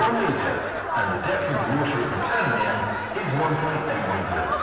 1 metre, and the depth of the water at the turning end is 1.8 metres.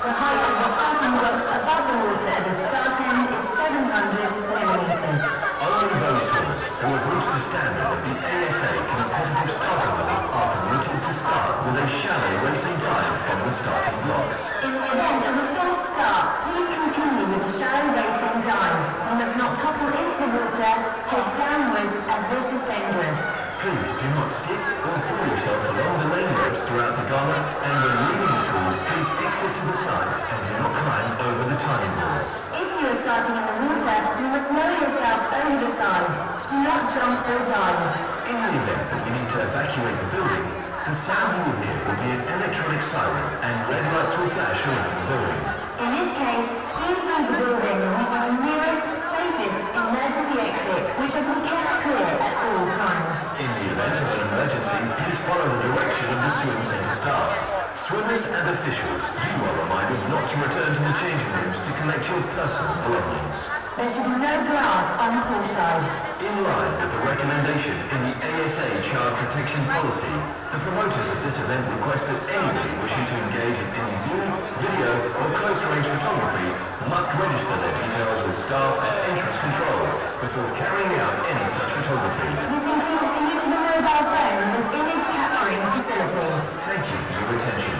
The height of the starting blocks above the water at the start end is 700 millimetres. Only those swimmers who have reached the standard of the ASA competitive starting level are permitted to start with a shallow racing dive from the starting blocks. In the event of a false start, please continue with a shallow racing dive. You must not topple into the water, head downwards, as this is dangerous. Please do not sit or pull yourself along the lane ropes throughout the garment, and when leaving the pool, please exit to the sides and do not climb over the timing boards. If you are starting in the water, you must lower yourself over the side. Do not jump or dive. In the event that we need to evacuate the building, the sound you will hear will be an electronic siren and red lights will flash around the building. In this case, please leave the building using the nearest, safest emergency exit, which will be kept clear at all times. In the event of an emergency, please follow the direction of the swim centre staff. Swimmers and officials, you are reminded not to return to the changing rooms to collect your personal belongings. There should be no glass on poolside. In line with the recommendation in the ASA Child Protection Policy, the promoters of this event request that anybody wishing to engage in any Zoom, video or close-range photography must register their details with staff at entrance control before carrying out any such photography. This includes the use of a mobile phone with image capturing facility. Thank you for your attention.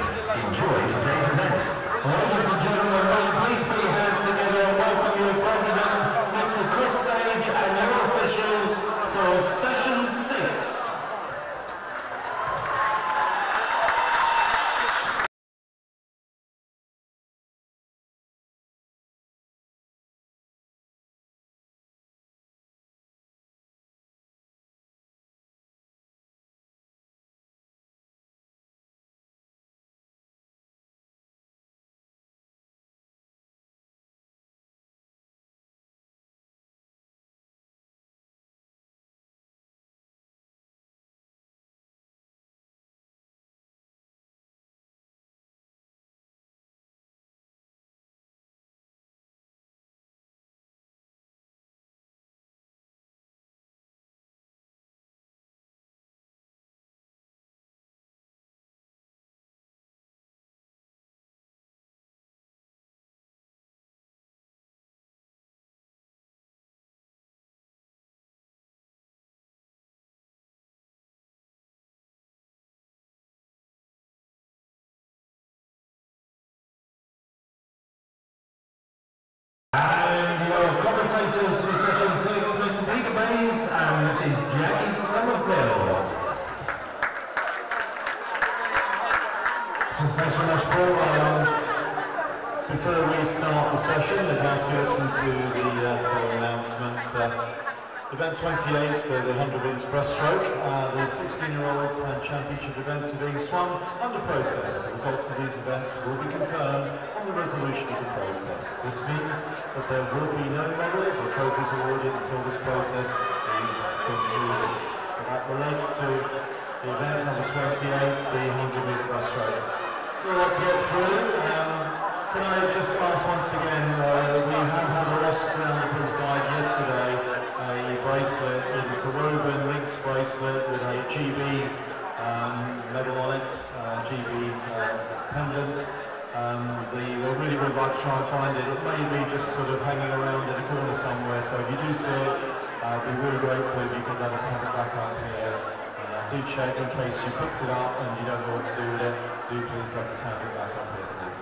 Enjoy today's event. Ladies and gentlemen, will you please put your hands together and welcome your President, Mr. Chris Sage, and your officials for Session 6. And your commentators for Session 6, Mr. Peter Bays and Mrs. Jackie Summerfield. So thanks very much, Paul. Before we start the session, I'd ask you to listen to the full announcement. Event 28, the 100 metres breaststroke. The 16-year-old championship events are being swum under protest. The results of these events will be confirmed on the resolution of the protest. This means that there will be no medals or trophies awarded until this process is concluded. So that relates to the event number 28, the 100 metre breaststroke. We'll want to get through. Can I just ask once again, we have had a loss around the poolside yesterday. A bracelet, it's a woven links bracelet with a GB medal on it, GB pendant. We really would like to try and find it. It may be just sort of hanging around in a corner somewhere, so if you do see it, I'd be really grateful if you could let us have it back up here. Do check in case you picked it up and you don't know what to do with it. Do please let us have it back up here, please.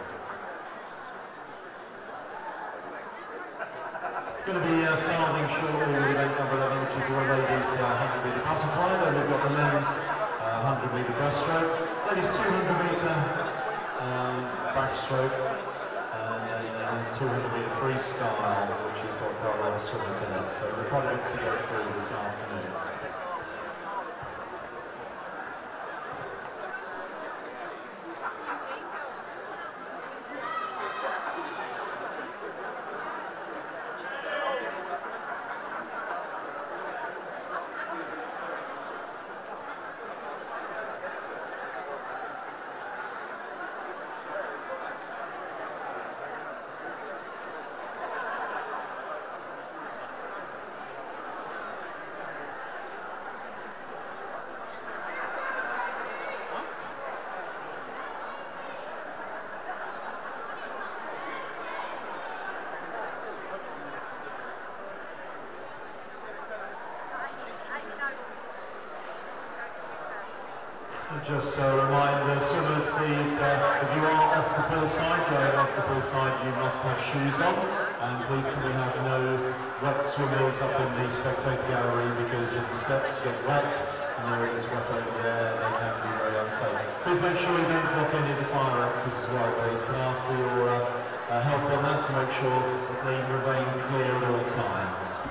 Going to be starting shortly with event number 11, which is the ladies 100 metre butterfly. Then we've got the men's 100 metre breaststroke, ladies 200 metre backstroke, and then there's 200 metre freestyle, which has got quite a lot of swimmers in it. So we're quite a bit to go through this afternoon. Just a reminder, swimmers, please, if you are off the pool side, going off the pool side, you must have shoes on. And please can we have no wet swimmers up in the spectator gallery, because if the steps get wet and there is wet over there, they can be very unsafe. Please make sure you don't block any of the fire exits as well, please. Can I ask for your help on that to make sure that they remain clear at all times.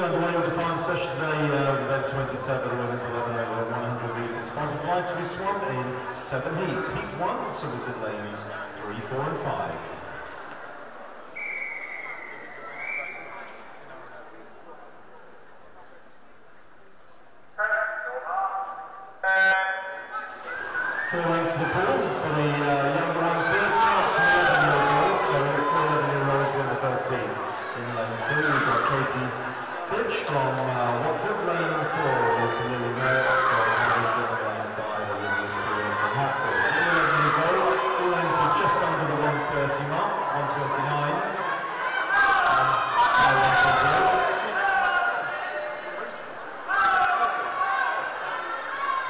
Underway with the final session today, event 27, women's 11 over 100 metres butterfly to be swum in 7 heats. Heat 1, swimmers in lanes 3, 4 and 5. Four lengths to the pool for the younger ones here. Starts from 11 years old, so it's 11-year-olds in the first heat. In lane 3, we've got Katie Fitch from Watford. Lane 4 is Lily Mertz from Huddersfield. Lane 5, Olivia Searle from Hertford. 11 years old, all into just under the 130 mark, 129s. No 128s.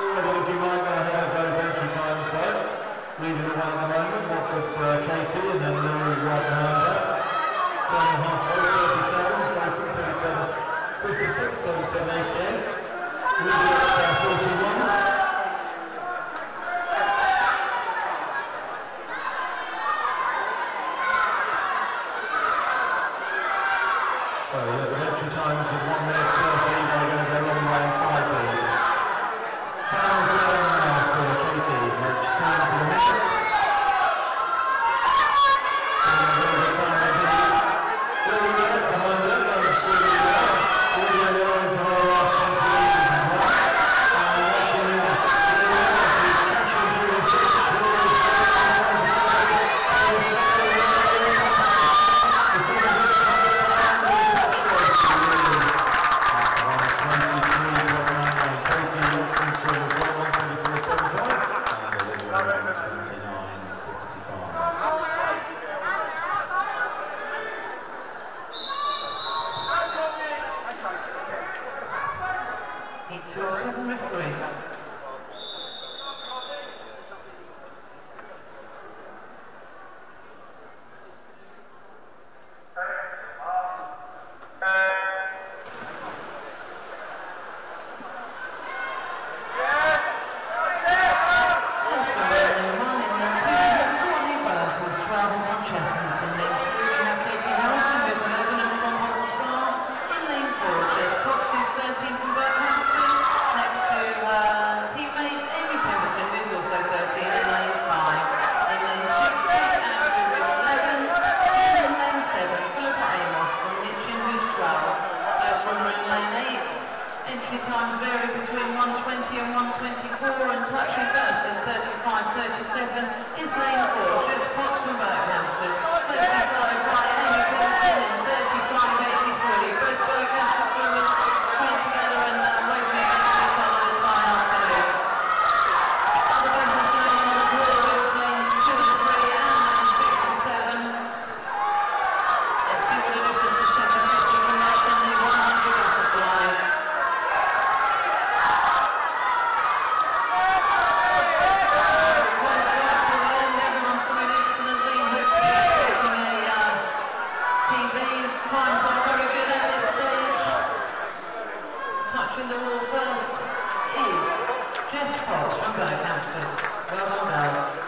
Already looking like they're ahead of those entry times though. Leading the way at the moment, Watford's Katie and then Lily right behind her. Turning halfway, 37s, both at 37, 56, 37, 88. Lily at 41. So the entry times of 1 minute 30, they're going to go a long way inside these. Final turn now for Katie, which turns in a minute. And the time will be really good behind her, going extremely well. Really going on into her last 20 metres as well. And watching now, really well, she's catching Julie Fitch, really strong in terms of Katie. It's going to be a good pace and a touch race for Lily. At 1:23.99, Katie Wilson swims well, 1:24.75, and Olivia 1:29.65. Heat 207 referee. Times vary between 1:20 and 1:24, and touching first in 35.37 is lane 4, Jess Potts from Borehamwood, closely followed by Amy Pemberton in 35.83. Both Borehamwood swimmers train together and racing against each other this fine afternoon. Other battles going on in the pool with lanes 2 and 3 and lanes 6 and 7. Let's see what a difference the 750 can make in the 100 butterfly. Times are very good at this stage. Touching the wall first is Jess Potts from Borehamwood. Well done, girls.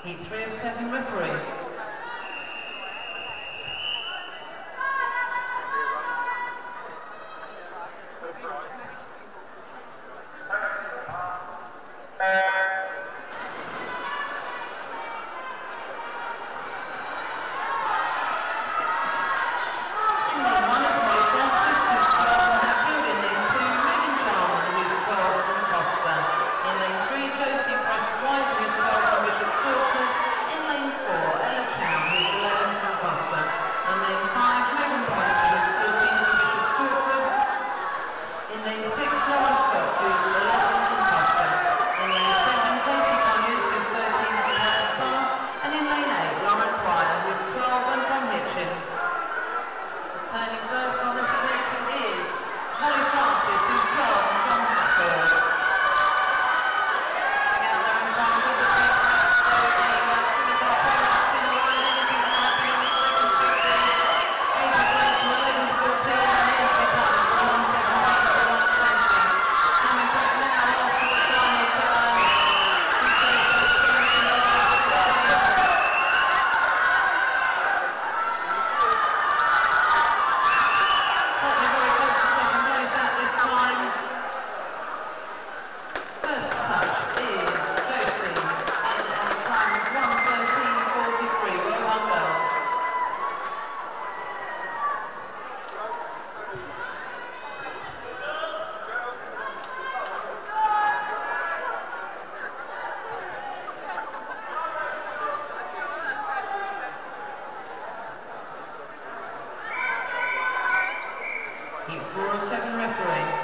Heat 3 of 7 referee. In lane 3, Josie White, who's 407 referee.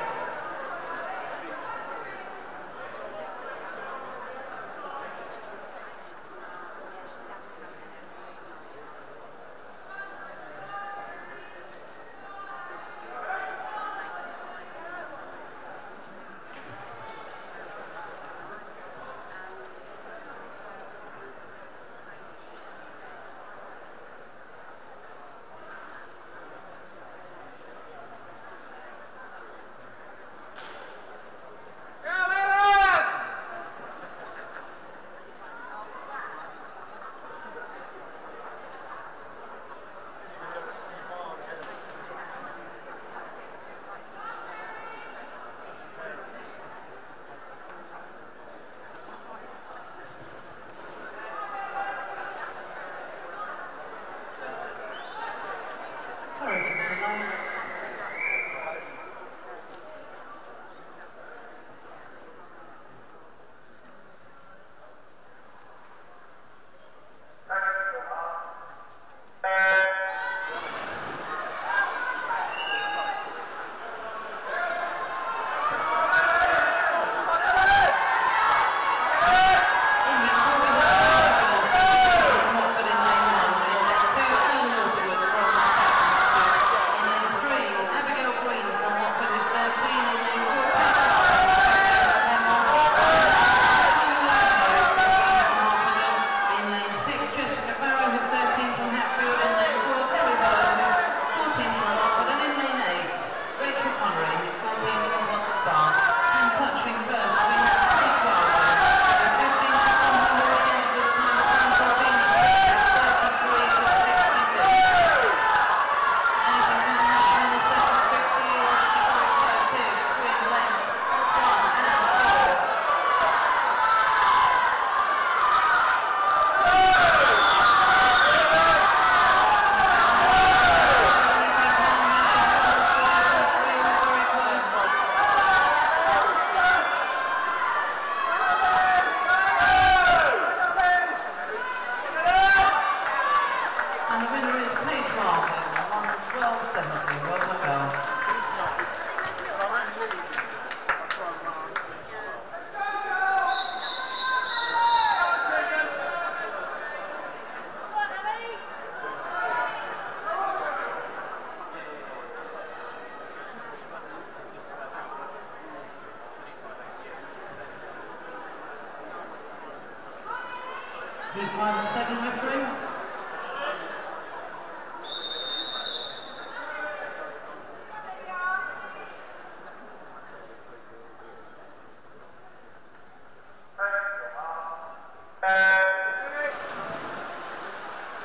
Heat 5-7 referee.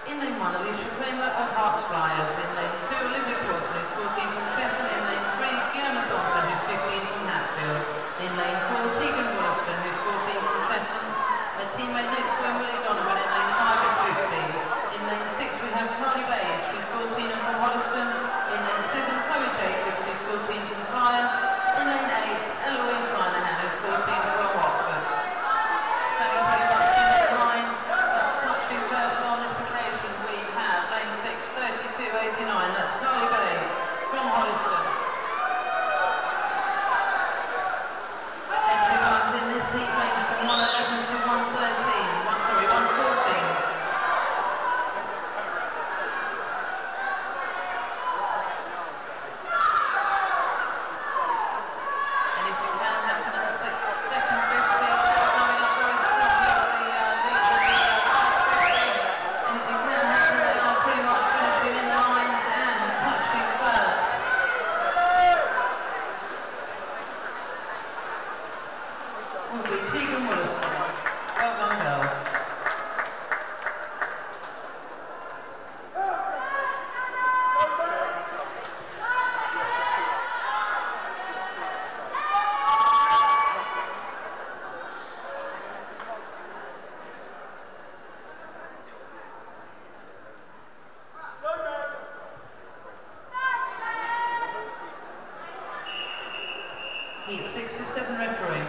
In lane 1, Alicia Kramer of Hertfordshire ASA. In lane 2, Olivia Wilson, who's 14 from Crescent. In lane 3, Fiona Thornton, who's 15 from Hatfield. In lane 4, Tegan Wollaston, who's 14 from Crescent. A teammate next to Emily Donovan. In lane 5 is 15. In lane 6 we have Carly Bays, she's 14 and from Hoddesdon. In lane 7, Chloe Jacobs, who's 14 from Friars. In lane 8, Eloise Linehan, who's 14 from Watford. Standing pretty much in that line, touching first on this occasion we have lane 6, 32.89, that's Carly Bays from Hoddesdon. Entry times in this heat range from 1:11 to 1:14. Tegan Williston. Well done, girls. Heat 6-7 referee.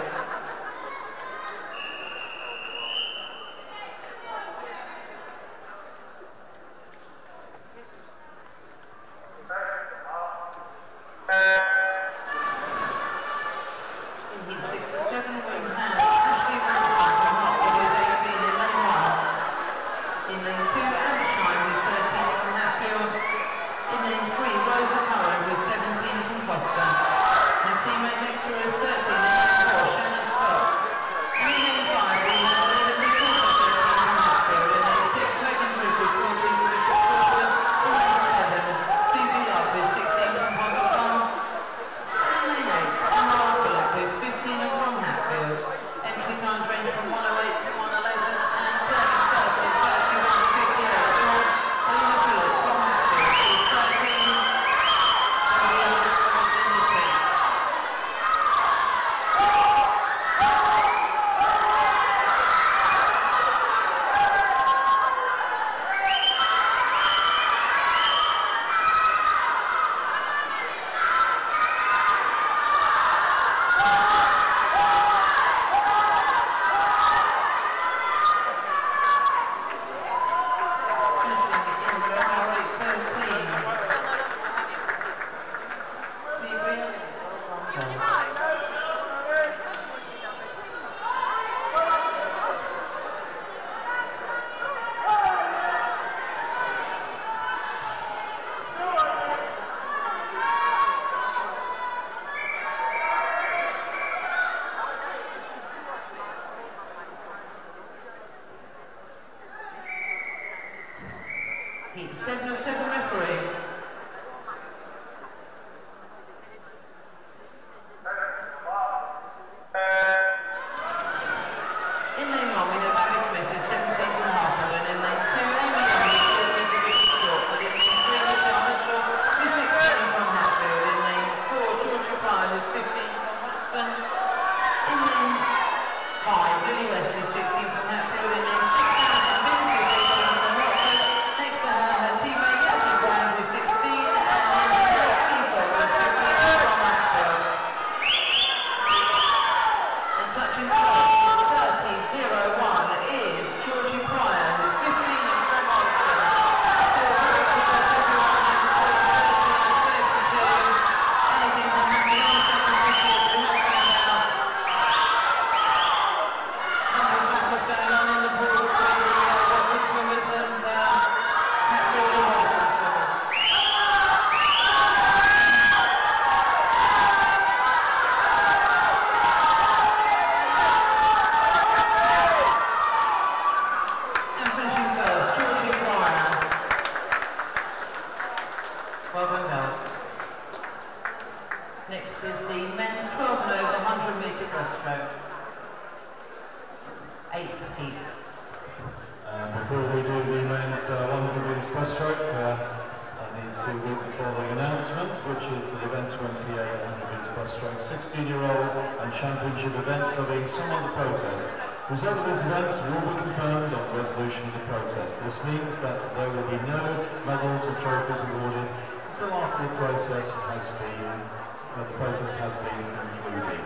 Heat 7 of 7 referee. In lane 1 we have Abby Smith who's 17 from Hertfordshire, and in lane 2 Amy Young who's 14 from Hertfordshire, in lane 3 Michelle Mitchell who's 16 from Hatfield, in lane 4 Georgia Pryor who's 15 from Weston, in lane 5 Lily West who's 16 from Hatfield, in lane 6 Alison Vince who's 18 from Watford, next to her teammate Jessie Brown who's 16, and in lane 8 Ellie Ford who's 15 from Hatfield. And touching first, 30.01 is Georgie Pryor, who's 15 and from Alston. Still very close, everyone in between 30 and 32. Anything can happen in the second 50 as we have found out. Number of battles going on in the pool between the Watford swimmers and Hatfield and Alston swimmers. Next is the men's 12 and over 100 metre breaststroke. 8 heats. Before we do the men's 100 metres breaststroke, I need to read the following announcement, which is the event 28 100 metres breaststroke 16-year-old and championship events are being sung under protest. The result of these events will be confirmed on resolution of the protest. This means that there will be no medals or trophies awarded until after the protest has been concluded.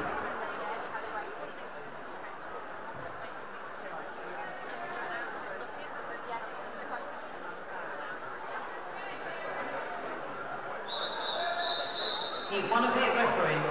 Heat 1 of 8 referee.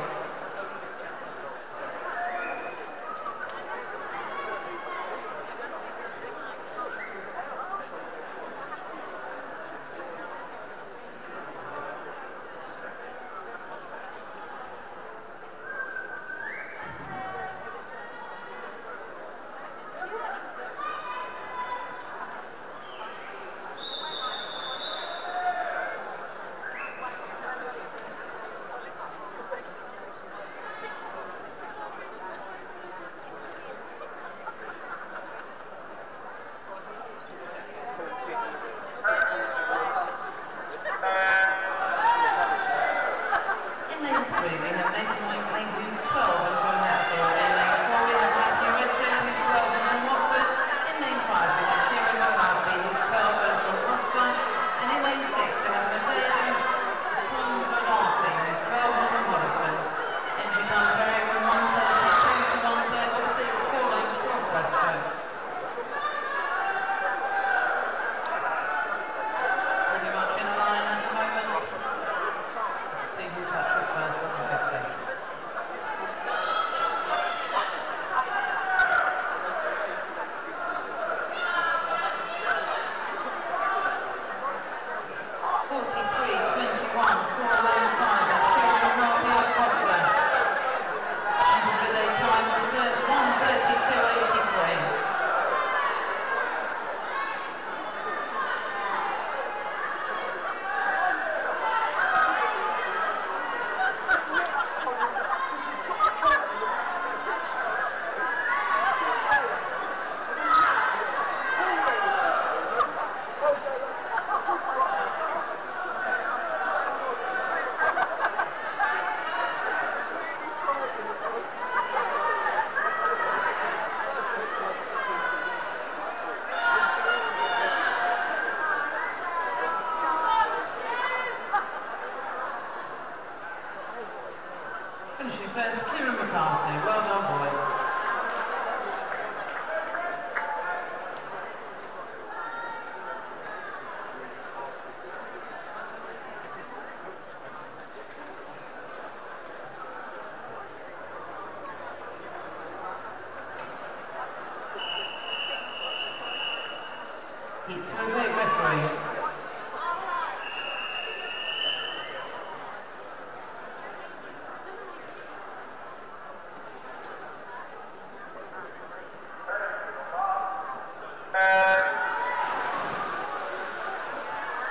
It's a great referee.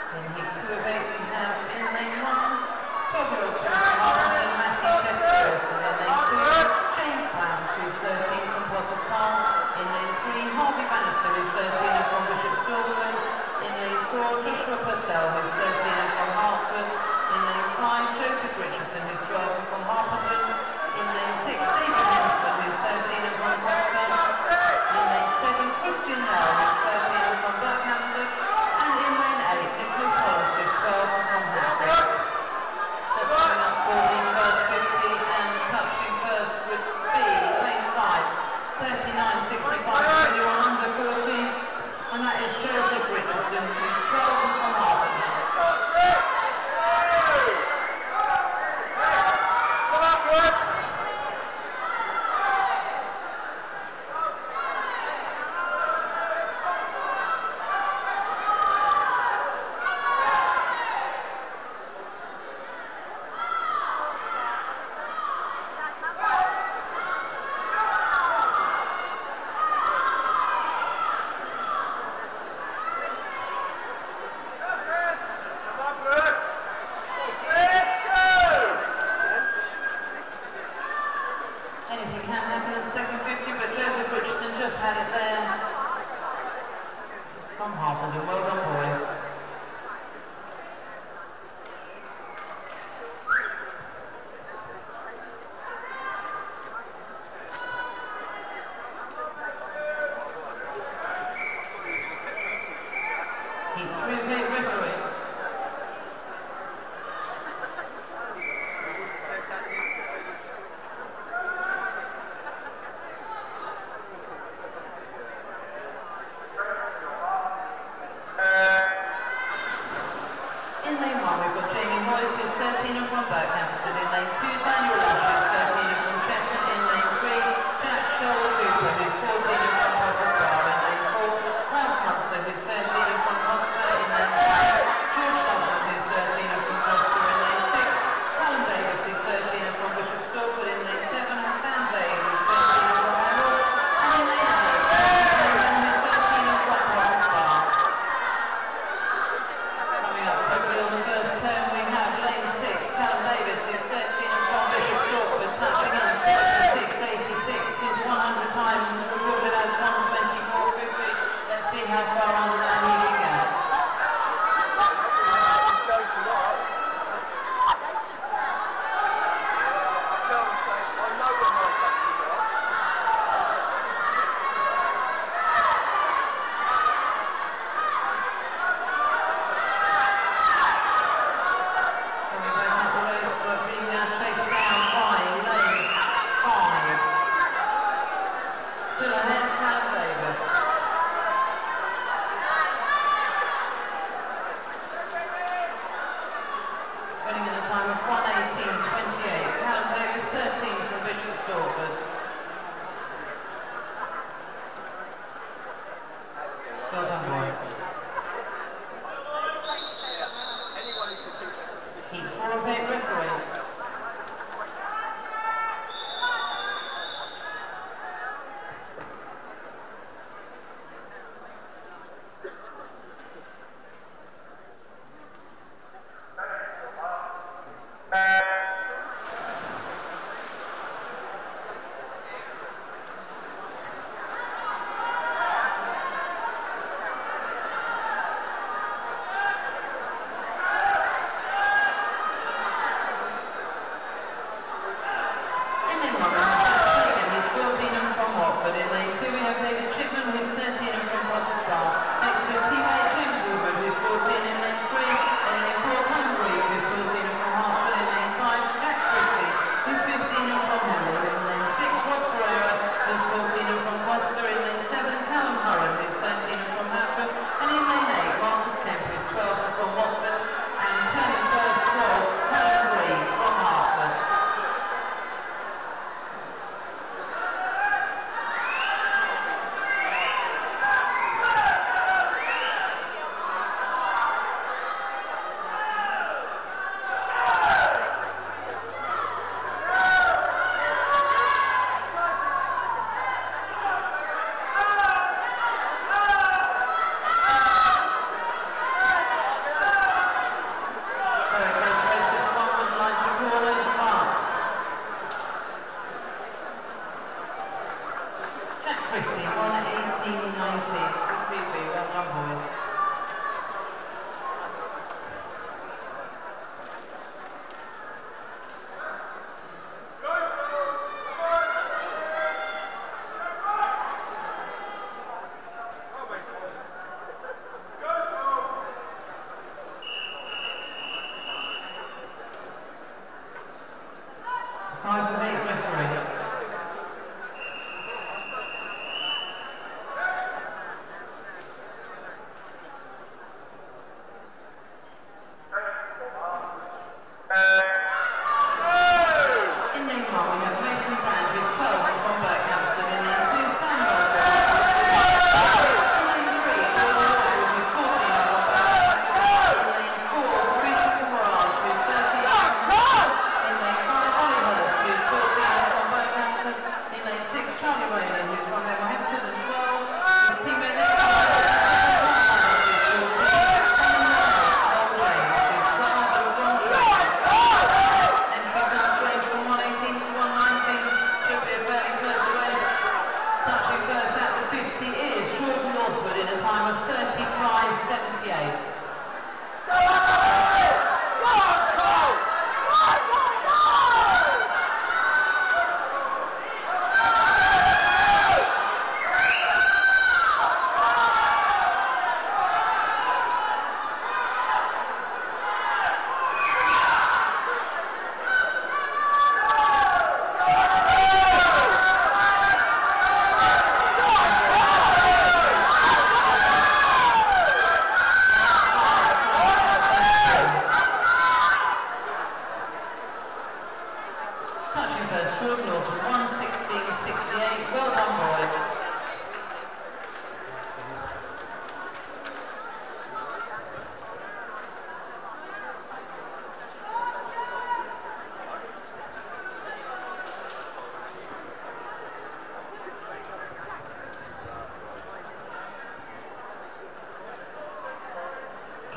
In heat 2 of 8 we have in lane 1, 12-year-olds from Harlington, Matthew Tester-Wilson. In lane 2, James Pound, who's 13 from Potters Palm. In lane 3, Harvey Bannister, who's 13 and from Bishop's Stortford. In lane 4, Joshua Purcell, who's 13 and from Hertford. In lane 5, Joseph Richardson, who's 12 and from Harpenden. In lane 6, David Hensman, who's 13 and from Costa. In lane 7, Christian Nell, who's 13 and from Berkhamsted. And in lane 8, Nicholas Hollis, who's 12 and from Hatfield. Just coming up for the first 50 and touching first would be lane 5, 39.65, anyone under 14. And that is Joseph Richardson, who's 12 and from Harpenden.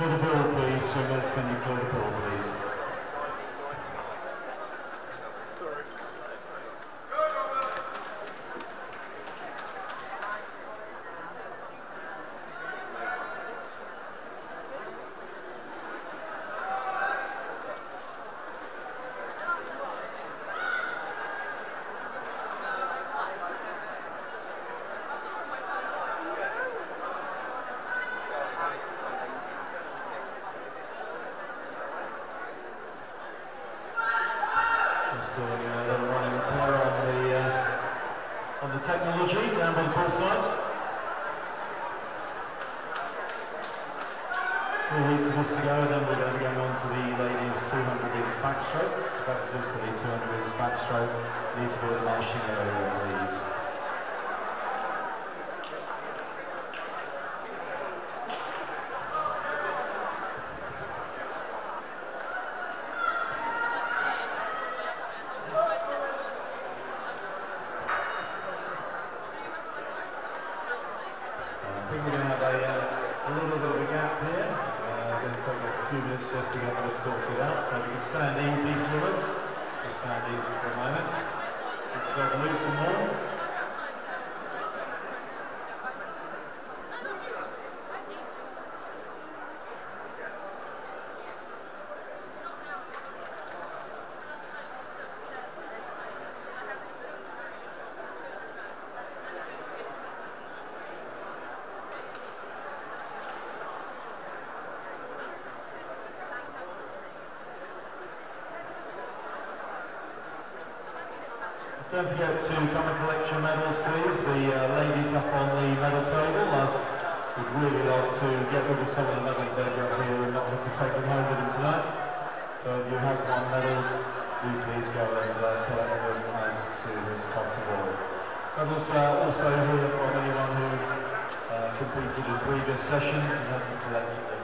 Clear the ball, please. Swimmers, can you clear the ball, please? Just doing a little running repair on the technology down by the ball side. 3 heats of this to go, and then we're going to be going on to the ladies 200 metres backstroke. Practices for the 200 metres backstroke. Need to be at the lashing area, please. Just to get this sorted out, so if you can stand easy, swimmers, just stand easy for a moment, keep yourself loose and warm. Don't forget to come and collect your medals, please. The ladies up on the medal table. Would really like to get rid of some of the medals they've got here and not have to take them home with them tonight. So if you have won medals, do please go and collect them as soon as possible. Medals also here from anyone who competed in previous sessions and hasn't collected them.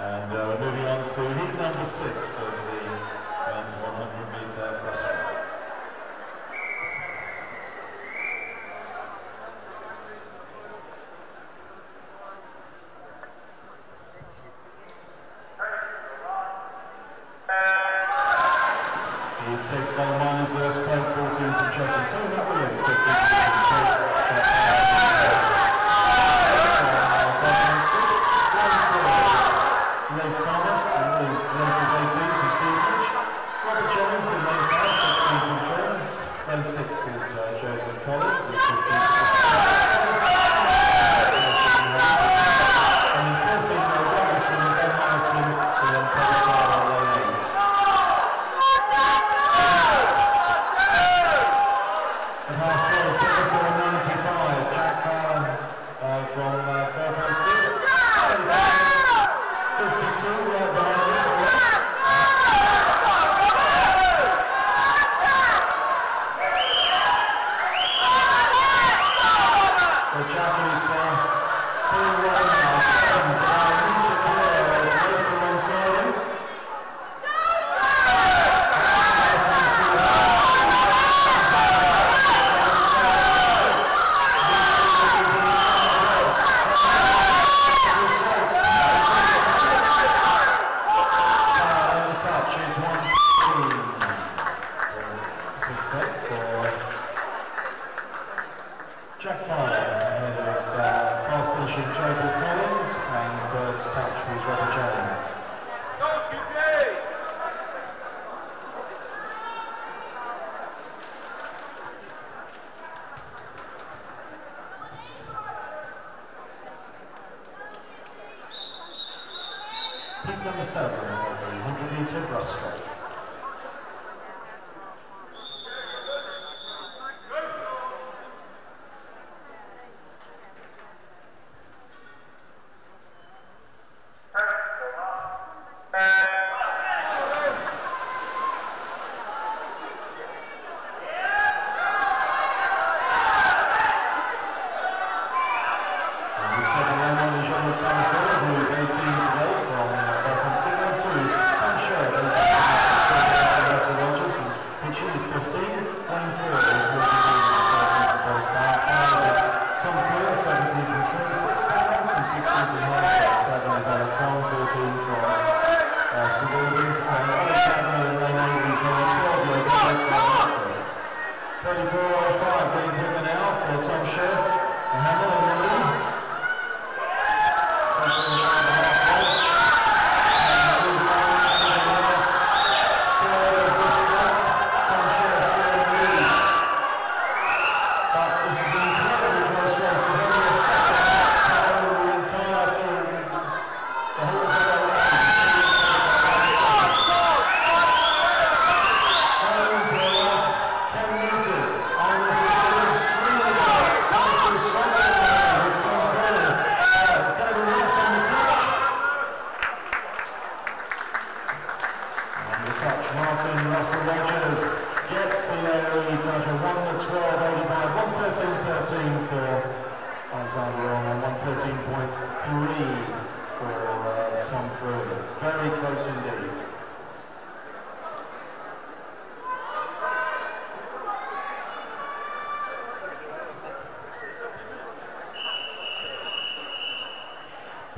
And we're moving on to heat number 6 of the men's 100 metre breaststroke. Heat 6, number 1 is Lewis Pope, 14 from Chelsea, 2 Matt Williams, 15 from Leif Thomas is Leif is 18 from Stevenage. Robert Jones in lane 5, 16 from Trons. Lane 6 is Joseph Collins, who's 15 from and then 13 Robinson and Ben Harrison, who then post by on lane 8. And halfway, 34.95, Jack Fowler from Berkhamsted. 52 right behind him for us. Well, Jack is pulling right now. Turns about a metre clear of Leif alongside him. fire ahead of fast finishing Joseph Collins, and third touch was Robert Jones. Peak number 7 of the 100-metre breaststroke.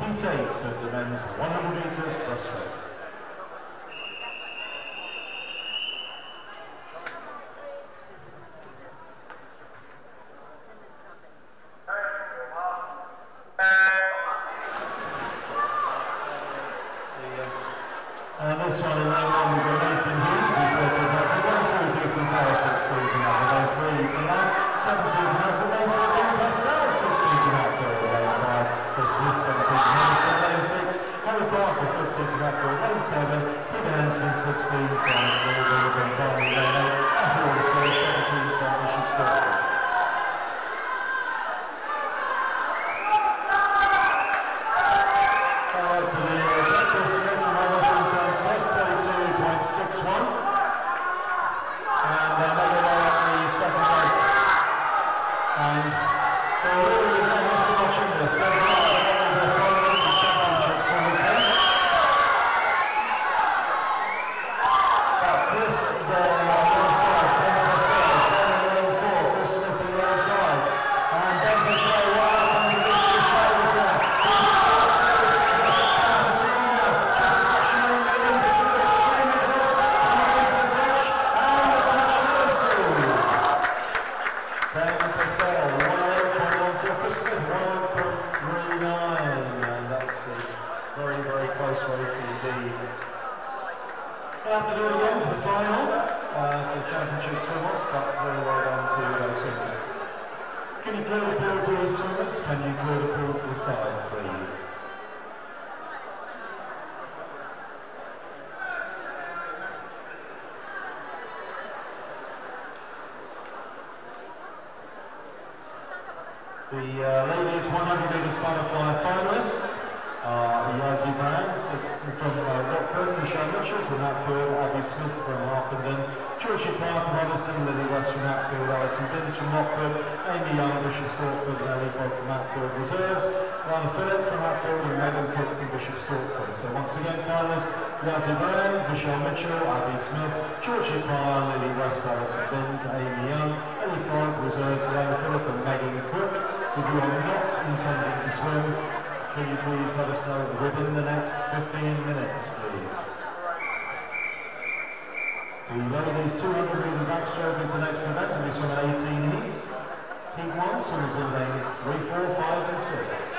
Heat 8 of the men's 100 metres breaststroke. And this one in lane 1 we've got Nathan Hughes, who's 13th out for 1, 2, 2 from Paris, 16th out for lane 3, Ethan Lamb, 17th out for lane 4, Ben Purcell, 16th out for lane 5, Chris Smith, 17th out for lane 6, Harry Parker, 15th out for lane 7, Peter Hensman, 16th from Smallville, and finally lane 8, Matthew Ormsfield, 17th from Bishop Stortford. To the Chris Smith from Almost Turns first, 32.61, and make their way up the second leg. And they're really again, as we're watching this, they're holding their final of the championship swimmers here. But this, they're alongside Ben Purcell, Ben in lane 4, Chris Smith in lane 5, and Ben Purcell right up onto this shoulders now. Race indeed. We'll have to do it again for the final for the championship swim-off, but very well done to those swimmers. Can you clear the pool, please, swimmers? Can you clear the pool to the side, please? The ladies 100 metres butterfly finalists are Yazzie Brand, 6th from Watford, Michelle Mitchell from Hatfield, Abby Smith from Harpenden, Georgie Parr from Uddingston, Lily West from Hatfield, Alison Binns from Watford, Amy Young, Bishop Stortford, and Ellie Fogg from Hatfield Reserves, Lana Phillip from Hatfield, and Megan Cook from Bishop Stortford. So once again, finalists, Yazzie Brand, Michelle Mitchell, Abby Smith, Georgie Parr, Lily West, Alison Binns, Amy Young, Ellie Fogg, Reserves, Lana Phillip, and Megan Cook. If you are not intending to swim, can you please let us know within the next 15 minutes, please? The ladies 200 metre backstroke is the next event, and we swim 18 heats. Heat 1, swimmers in lanes 3, 4, 5 and 6.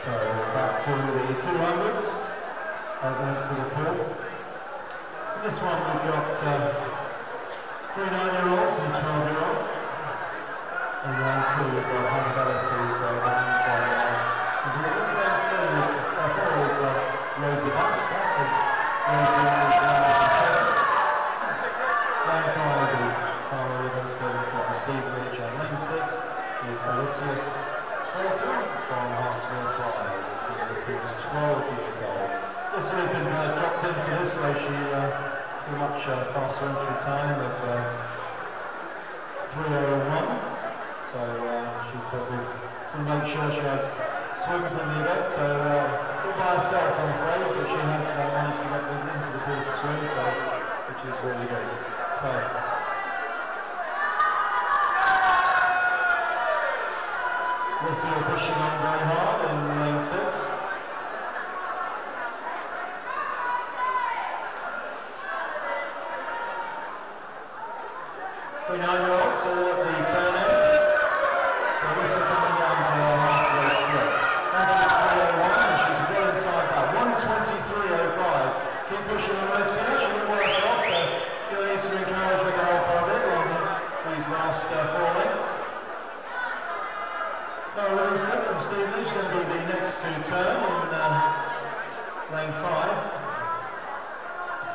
So back to the 200s, thanks to the pool. In this one we've got 3 9-year-olds and a 12-year-old. In lane 2 we've got Hannah Bellis, who's running from St Albans. Lane 4 is Rosie Back. Rosie is from Cheshunt. Lane 5 is Carla Livingston from Stevenage. And lane 6 is Alicia's Slater from Hertfordshire ASA. Alicia was 12 years old. Alicia had been dropped into this, so she pretty much faster entry time of 3:01. So she probably to make sure she has swims in the event. So not by herself, I'm afraid, but she has managed to get into the pool to swim, so which is really good. So. Alicia pushing on very hard in lane 6. 3 9-year-olds all at the turn end. So Alicia coming down to her halfway split. Entry 3:01 and she's well inside that. 1:23.05. Keep pushing on Alicia. She went well herself, so she's going to need some encouragement to help her a bit on these last 4 lengths. Carla Livingston from Stevenage is going to be the next to turn in lane 5.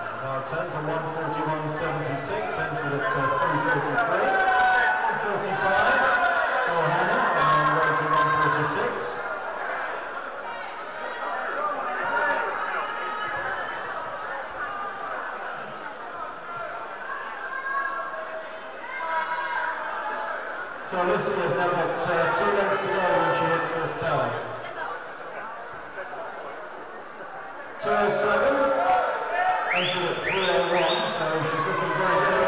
And our turn to 1:41.76, entered at 3:43. 1:45 for Hannah, and then Rosie 1:46. So Alicia has now got 2 lengths to go when she hits this turn. 2:07, entered at 3:01, so she's looking very good.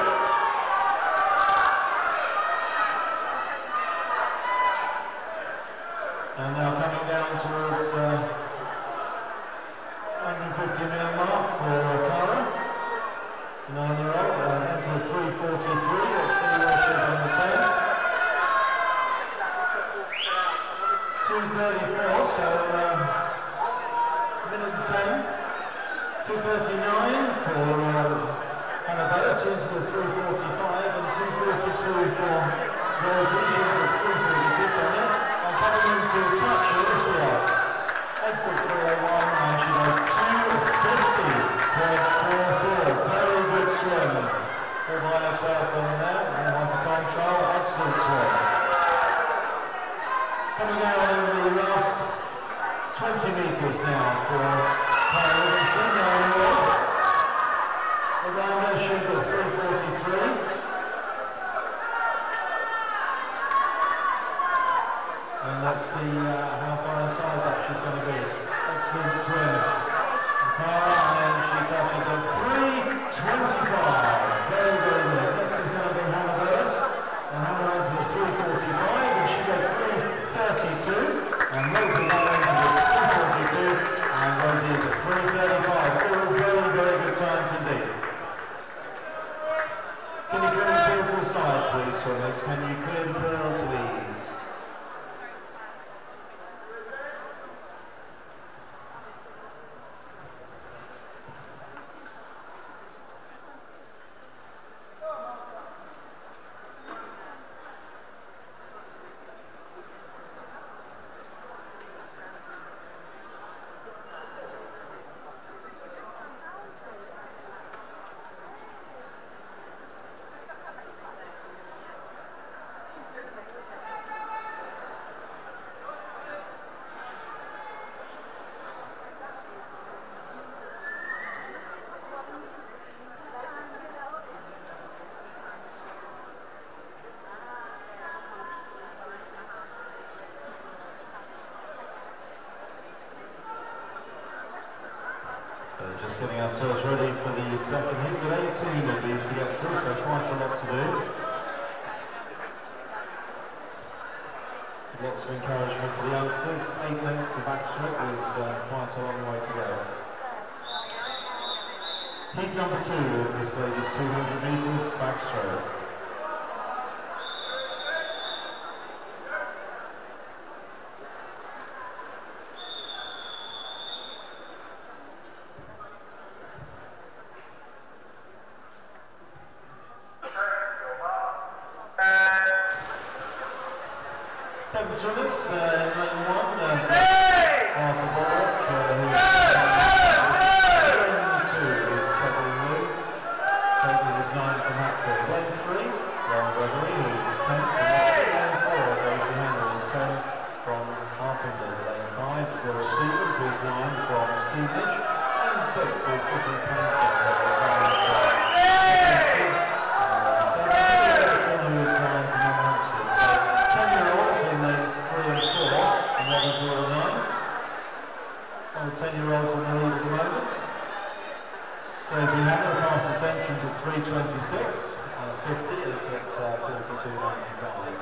And now coming down towards 150 minute mark for Clara, the 9-year-old, entered 3:43. Let's see where she's on the 10. 2:34, so minute and 10. 2:39 for Hannah Bellis, into the 3:45, and 2:42 for Rosie, she entered 3:42, so now I'm coming into touch Alicia. Exit 3:01, and she does 2:50.44. Very good swim. All by herself on there, and like a time trial, excellent swim. Coming out in the last 20 metres now for Carla Livingston. Around there she'll go 3:43. And let's see how far inside that she's going to be. Excellent swim. Carla, and she touches at 3:25. Very, very good. Next is going to be Hannah Bellis. And Hannah into the 3:45, and she goes 3:32. And Rosie now into the 3:42, and Rosie is at 3:35. All very, very good times indeed. Can you clear the pool to the side, please, swimmers? Can you clear the pool, please? Just getting ourselves ready for the second heat with 18 of these to get through, so quite a lot to do. Lots of encouragement for the youngsters. 8 lengths of backstroke is quite a long way to go. Heat number 2 of this ladies 200 metres backstroke. Seven swimmers in lane 1, Hertfordshire ASA, lane 2 is Borehamwood, Caitlin is 9 from Hertford, lane 3, Gregory, who is 10 from Hertford, lane 4, Daisy Henry is 10 from Harpenden, lane 5, Laura Stevens, who is 9 from Stevenage, lane 6 is Italy Painter, who is 9 from Kingston, lane 7, Everton, who is 9 from Hampstead. So 10-year-olds in lanes 3 and 4, and that is all 9. All the 10-year-olds in the lead at the moment. Daisy Hannah, fastest entrant at 3:26, 50 is at 42.95.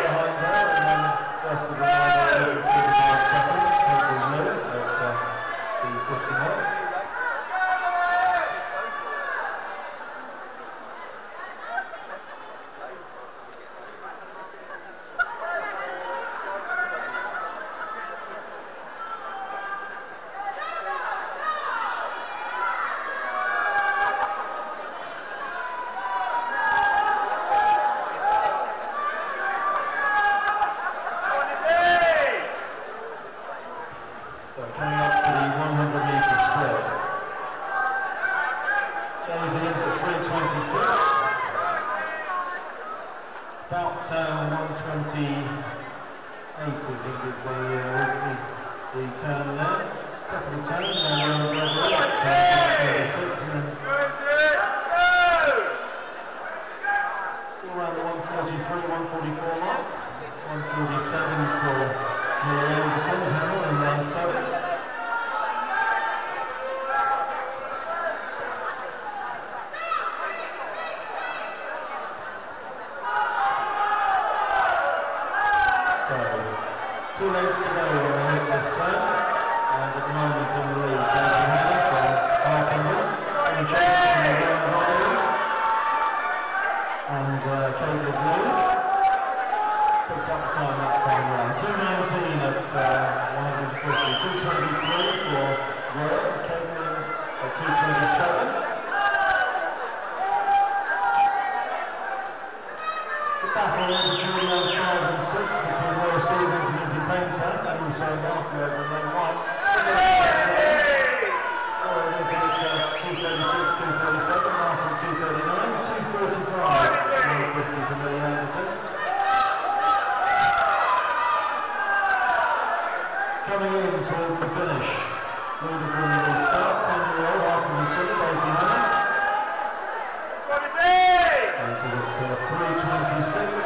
Behind there, and then first of the 945 seconds, Caitlin Blue at the 50 mark. So coming up to the 100 metre spread. Daisy into 3:26. About 1:28, I think, is the turn there. Top of the turn, then we'll go up to 1:36, and then all around the 1:43, 1:44 mark. 1:47 for Millie Anderson, Hamill in lane 7. So, 2 lengths to go on the hit this turn, and at the moment in the lead, Daisy Hannah from Harpenden, and Jason from the round bottom, and Caitlin Blue. Picked up time that time round. 2:19 at 150, 2:23 for Laura, Caitlin at 2:27. The battle between those 5 and 6 between Laura Stevens and Izzy Painter, and also Matthew over in lane 1. Laura is at 2:36, 2:37, Matthew at 2:39, 2:45, 150 for Millie Anderson. Coming in towards the finish, moving from the start, 10-year-old, welcome to swim, Daisy Hannah. Entered at 3:26,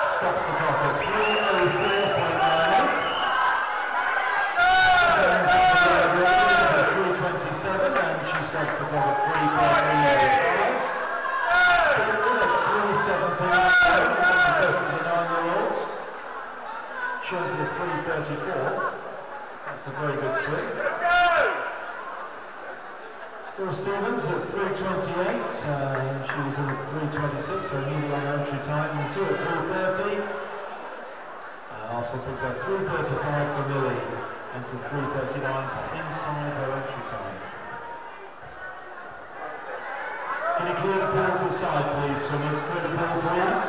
stops the clock at 3:04.98. Second ends up to 3:27, and she stops the clock at 3:13.05. Caitlin at 3:17, the first of the 9-year-olds. She entered at 3:34, so that's a very good swing. Laura Stevens at 3:28, she was in at 3:26, so nearly on her entry time, and 2 at 3:30. Last one picked up 3:35 for Millie, entered 3:39, so inside her entry time. Can you clear the pool to the side, please, swimmers? Clear the pool, please.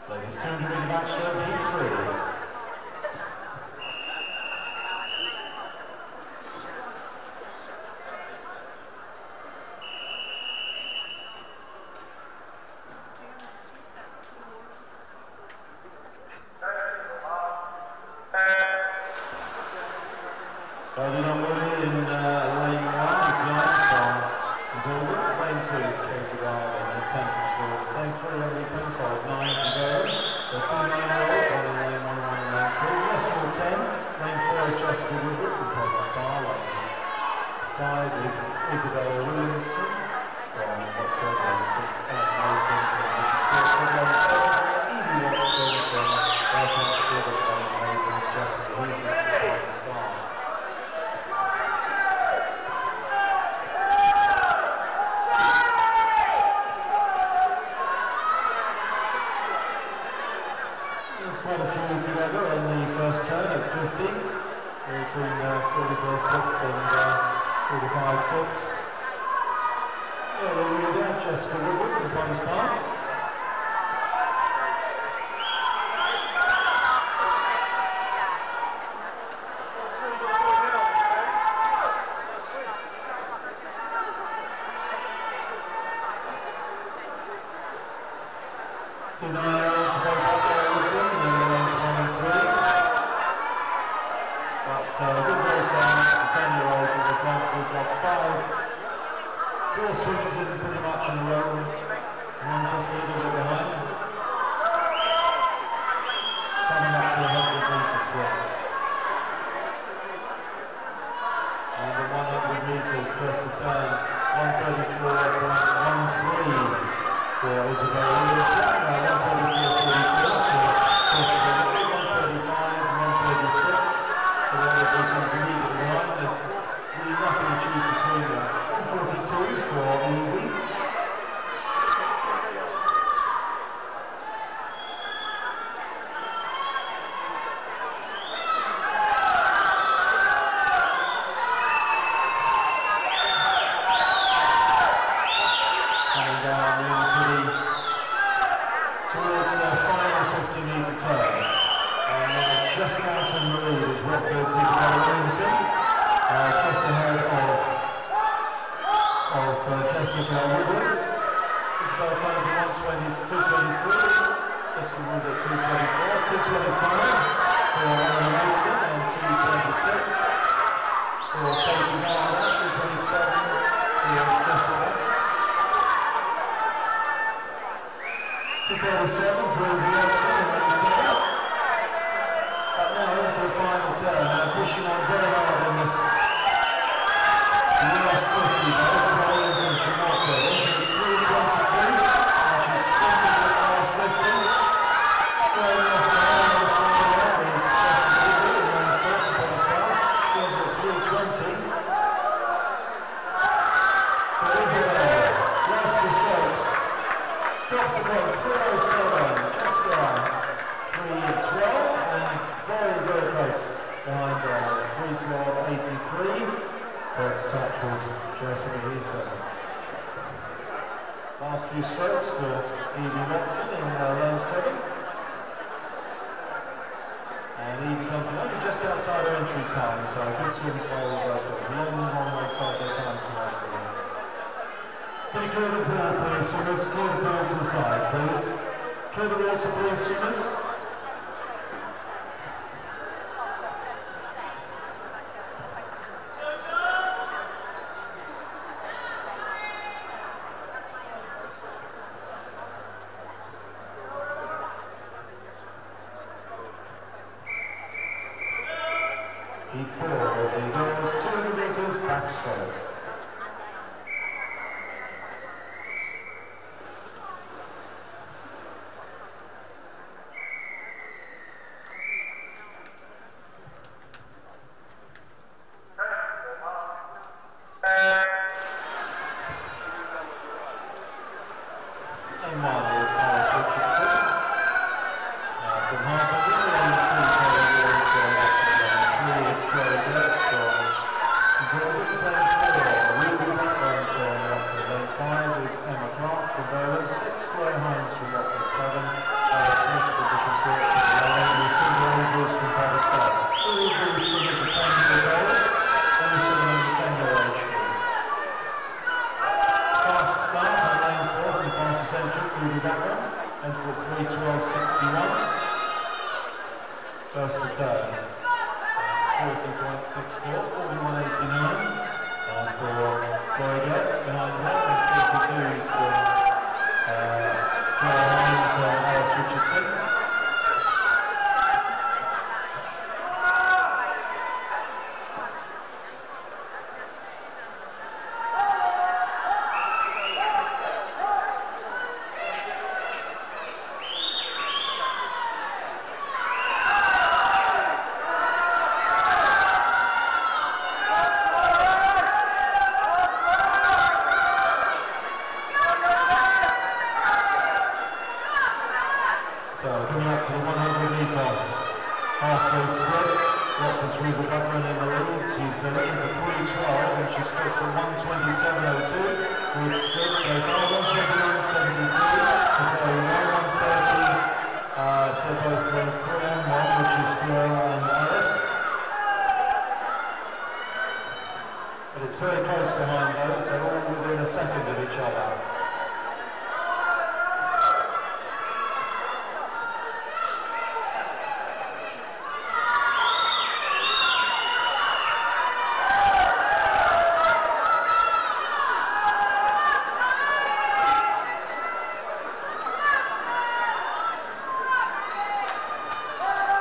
Ladies 200 metre backstroke, heat 3. 10 from Stewart. Lane 3, Emily Penfold, 9 from Berlin. So 2 9-year-olds on in lane 1, 1 and lane 3. Westmore 10, lane 4 is Jessica Woodward from Province Bar. Lane 5 is Isabella Williamson from Watford. Lane 6, Ellen Mason from Mission Street. Lane 7, Evie Watson from Borehamwood. Lane 8 is Jessica Heasy from Province Bar. Quite a few together on the first turn at 50, between 44.6 and 45.6. Yeah, we'll read out Jessica Woodward from Province Bar. Two 9-year-olds to both up there with them, in lanes 1 and 3. But good race on next to 10-year-olds at the front with block 5. 4 swimmers in pretty much in a row, one just a little bit behind. Coming up to the 100-metre sprint. And the 100 metres, first to turn, 134.13. For Isabella Williamson, 134.44 for Jessica Woodward, 135 and 136 for the other two swimmers immediately behind. There's really nothing to choose between them. 142 for Evie. Towards their final 50-metre turn. And just out in the lead is Watford's Isabella Williamson, just ahead of Jessica Woodward. Isabella turns at 2:23, Jessica Woodward at 2:24, 2:25 for Ellen Mason and 2:26 for Katie Marler, 2:27 for Jessica. 2:37 for Evie Watson and lane 7. But now into the final turn, pushing on very hard in this last 50. Isabella Williamson from Watford into the 3:22, and she's sprinting this last 50. Going off the hand side is Jessica Woodward in lane 4 from Province Bar. She ends at 3:20. But Isabella lost the strokes. Stops the ball, 3:07, Jessica 3:12, and very, very close behind 3:12.83. Third to touch was Jessica Heasy. Last few strokes for Evie Watson in lane 7. And Evie comes in only just outside her entry time, so good swims by all those guys. 11-1 outside their times for most of them. Can you clear the pool, please, swimmers? Clear the pool to the side, please. Clear the water, please, swimmers. Heat 4 of the girls, 200 metres backstroke. And one is Alice Richardson. From Hertfordshire, lane 2 from 3 is Chloe Burks from St Albans, lane 4 Ruby Blackburn from Watford, lane 5 is Emma Clark from Berlin, 6 Chloe Hines from Watford, 7 Alice Smith from Bishop Stork from Berlin, and Cindy Andrews from Province Bar. All of these swimmers are 10 years old, and the swimming in the 10-year age group. Fast start on lane 4 from the fastest entrant, Ruby Blackburn, enter at 3:12.61. First to turn, 40.64, 41.89 for Chloe Gertz behind her, and 42s for Richardson. So coming up to the 100-metre halfway split, Watford's Reba Buckman in the lead. She's looking for 3:12 and she splits at 1:27.02 for the split. So far 1:21.73 for Chloe 1:30 for both runs 3 and 1, which is Flora and Alice. But it's very close behind those. They're all within a second of each other.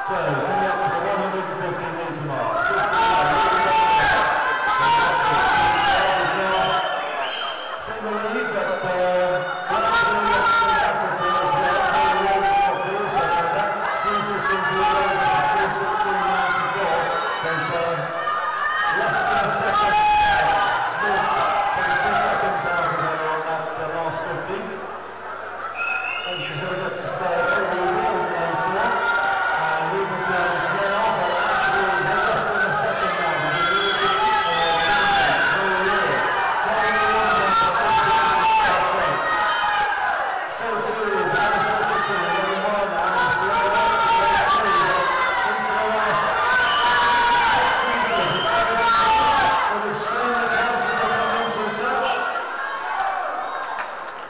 So, coming up to the 150-metre mark. 50 is now in the lead, but gradually backwards as well. Chloe Ward from Watford also got that. 3:15.48, which is 3:16.94. There's less than a second, taking 2 seconds out of her on that last 50. And she's going to get to stay very well in lane 4. Ruben turns now, but actually it's less than a second now. So too is Alice Richardson in lane 1 and Flora in lane 3. Into the last 6 metres. It's very close, but extremely close as they come into touch.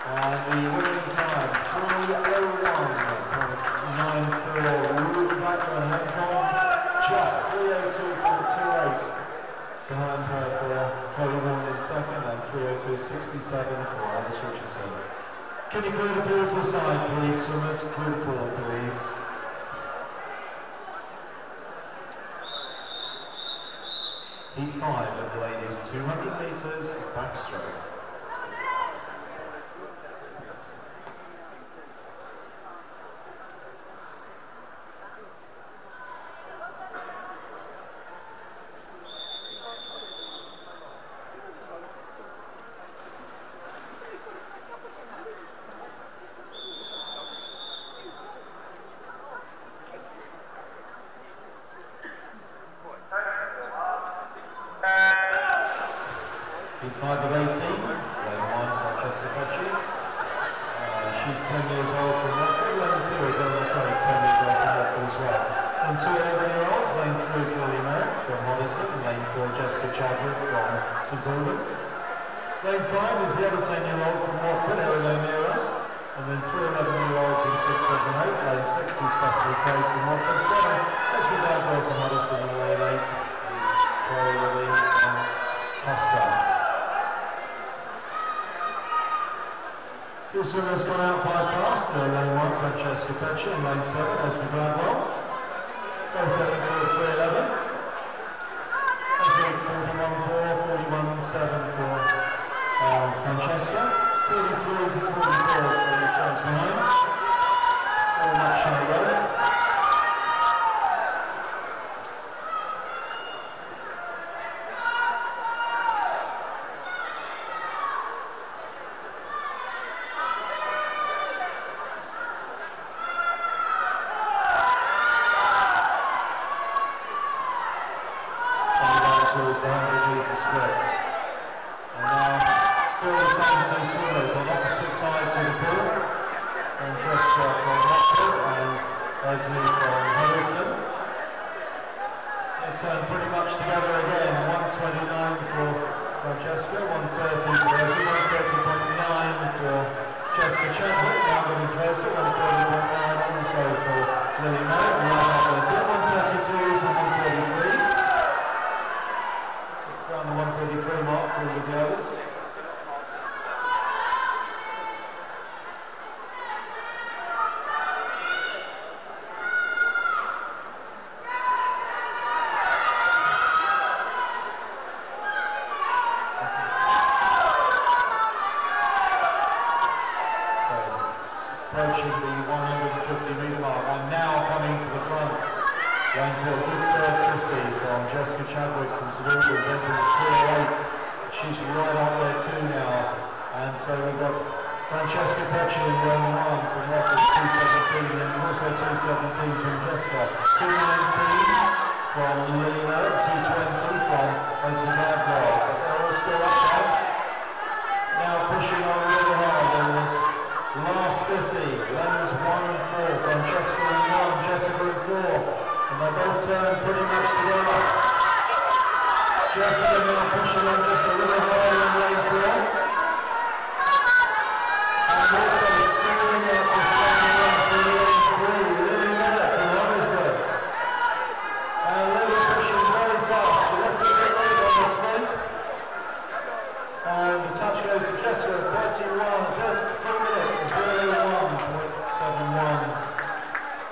And the winning time, 3:01.94. Hands on, just 3:02.28 behind her for Chloe Ward in second and 3:02.67 for Alice Richardson. Can you clear the pool to the side, please, swimmers? Clear the pool, please. Heat 5 of the ladies, 200 metres backstroke. Heat 5 of 18, lane 1 Francesca Becci. She's 10 years old from Watford. Lane 2 is Ellen Craig, 10 years old from Watford as well. And 2 11-year-olds, lane 3 is Lily Merrick from Hoddesdon, and lane 4 Jessica Chadwick from St Albans. Lane 5 is the other 10-year-old from Watford, Erin O'Meara. And then 3 11-year-olds in 6, 7, 8. Lane 6 is Bethany Craig from Watford. 7 Esme Bagwell from Hoddesdon, and lane 8 is Chloe Levine from Costa. Two swimmers gone out quite fast. Lane 1 Francesca Becci and lane 7 Esme Bagwell. Both heading to the 3:11. Esme 41.4, 41.7 for Francesca. 43s and 44s for the swimmers behind. All much shallow. Towards the 100-metre split. And now, still the same 2 swimmers on opposite sides of the pool. And Jessica from Watford and Esme from Hoddesdon. They turn pretty much together again. 1:29 for Francesca, 1:30 for Esme, 1:30.9 for Jessica Chadwick. Now going to Dresser, 1:30.9 also for Lily Merrick. Right up there too, 1:32s and 1:33s. Around the 1:33 mark for all of the others. approaching the 150-metre mark, and now coming to the front. Going for a good third 50 from Jessica Chadwick from St Albans, entered 3:08. She's right up there too now. And so we've got Francesca Pecci in row 1 from Rockwood, 2:17, and also 2:17 from Jessica. 2:19 from Lily Merritt, 2:20 from Esmond Adwell. But they're all still up there. Now pushing on really hard in this last 50. Lanes 1 and 4, Francesca in 1, Jessica in 4. And they both turn pretty much together. Jessica now pushing on just a little harder in lane 4. And also steering up the starting line for lane 3, Lily Merritt from Huddersfield. And Lily pushing very fast. She left a bit late on the sprint. And the touch goes to Jessica, 3 minutes, 01.71.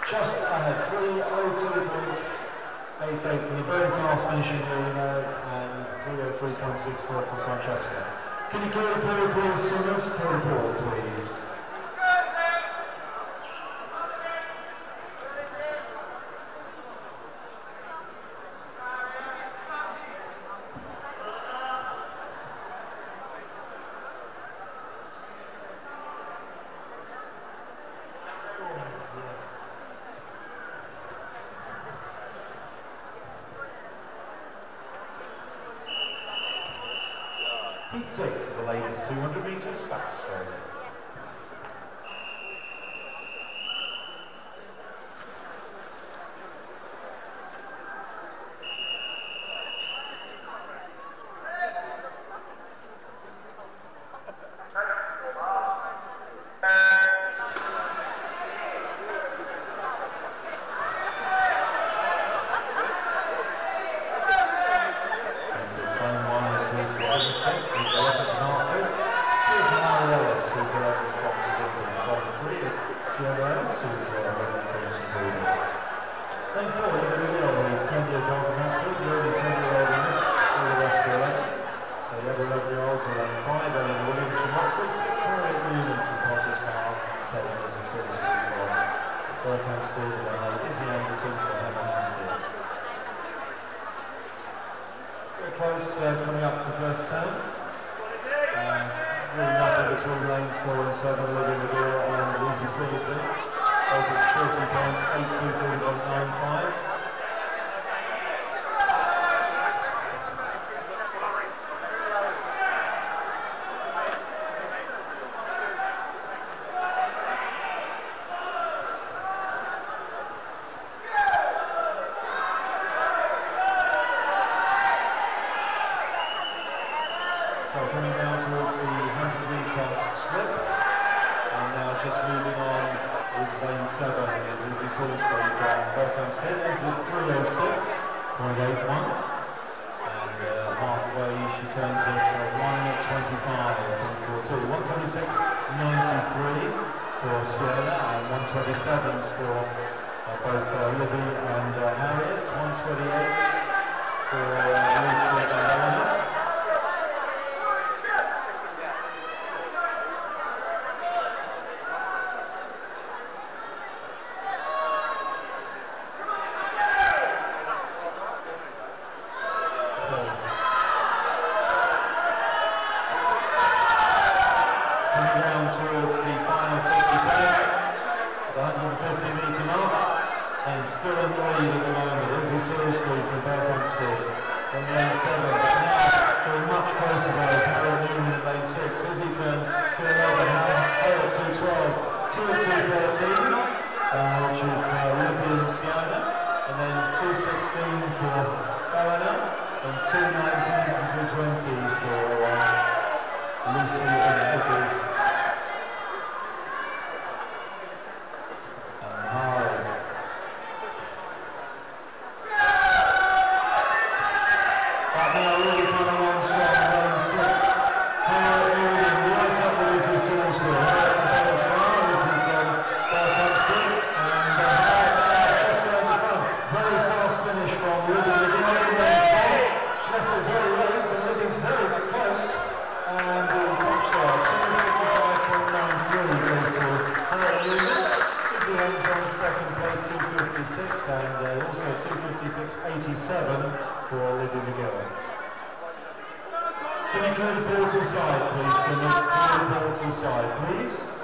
Just ahead, 3:02.88 for the very fast finishing Lily Merritt and 3:03.64 from Francesca. Can you clear the pool, please, swimmers? Clear the pool, please. Heat 6 of the ladies 200 metres backstroke. Coming up to the first turn. Really nothing between lanes 4 and 7, Olivia McGill and Lizzie Salisbury. Both at 40.82, 40.95. So coming down towards the 100-metre split, and now just moving on with lane 7 is Lizzie Salisbury from Berkhamsted, entered 3:06.81, and halfway she turns it 1:25.42, 1:26.93 for Sienna, and 1:27s for both Libby and Harriet, 1:28 for Lucy and Eleanor. Left it very late, but Libby's very close, and we'll touch there. second place 256 and also 256.87 for Olivia McGill. Can you clear the portal side, please, swimmers? Clear the portal side, please.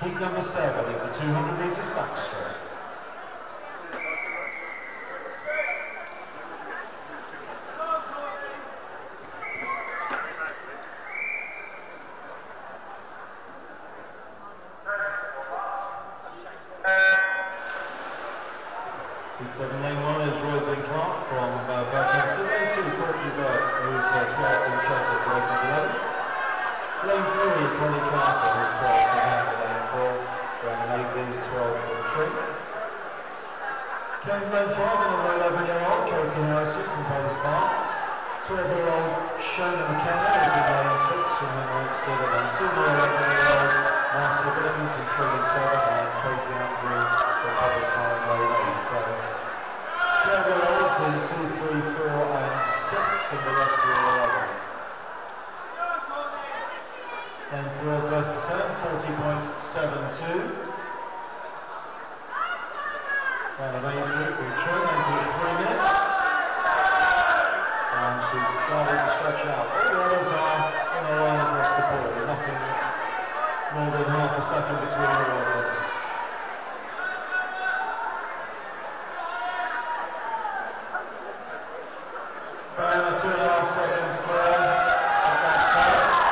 Heat number 7 in the 200 metres backstroke. Heat 7 lane 1 is Roisin Clark from Borehamwood. Lane 2, Courtney Burke, who's 12 from Chester, Roisin's 11. Lane 3 is Holly Carter, who's 12 from Hamilton. Lane 8 is 12 from Tree. Lane 5, another 11-year-old, Katie Harrison from Polish Park. 12-year-old Shona McKenna is in lane 6 from Hempstead, and then 2 more 11-year-olds, Marcia Billing from Tree and 7, and Katie Andrew from Polish Park, lane 8. So 12-year-olds in 2, 3, 4 and 6, and the rest are 11. Then for first to turn, 40.72. And amazing from True into 3 minutes. And she's starting to stretch out. All the others are on their line across the board. Nothing more than half a second between all of them. About 2.5 seconds clear at that time.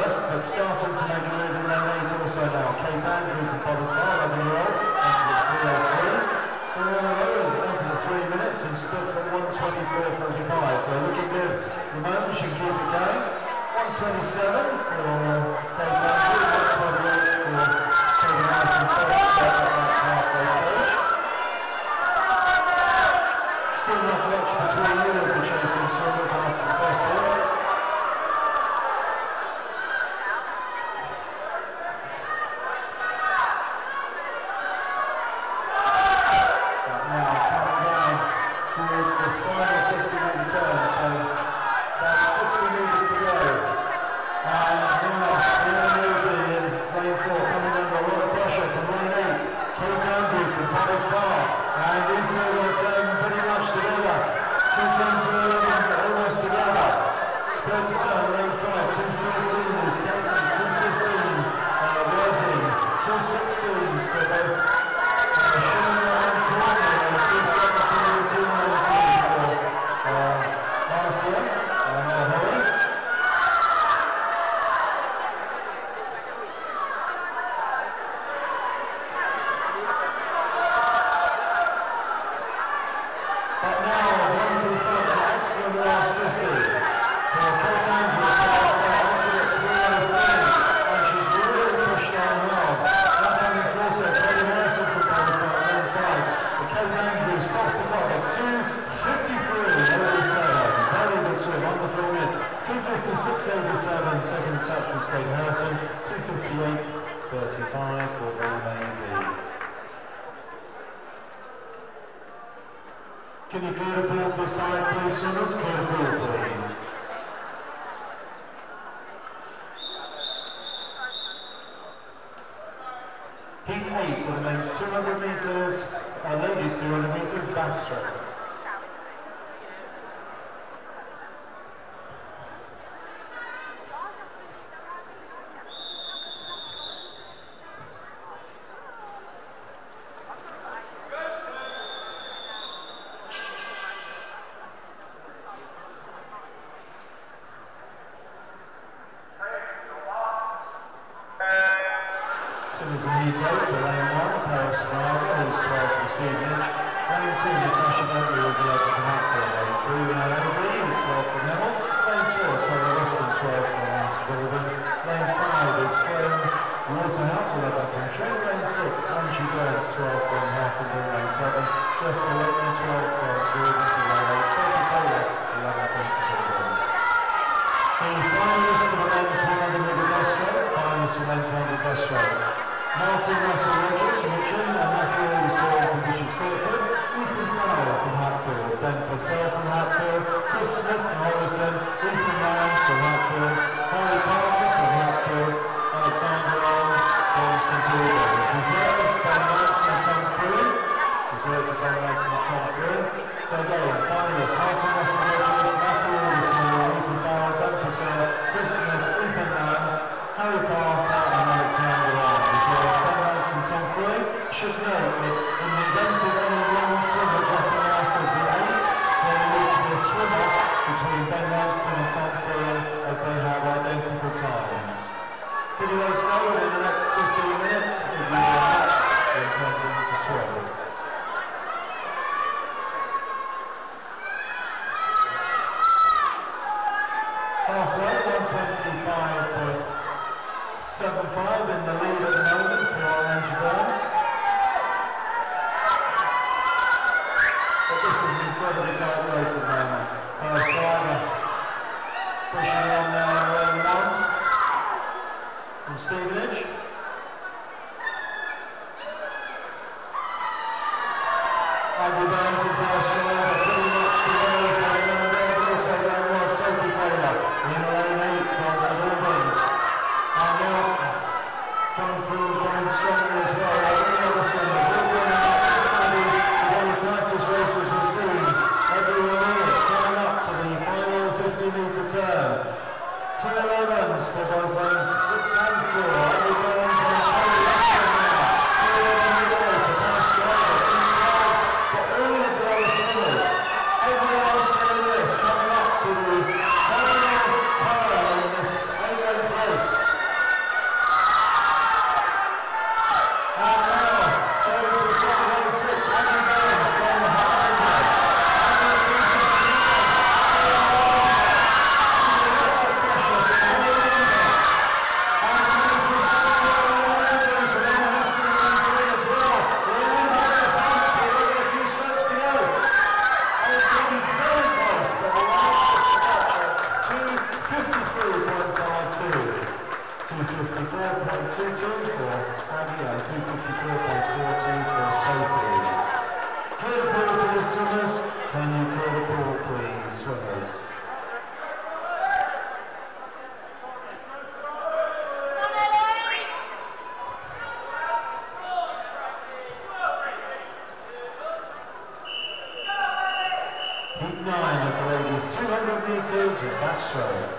But starting to make a move in lane 8 also now. Kate Andrew from Borehamwood, 11-year-old, into the 3:03. Into the 3 minutes and splits at 1:24.45. So looking good. The moment she can keep it going. 1:27 for Kate Andrew, 1:28 for Kate Harrison at that halfway stage. Still not much between all of the chasing swimmers after the first turn. This final 50-metre turn, so about 60 metres to go. And now the enemies in lane 4 coming under a lot of pressure from lane 8. Kate Andrew from Borehamwood, and these two will turn pretty much together. 2:10 to 11, almost together. Third to turn, lane 5, 2:14 is Katie, 2:15 Roisin, 2:16s for both Shona and Courtney, and 2:17 and 2:19 for Marcia and Holly. But now, one to the front, an excellent last 50 for Kate Andrew, into the 3:03, and she's really pushed on hard. Now coming through, so Katie Harrison from Borehamwood, lane 5. But Kate Andrew stops the clock at 2:53.87. Very good swim, under 3 minutes. 2:56.87. Second touch was Kate Harrison. 2:58.35 for Borehamwood. Can you clear the pool to the side, please, swimmers? Clear the pool, please. Heat 8 remains 200 metres, ladies 200 metres backstroke. Simmons in heat 8 to lane 1, Paris Driver, who's 12 from Stevenage. Lane 2, Natasha Bentley was 11 from Hertfordshire. Lane 3, Naomi, who's 12 from Hemel. Lane 4, Tara Preston, 12 from Suburbans. Lane 5 is Graham Waterhouse, 11 from Tring. Lane 6, Angie Burns, 12 from Harpenden. Lane 7, Jessica Leighton, 12 from Suburbans. And Lane 8, Sophie Taylor, 11 from Suburbans. The finalists for the men's 100 metre breaststroke, finalists for men's 100 breaststroke. Martin Russell Rogers from Mitcham, and Matthew Olison from Bishop Stortford, Ethan Farrell from Hatfield, Ben Purcell from Hatfield, Chris Smith from Hoddesdon, Ethan Ryan from Hatfield, Harry Parker from Hatfield, Alexander Long from St Albans. Reserves, Ben Manson and Tom Freeling. Reserves are Ben Manson and Tom Freeling. So again, finalists, Martin Russell Rogers, Matthew Olison, Ethan Farrell, Ben Purcell, Chris Smith, Ethan Ryan, Harry Parker and Alexander Long. Reserves, Ben Manson and Tom Freeling. Should note that in the event of any one swimmer dropping out of the 8, there will need to be a swim-off between Ben Manson and Tom Freeling as they have identical times. Can you let us know within the next 15 minutes if you are not intending to swim? Halfway, 125.75 in the lead at the moment for Angie Burns. But this is an incredibly tight race at the moment. First driver pushing on now in lane 1 from Stevenage. Angie Burns in first driver, pretty much together as they turn there, but also there was Sophie Taylor in lane 8 from St Albans. And now coming through, going strongly as well, like many other swimmers, all going up. This is going to be one of the tightest races we've seen. Everyone in it, coming up to the final 50-metre turn. 2 11s for both lanes 6 and 4. Angie Burns and Charlie Western now. 2 11s also for Cash Driver, 2 12s for all of the other swimmers. Everyone's still in this, coming up to the final turn in this 8-length race. And now, going to the front of lane 6, Angie Burns from Harpenden. Under lots of pressure from all over. And coming through strongly from Emma Hempstead in lane 3 as well. Leanne wants the front with only a few strokes to go. And it's going to be very close, but the line has to touch at 253.52. 254.22 for Angie and 254.42 for Sophie. Clear the pool, please, swimmers. Can you clear the pool, please, swimmers? Heat 9 of the ladies, 200 metres of backstroke.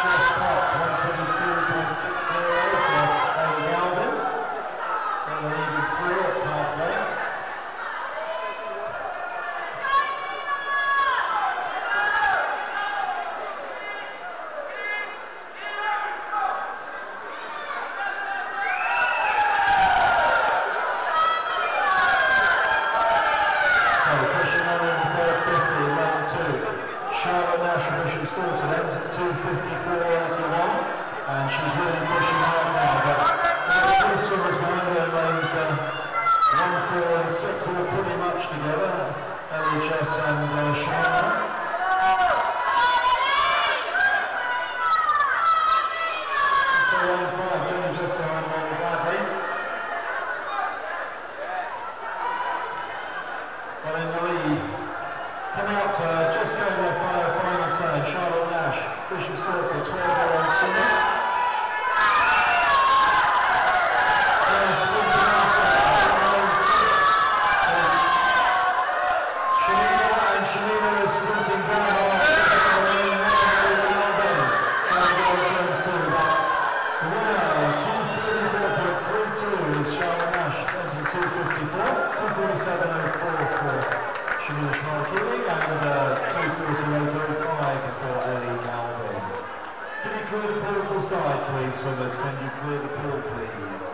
Just pots 122.60 for Ellie Galvin. They're leading through at halfway. And she's really pushing hard now, but the three swimmers behind her lanes 1, 4 and 6 all pretty much together, LHS and Shana. So lane 5, Jenny just behind Molly Bradley. But in the lead, coming up to just going their final turn, Charlotte Nash, Bishop Stortford, 12-year-old swimmer. Side, please, swimmers. Can you clear the pool, please?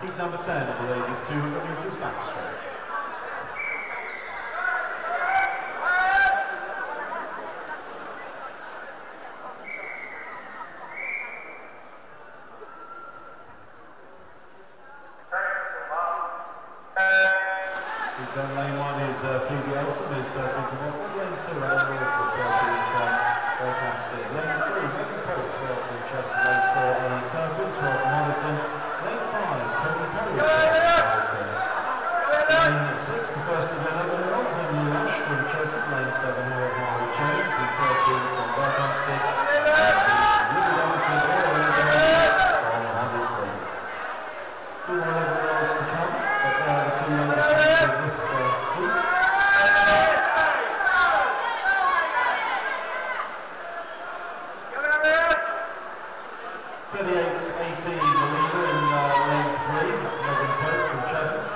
Heat number 10 of the ladies 200 metres backstroke. Lane 1 is Phoebe Elson, who's 13 from Hertford. Lane 2, Ellen Northwood, 13 from Borehamwood. Lane 3, Megan Pope, 12 from Chester. Lane 4, Ellen Turpin, 12 from Hoddesdon. Lane 5, Courtney Perry, 12 from Hoddesdon. Lane 6, the first of 11 year-olds, Emily Lash from Chester. Lane 7, Laura Harwood Jones, who's 13 from Borehamwood. Lane 8 is Lily Dunford, from Hoddesdon. 2 more 11-year-olds to come. But they are the 2 youngest ones in this heat. 38-18, the leader in lane 3, Megan Pope from Cheshunt.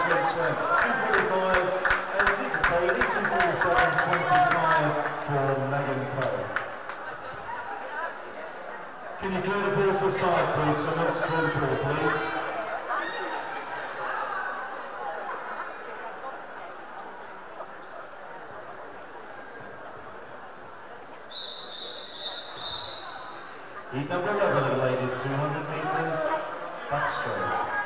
clean swim. 2:45.80 for Bailey, 2:47.25 for Megan Poe. Can you clear the ball to the side, please? So let's clear the ball, please. Heat number 11, ladies, 200 metres, backstroke.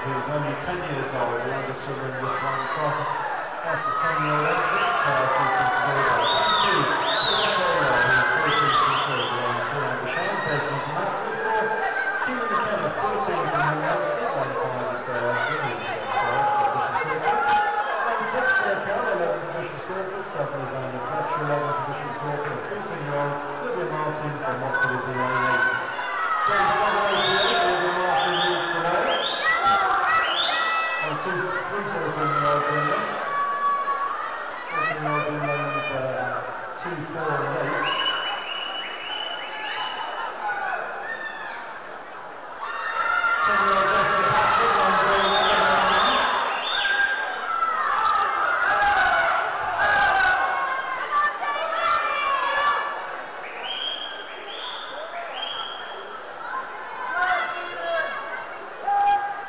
Who's only 10 years old, the youngest swimmer in this one. Fastest 10-year-old entry, who's from Seville. 22, Isabella, who's 14 from 3, line 3 Amber Shine, 13 from Hertfordshire ASA. Keelan McKenna, 14 from Hempstead, line 5 is Borehamwood, who's 12 from Bishop Stortford. Line 6, Carol, 11 from Bishop Stortford, 7 is Andy Fletcher, 11 from Bishop Stortford, 13-year-old Olivia Martin from Watford is in line 8. 37.88, Olivia Martin leads the way. 3 14-year-olds in this. 14-year-olds in lanes 2, 4 and 8. 10-year-old Jessica Patrick, line 11.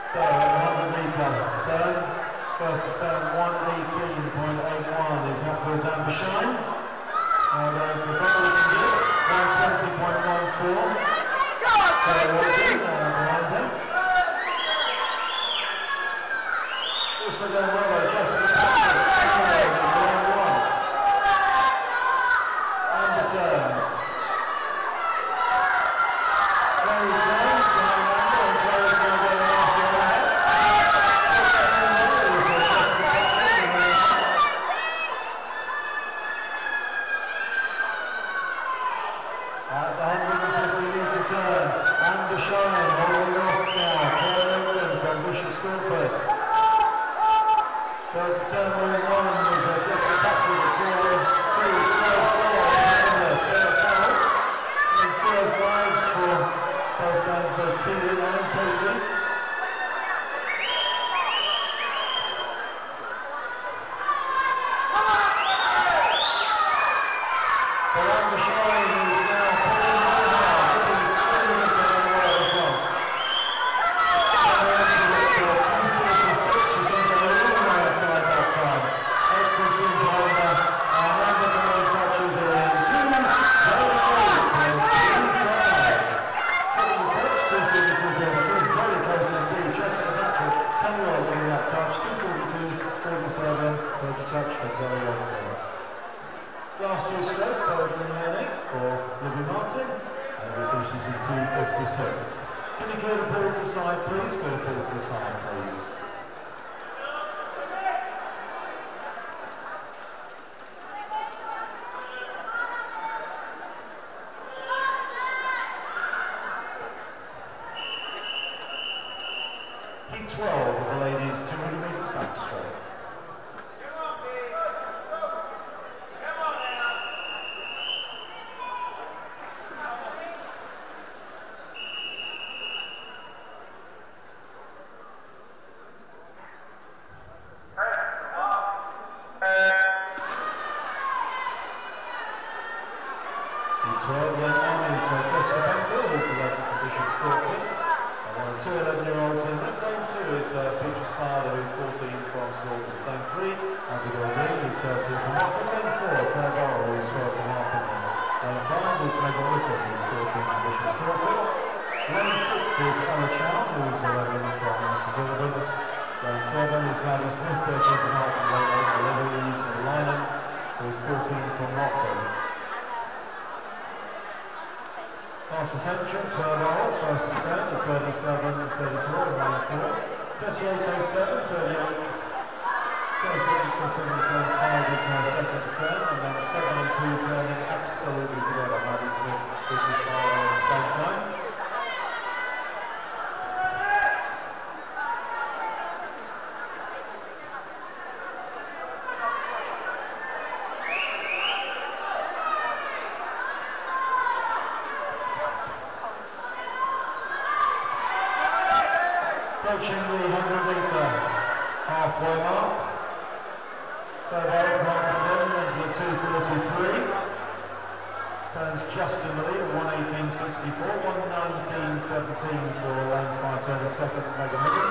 So, 100-metre turn. First to turn 118.81 is Hertford's Amber Shine. Now going to the front we can get 120.14. Behind them. Also going well, Jessica Patrick, 10-year-old in line 1. Amber turns. Chloe turns, behind Amber, and Chloe's going to go after Amber. First turn there is Jessica Patrick in line 1. At the 150-metre turn, Amber Shine holding off now, Claire England from Bishop Stortford. Third to turn line 1 is Jessica Patrick at 2:12.4, Sarah Carroll. And 2:05s for both Keelan and Katie. But Amber Shine is now pulling very hard, looking extremely good on the way at the front. Amber enters at 2:46, she's going to get a little way inside that time. Excellent swim for Amber, and Amber going touches it in 2:38.35. Second touch, 2:42.32, very close indeed. Jessica Patrick, 10-year-old winning that touch, 2:42.47, third touch for 10-year-old. Last few strokes, over in lane 8 for Olivia Martin, and he finishes in 2:56. Can you clear the ball to the side, please? Clear the ball to the side, please. Heat 12 of the ladies, 200 metres backstroke. Heat 12, lane 1 is Jessica Patrick, who's 11 for Bishop Stortford. And 2 11-year-olds in this. Lane 2 is Peter Spada, who's 14 from Stortford. Lane 3, Abigail Green, who's 13 from Watford. Lane 4, Claire Barrow, who's 12 from Harpenden. Lane 5 is Megan Wickham, who's 14 from Bishop Stortford. Lane 6 is Ella Chow, who's 11 from St Albans. Lane 7 is Maddie Smith, 13 from Hartford. Lane 8, Louise Lynham, who's 14 from Watford. Fastest central, Clerval, first to turn at 37.34 in lane 4. 38.07, 37.5 is her second to turn, and then 7 and 2 turning absolutely together. Maddie Smith, which is Barber at the same time. Approaching the 100-metre halfway mark. Clerval from Arpenden into the 2:43. Turns just in the lead at 1:18.64, 1:19.17 for lane 5 turning second Megan Wiggin.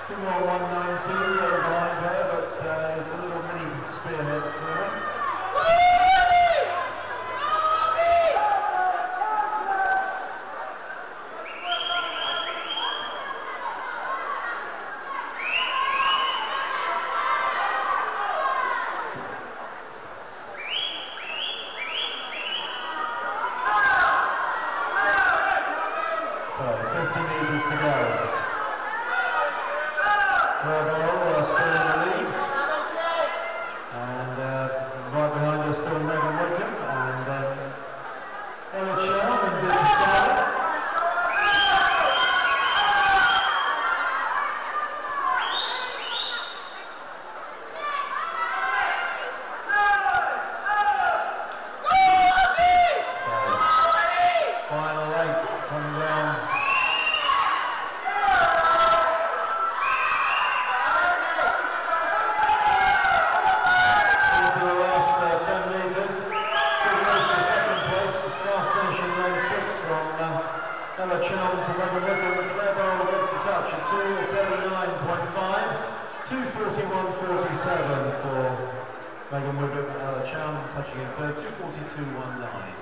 Two more 1:19 little behind there, but it's a little mini spearhead really. So, 50 metres to go. Clerval still in the lead. And right behind us still Megan Wiggin and Ella Chow and Beatrice Garner. So, final 8 coming down. Into the last 10 metres. Good race for second place. It's fast finishing lane 6 from Ella Chow to Megan Wiggin, with Clerval gets the touch at 2:39.5. 2:41.47 for Megan Wiggin and Ella Chow touching in third. 2:42.19.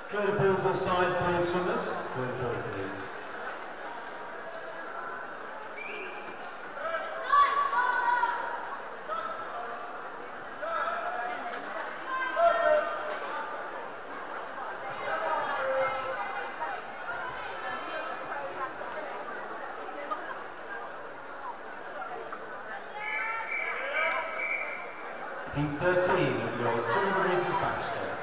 Clear the pool to the side, please, swimmers. Clear the pool, please. Heat 13 of the girls, 200 metres backstroke.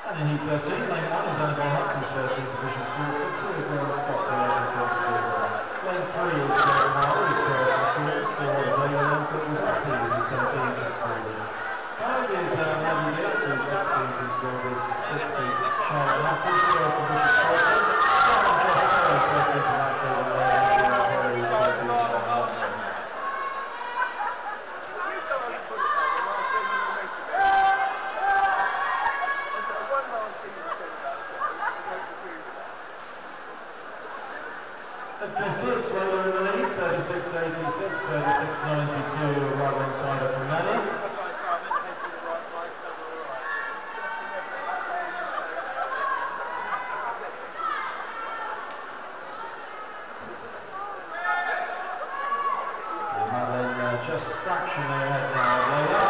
And in Heat 13, lane 1 is Annabelle Humpton's 13th division Stortford, 2 is Lauren Scott to Legend from Stortford. Lane 3 is Grace Marley, is 12 from Stortford, 4 is Layla Longford, who's happy with his 13 from Stortford. 5 is Maggie Yates, who's 16 from Stortford, 6 is Charlotte Matthews, 12 from Bishop Stortford, 7 Jess Taylor, 13 from Hatfield, and Layla Perry is 13 from London. At 50, it's Layla in the lead, 36.86, 36.92, right alongside her from Maddie. And Madeline just fractionally ahead now of Layla.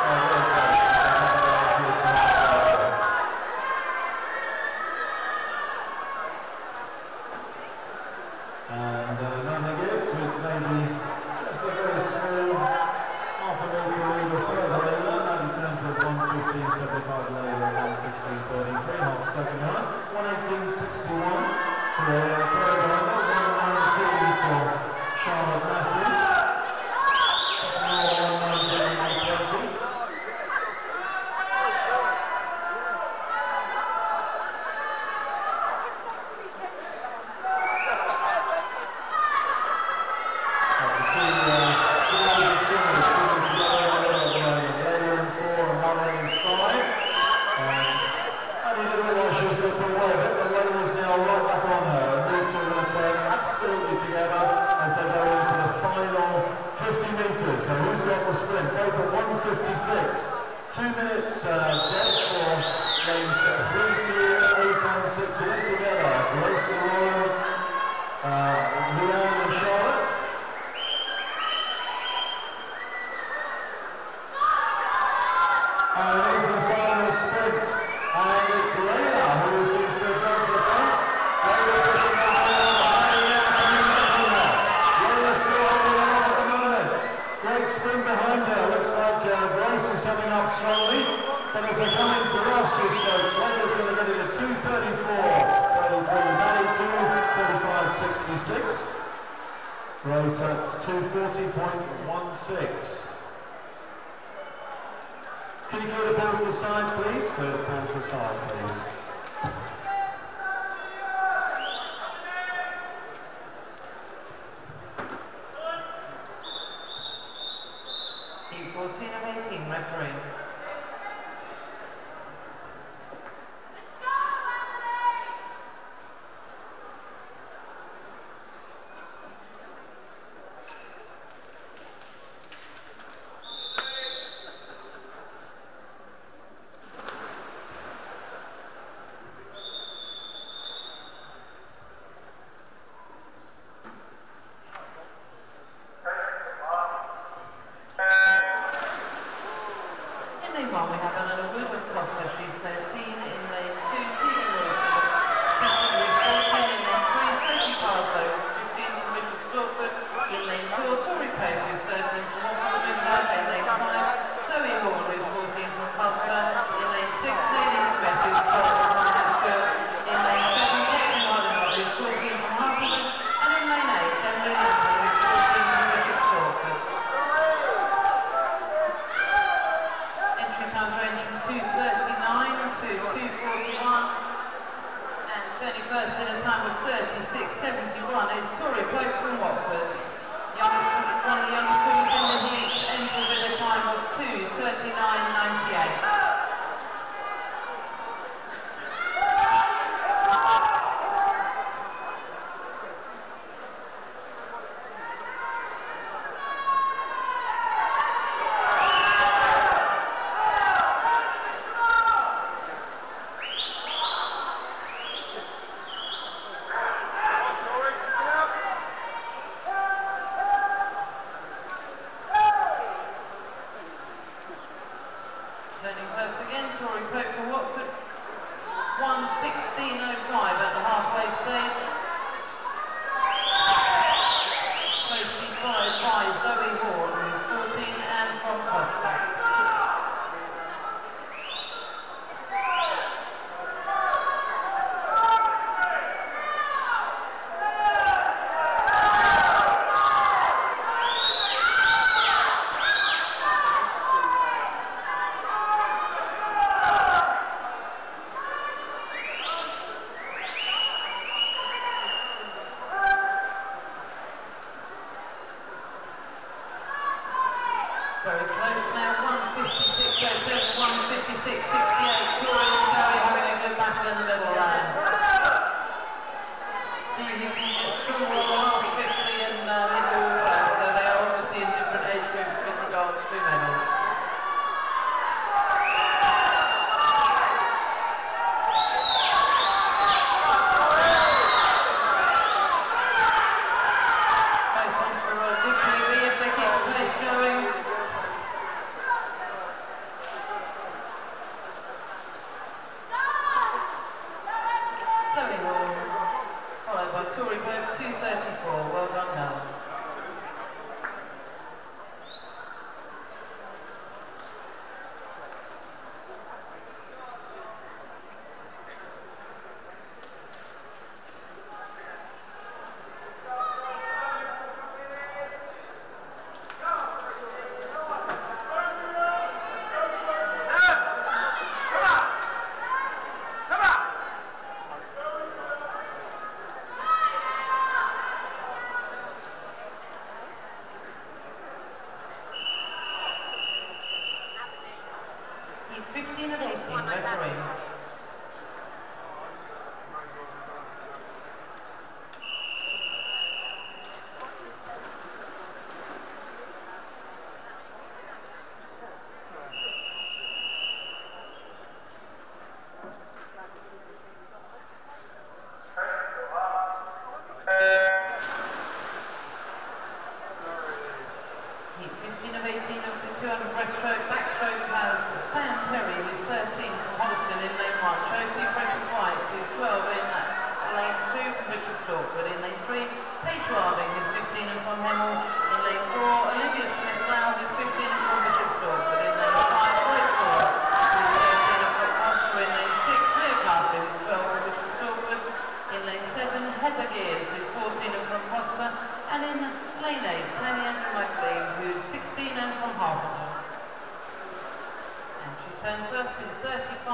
Very close, towards the halfway point. And nothing is with maybe just a very small half a metre lead or so of Layla. Now he turns at 1:15.75 Layla, 1:16.33, half second run. 1:18.61 for Kerry Garner, 1:19 for Charlotte Matthews. Now 1:19.20. Swimming together at the moment. Layla in 4 and Madeline in 5. I didn't realise she was going to put away a bit, but Layla's now right back on her. And these two are going to turn absolutely together as they go into the final 50 metres, so who's got the sprint? Both at 1:56. 2 minutes dead for lanes 3, 2, 8 and 6 all together. Grace, Lauren, Leanne and Charlotte. And into the final sprint. And it's Layla who seems to have gone to the front. Layla pushing on Layla still holding on at the moment. Great sprint behind her. Looks like Grace is coming up strongly. But as they come into the last few strokes, Layla's going to get it at 2:34.33. Maddie 2:35.66. Grace that's 2:40.16. Can you clear the ball to the side, please? Clear the ball to the side, please. Heat 14 of 18, referee.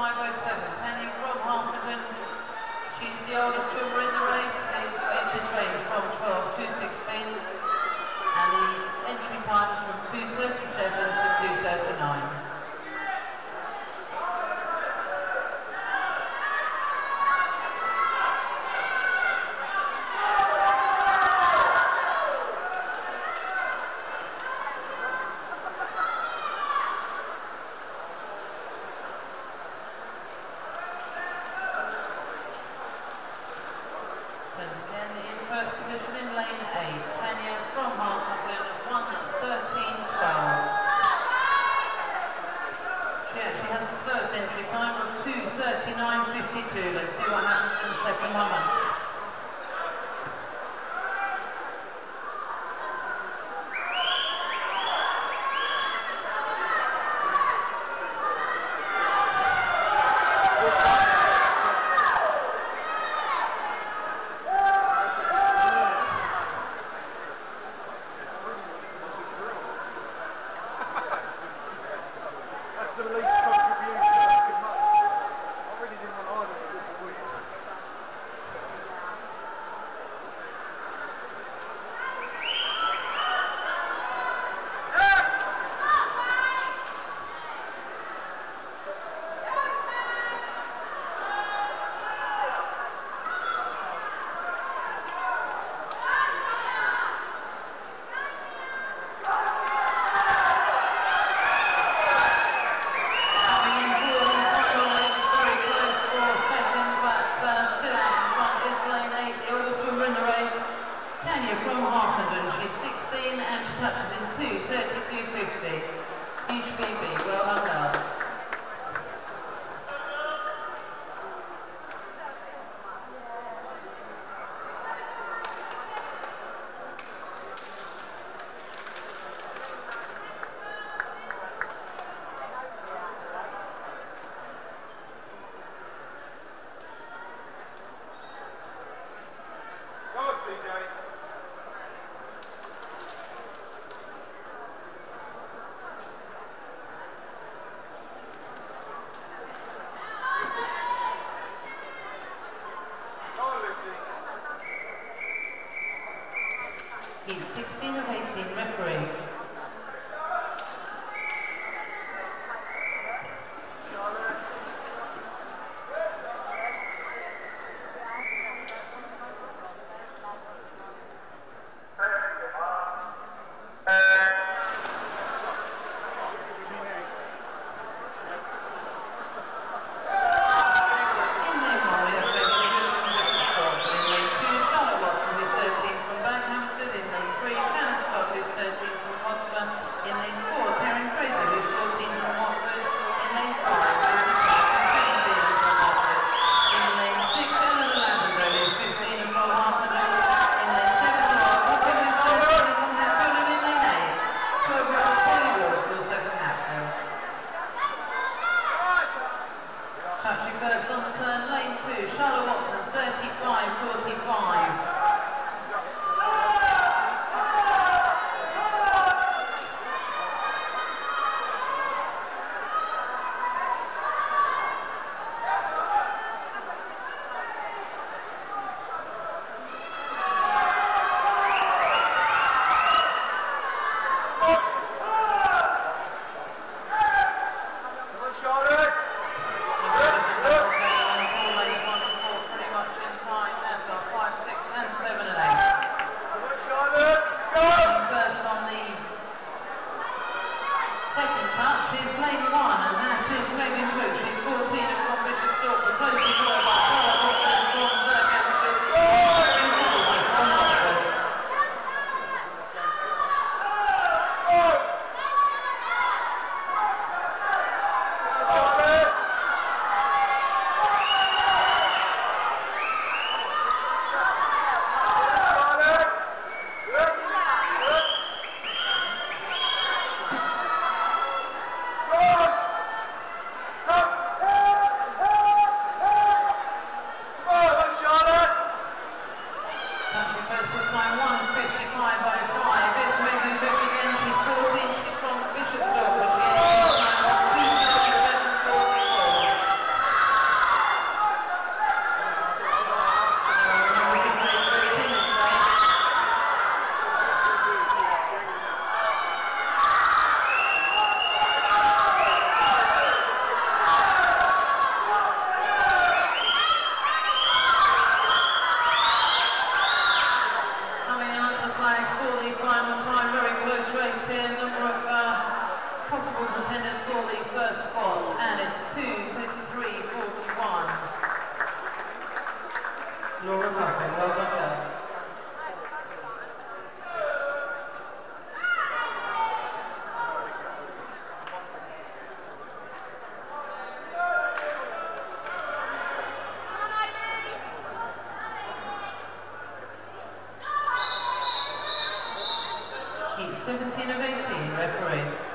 5:07, Tanya from Hertfordshire. She's the oldest swimmer in the race. The ages range from 12 to 16, and the entry times from 2:37 to 2:39. First position in lane 8, Tanya from Hertfordshire, 1:13.12. She actually has the slowest entry time of 2:39.52. Let's see what happens in the second one. The least contribution I could make. I really didn't want either of this week. Tanya from Hertfordshire, she's 16 and she touches in 2:32.50. Huge BB, well done, girls. Go on, TJ. He's 16 of 18, referee. In lane 4, Taryn Fraser, who's 14 from Watford. In lane 5, Lucy Clark, who's 17 from Watford. In lane 6, Eleanor Lavender, who's 15 from Hertfordshire. In lane 7, Laura Cooper, who's 13 from Hatfield. And in lane 8, 12-year-old Polly Wilkes, also from Hatfield. Touchy first on the turn, lane 2, Charlotte Watson, 35.45. Pretty much in time, that's our 5-6. for the first spot, and it's 2:33:41. Laura Coppin, well done, girls. Heat 17 of 18, referee.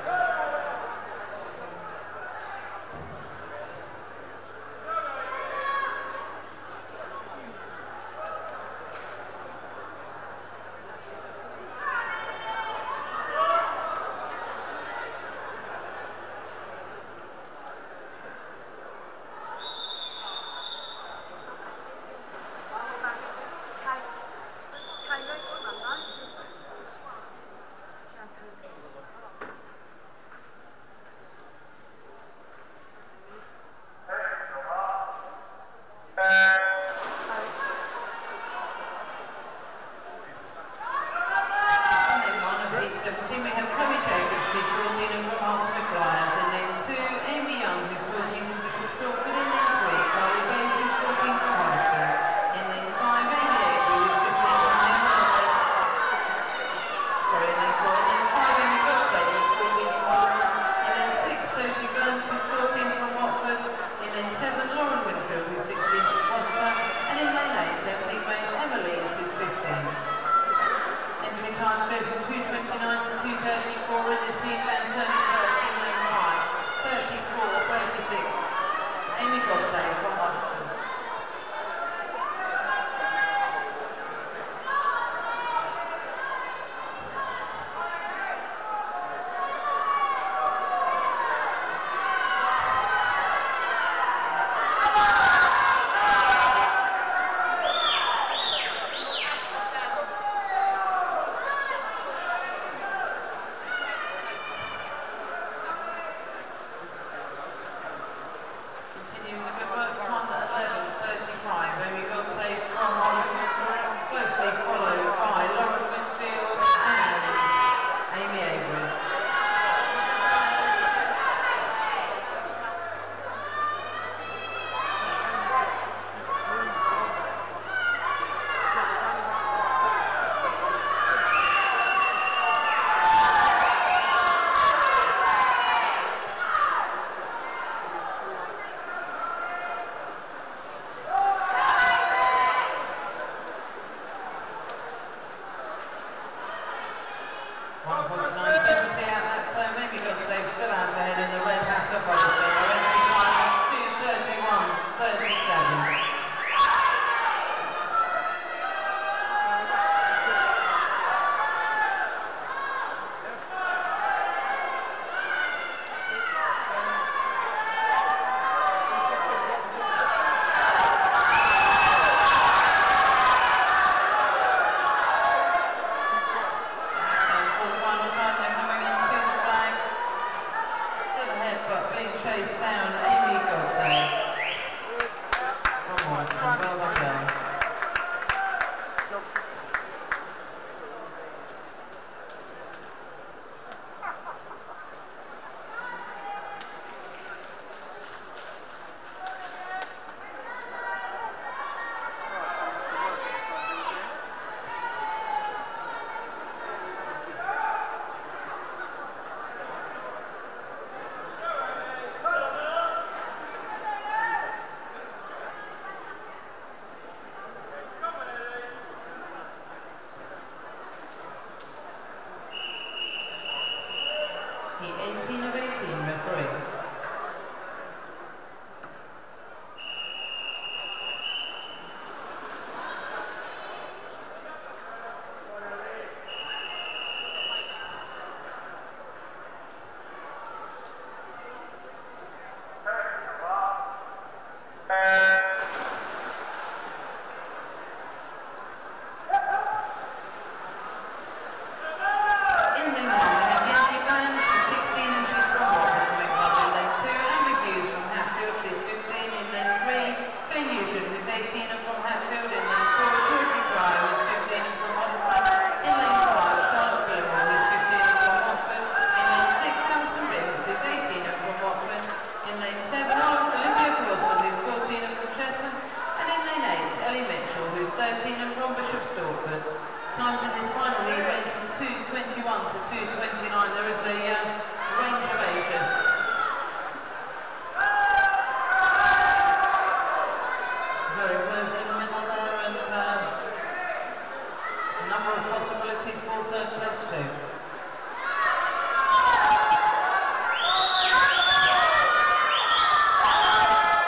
first two.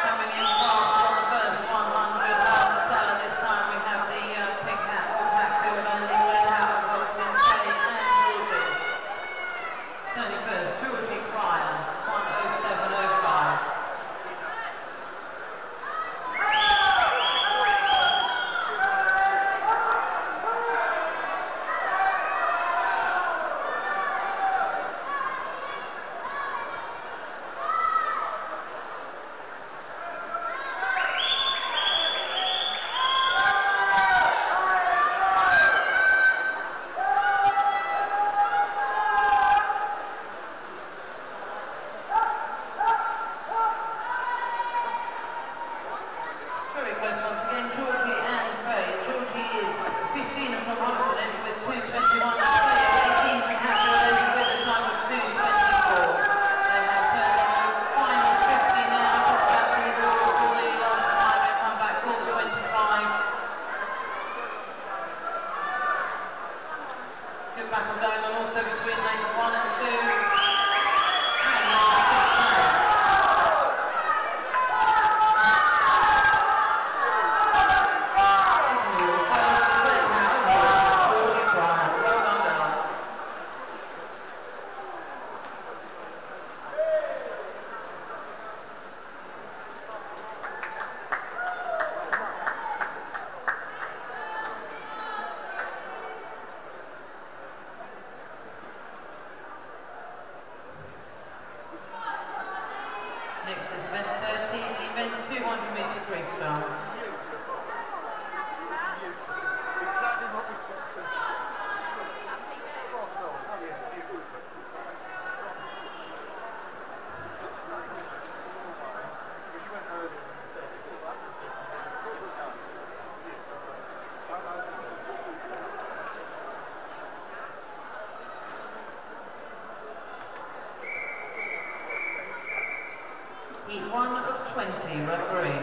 Coming in fast on the first 100, hard to tell at this time. We have the pink hat of Hatfield only, red hat of Austin, Kay and Georgie. Turning first, Georgie Pryor, 1:07:05. Next is event 13, the event's 200 metre freestyle. Exactly what we talked to. You went earlier and you said it's all Heat 1 of 20, referee.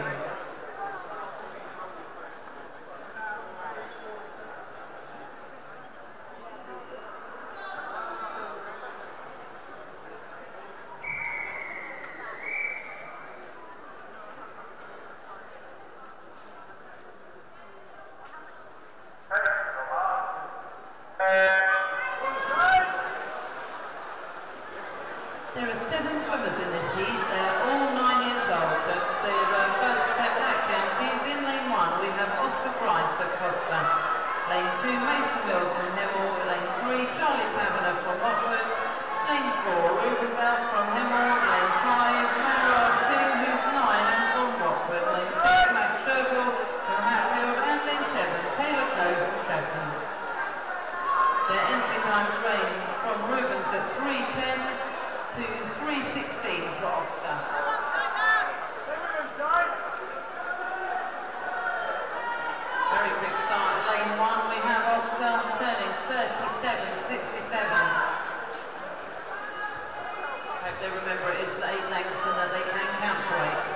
There are 7 swimmers in this heat. They're all 9 years old. So the first attempt at county is in lane 1. We have Oscar Price at Costa. Lane 2, Mason Mills from Hemel. Lane 3, Charlie Taverner from Watford. Lane 4, Ruben Belt from Hemel. Lane 5, Manuel Singh, who's 9 and from Watford. Lane 6, Matt Shergill from Hatfield. And lane 7, Taylor Cove from Crescent. Their entry times range from Rubens at 3:10 to 3:16 for Oscar. Very quick start, lane 1, we have Oscar turning 37.67. Hope they remember it is 8 lengths and that they can counterweight.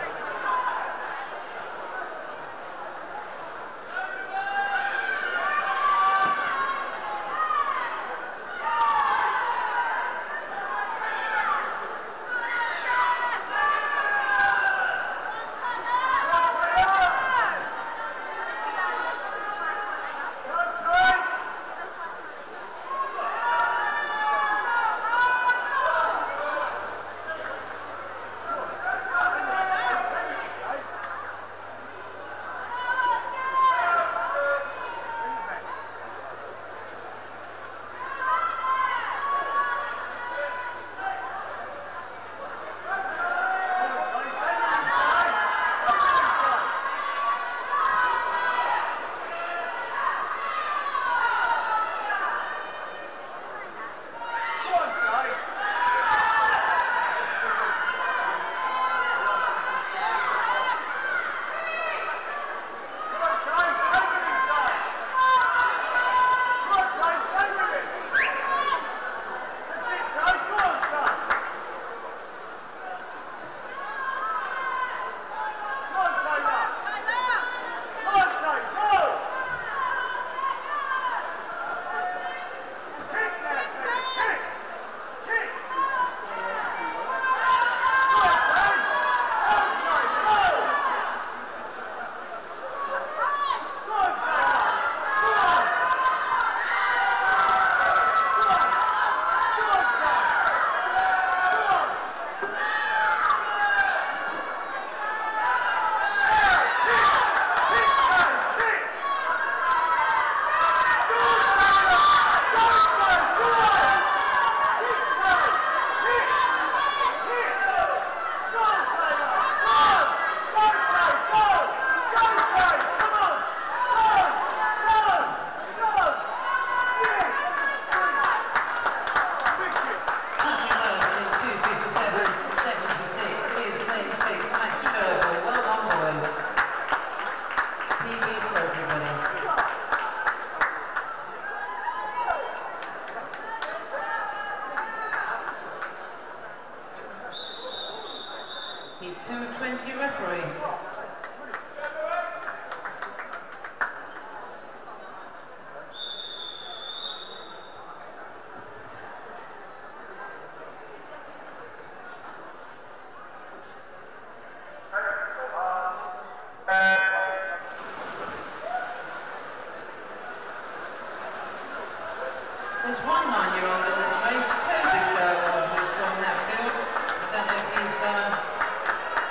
one 9-year-old in this race, Toby Sherwood, who's from Hatfield. I don't know if he's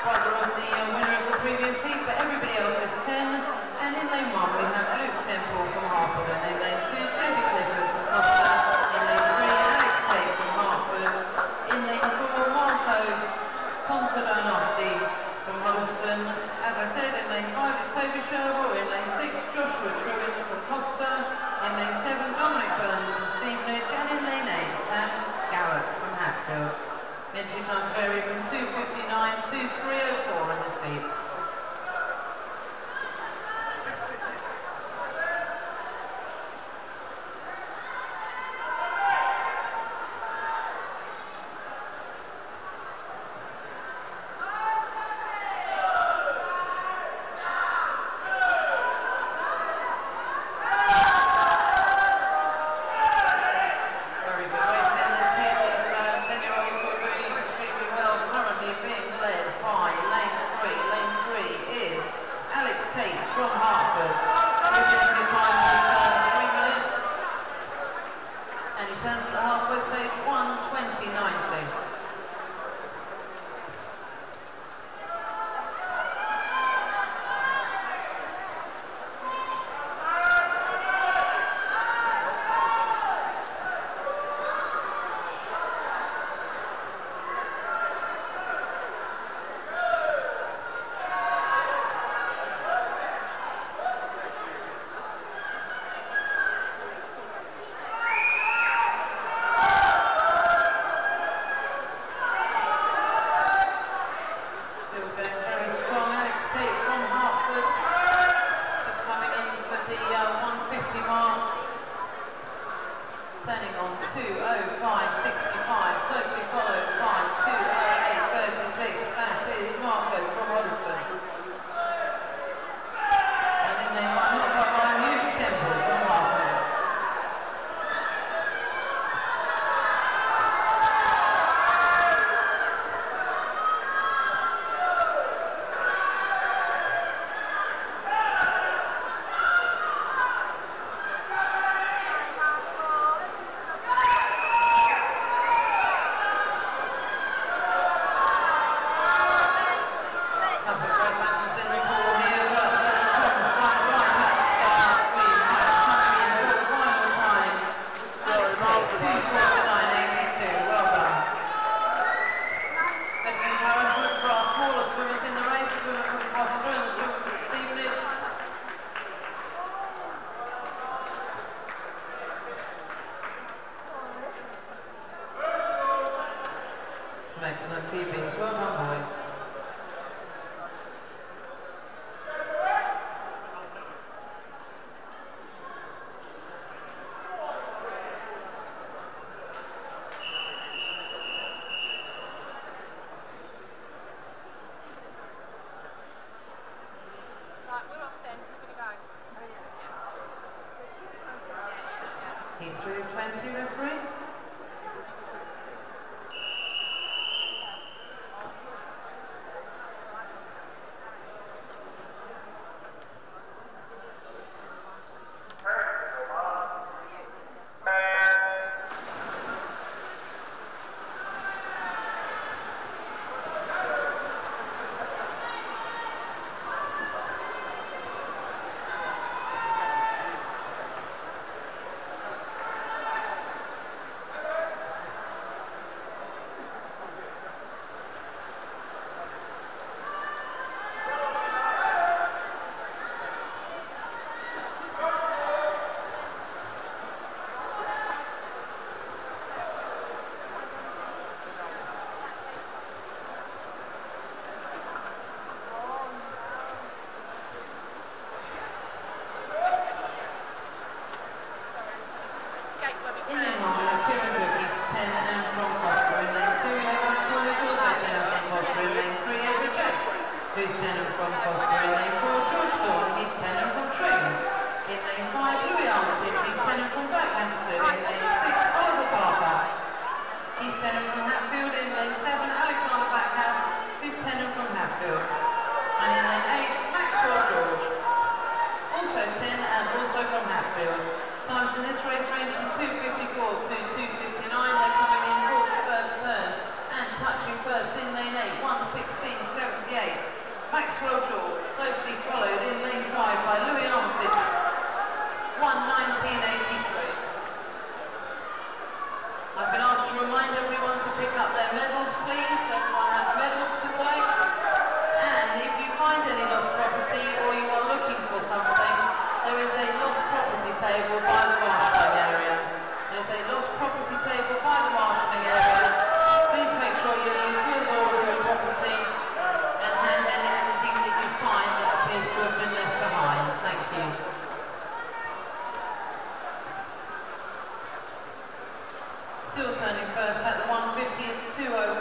brother of the winner of the previous heat, but everybody else is 10. And in lane 1 we have Luke Temple from Hertford, and in lane 2 Toby Clifford from Costa. In lane 3 Alex Tate from Hertford. In lane 4 Marco Tontadanotti from Holliston. As I said, in lane 5 is Toby Sherwood. In lane 6 Joshua Druin from Costa. In lane 7 Dominic Burns from Stevenage. And in lane 8 Sam Garrett from Hatfield. Entry times vary from 2:59 to 3:04 in the seat. From Hertford. His entry time was 3 minutes, and he turns at the halfway stage 1:20.90. Turning on 2:05.65, closely followed by 2:08.36. That is Marco from Holliston. And in lane 1, not far behind, Luke Temple from Hertford. Some excellent keepings. Well done, boys. Heat 3 of 20, referee. Maxwell George, closely followed in lane 5 by Louis Armitage, 1:19.83. I've been asked to remind everyone to pick up their medals, please. Everyone has medals to collect. And if you find any lost property or you are looking for something, there is a lost property table by the marshalling area. There's a lost property table by the marshalling area. Please make sure you leave with all of your property and hand in anything that you find that appears to have been left behind. Thank you. Still turning first at the 150 is 2:01.31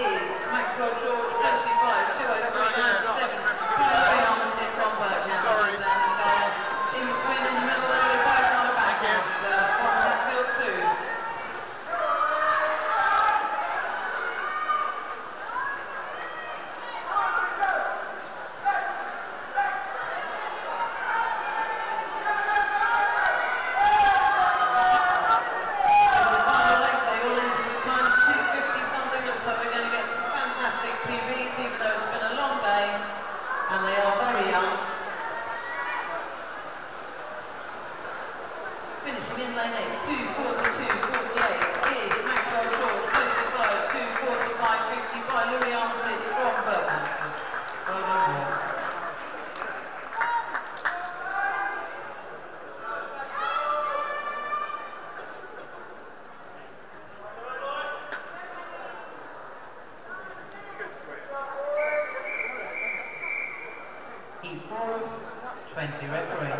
is Maxwell George, closely followed 2:03.97 by Louis Armitage from Borehamwood. And in between, in the middle there is Alexander Backhouse from Hatfield 2. Heat 4 of 20 referee.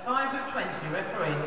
5 of 20, referee.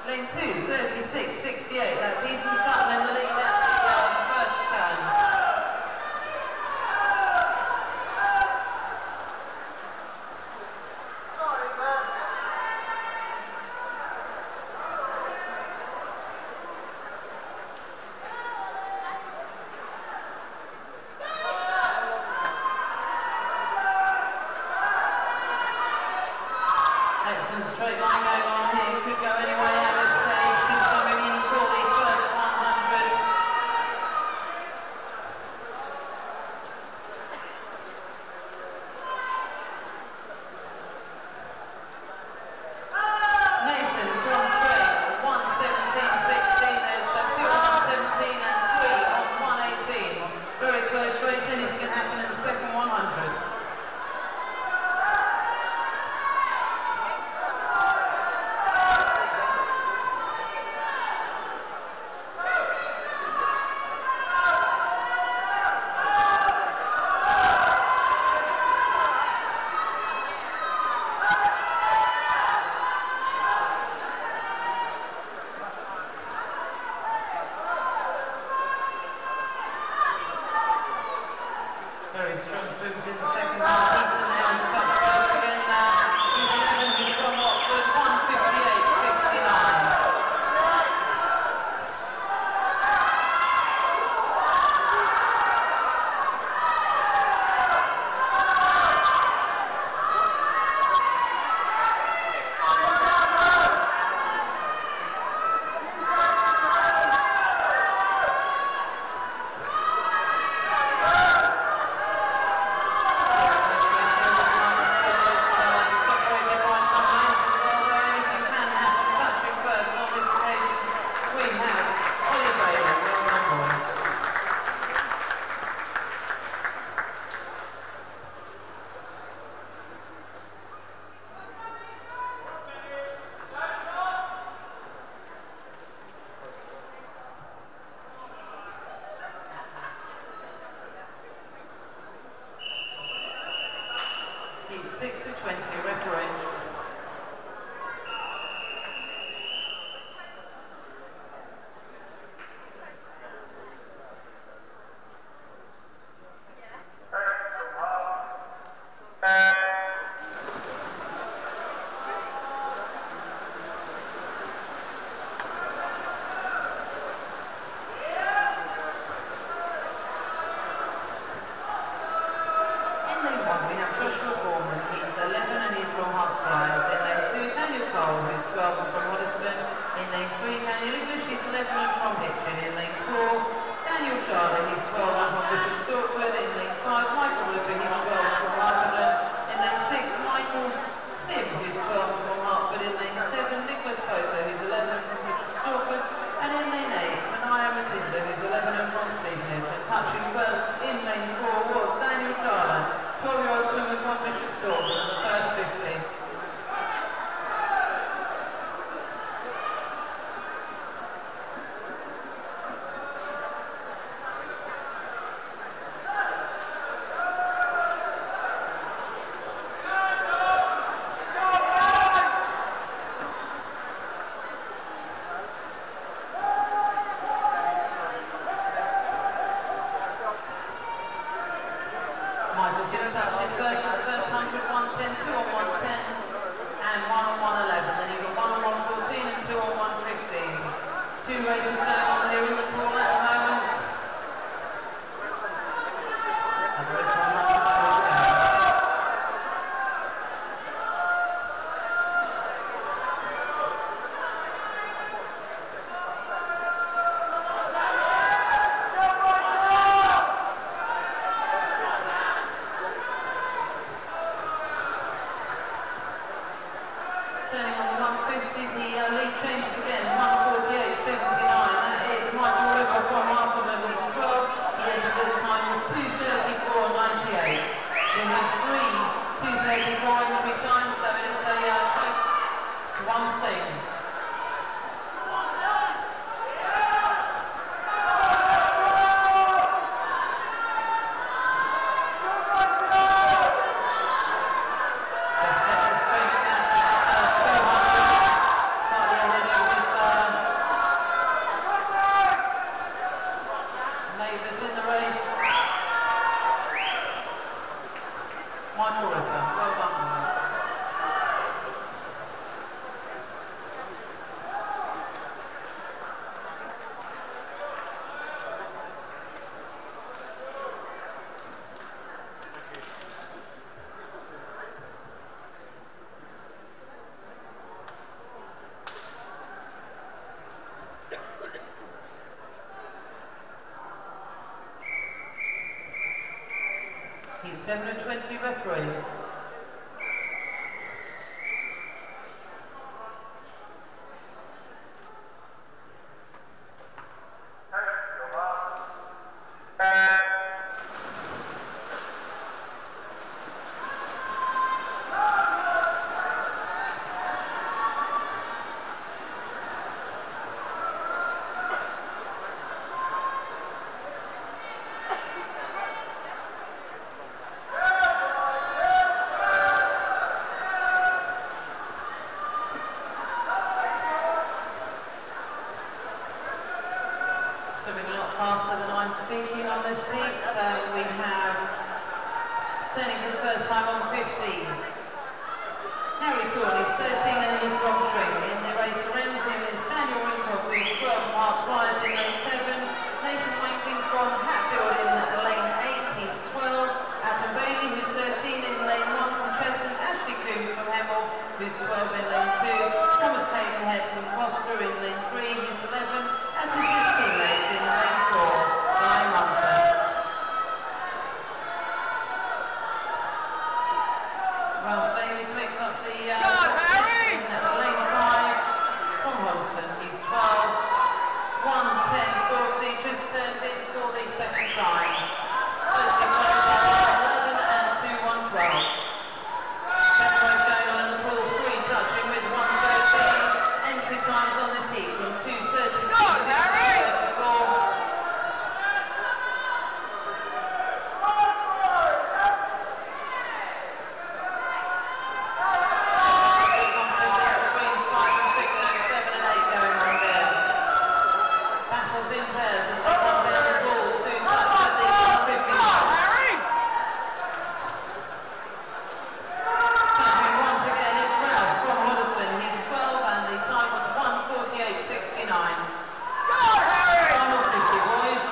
Lane 2, 36.68. That's Ethan Sutton in the lead at the first turn. Excellent straight line going on here. Could go any way at this stage. He's coming in for the first 100. Nathan from Trey, 1:17.16. There's 2 on 1:17 and 3 on 1:18. Very close race. Anything can happen in the second 100. Very strong swims in the second half. Ethan Helms stuck first again now. He's 11, he's from Watford, 1:58.69. Heat 6 of 20, referee. From Hertfordshire ASA. In lane 2, Daniel Cole, who's 12 and from Hoddesdon. In lane 3, Daniel English, he's 11 and from Hitchin. In lane 4, Daniel Charlie, he's 12 and from Bishop Stortford. In lane 5, Michael Ripper, he's 12 and from Harpenden. In lane 6, Michael Sim, who's 12 and from Hartford. In lane 7, Nicholas Potter, who's 11 and from Bishop Stortford. And in lane 8, Mania Matinda, who's 11 and from Stevenage. And touching first in lane 4 was Daniel Charlie, 12-year-old swimmer from Bishop Stortford, the first 50. Michael Sinner touched his first 100, 1:10, 2 on 1:10 and 1 on 1:11. Then he got 1 on 1:14 and 2 on 1:15. 2 races going on here in the pool at the moment. driver from Markham at least 12. He entered with a time of 2:34.98. We have 2:34 entry times, so it's a close swung thing. He's 7:20 referee. Faster than I'm speaking on this seat, so we have turning for the first time on 15. Harry Thorne is 13 and he's from Tring. In the race around him is Daniel Rinkoff, who's 12 Hearts Flyers in lane 7. Nathan Wakeling from Hatfield in lane 8, he's 12. Adam Bailey, who's 13 in lane 1 from Chesson. Ashley Coombs from Hemel, who's 12 in lane 2. Thomas Cadenhead from Costa in lane 3, he's 11. As is his teammate in lane 4, Guy Munson. Ralph Davies makes up the in lane 5 from Holston, he's 12. 1:10.40, just turned in for the second time. Closely followed by 1:11 and 2:1:12. Second race going on in the pool, 3 touching with 1:13. Entry times on this heat from 2:32 to 2:34. Between 5 and 6 and 7 and 8 going on there. Battles in pairs as they come down the pool, 2 touch at the 150 mark. Tapping once again, it's Ralph from Hoddesdon. He's 12 and the time was 1:48.69. Final 50, boys.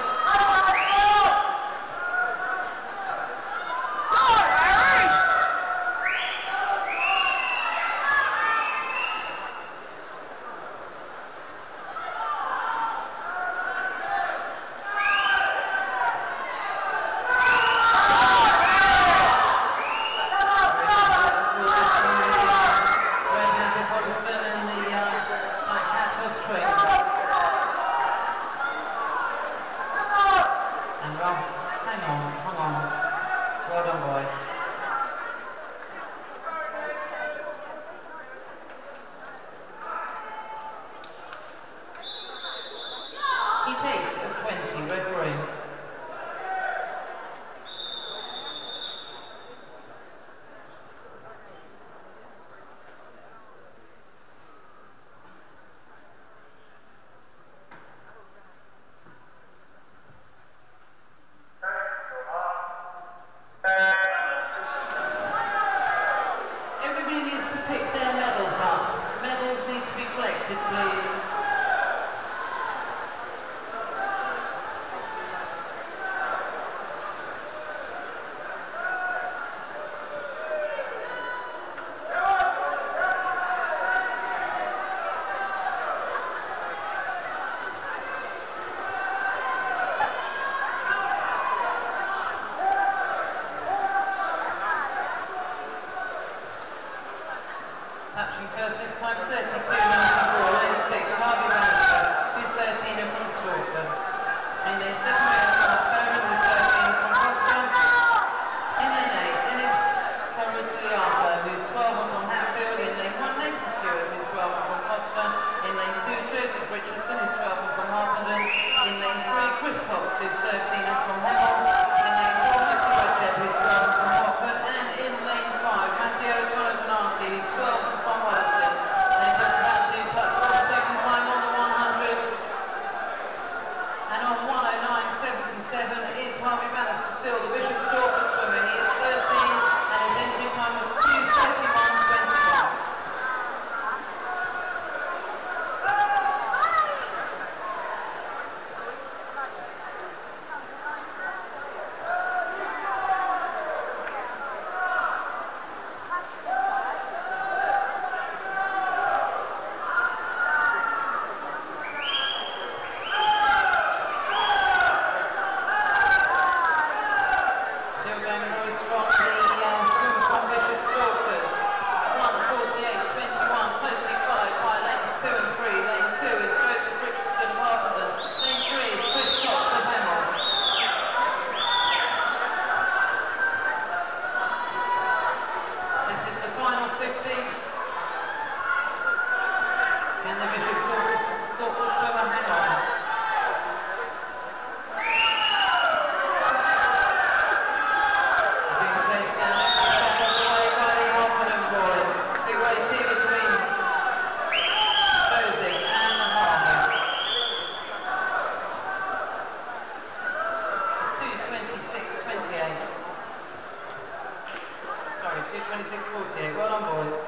26.48. Well done, boys.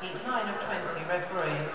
Heat 9 of 20, referee.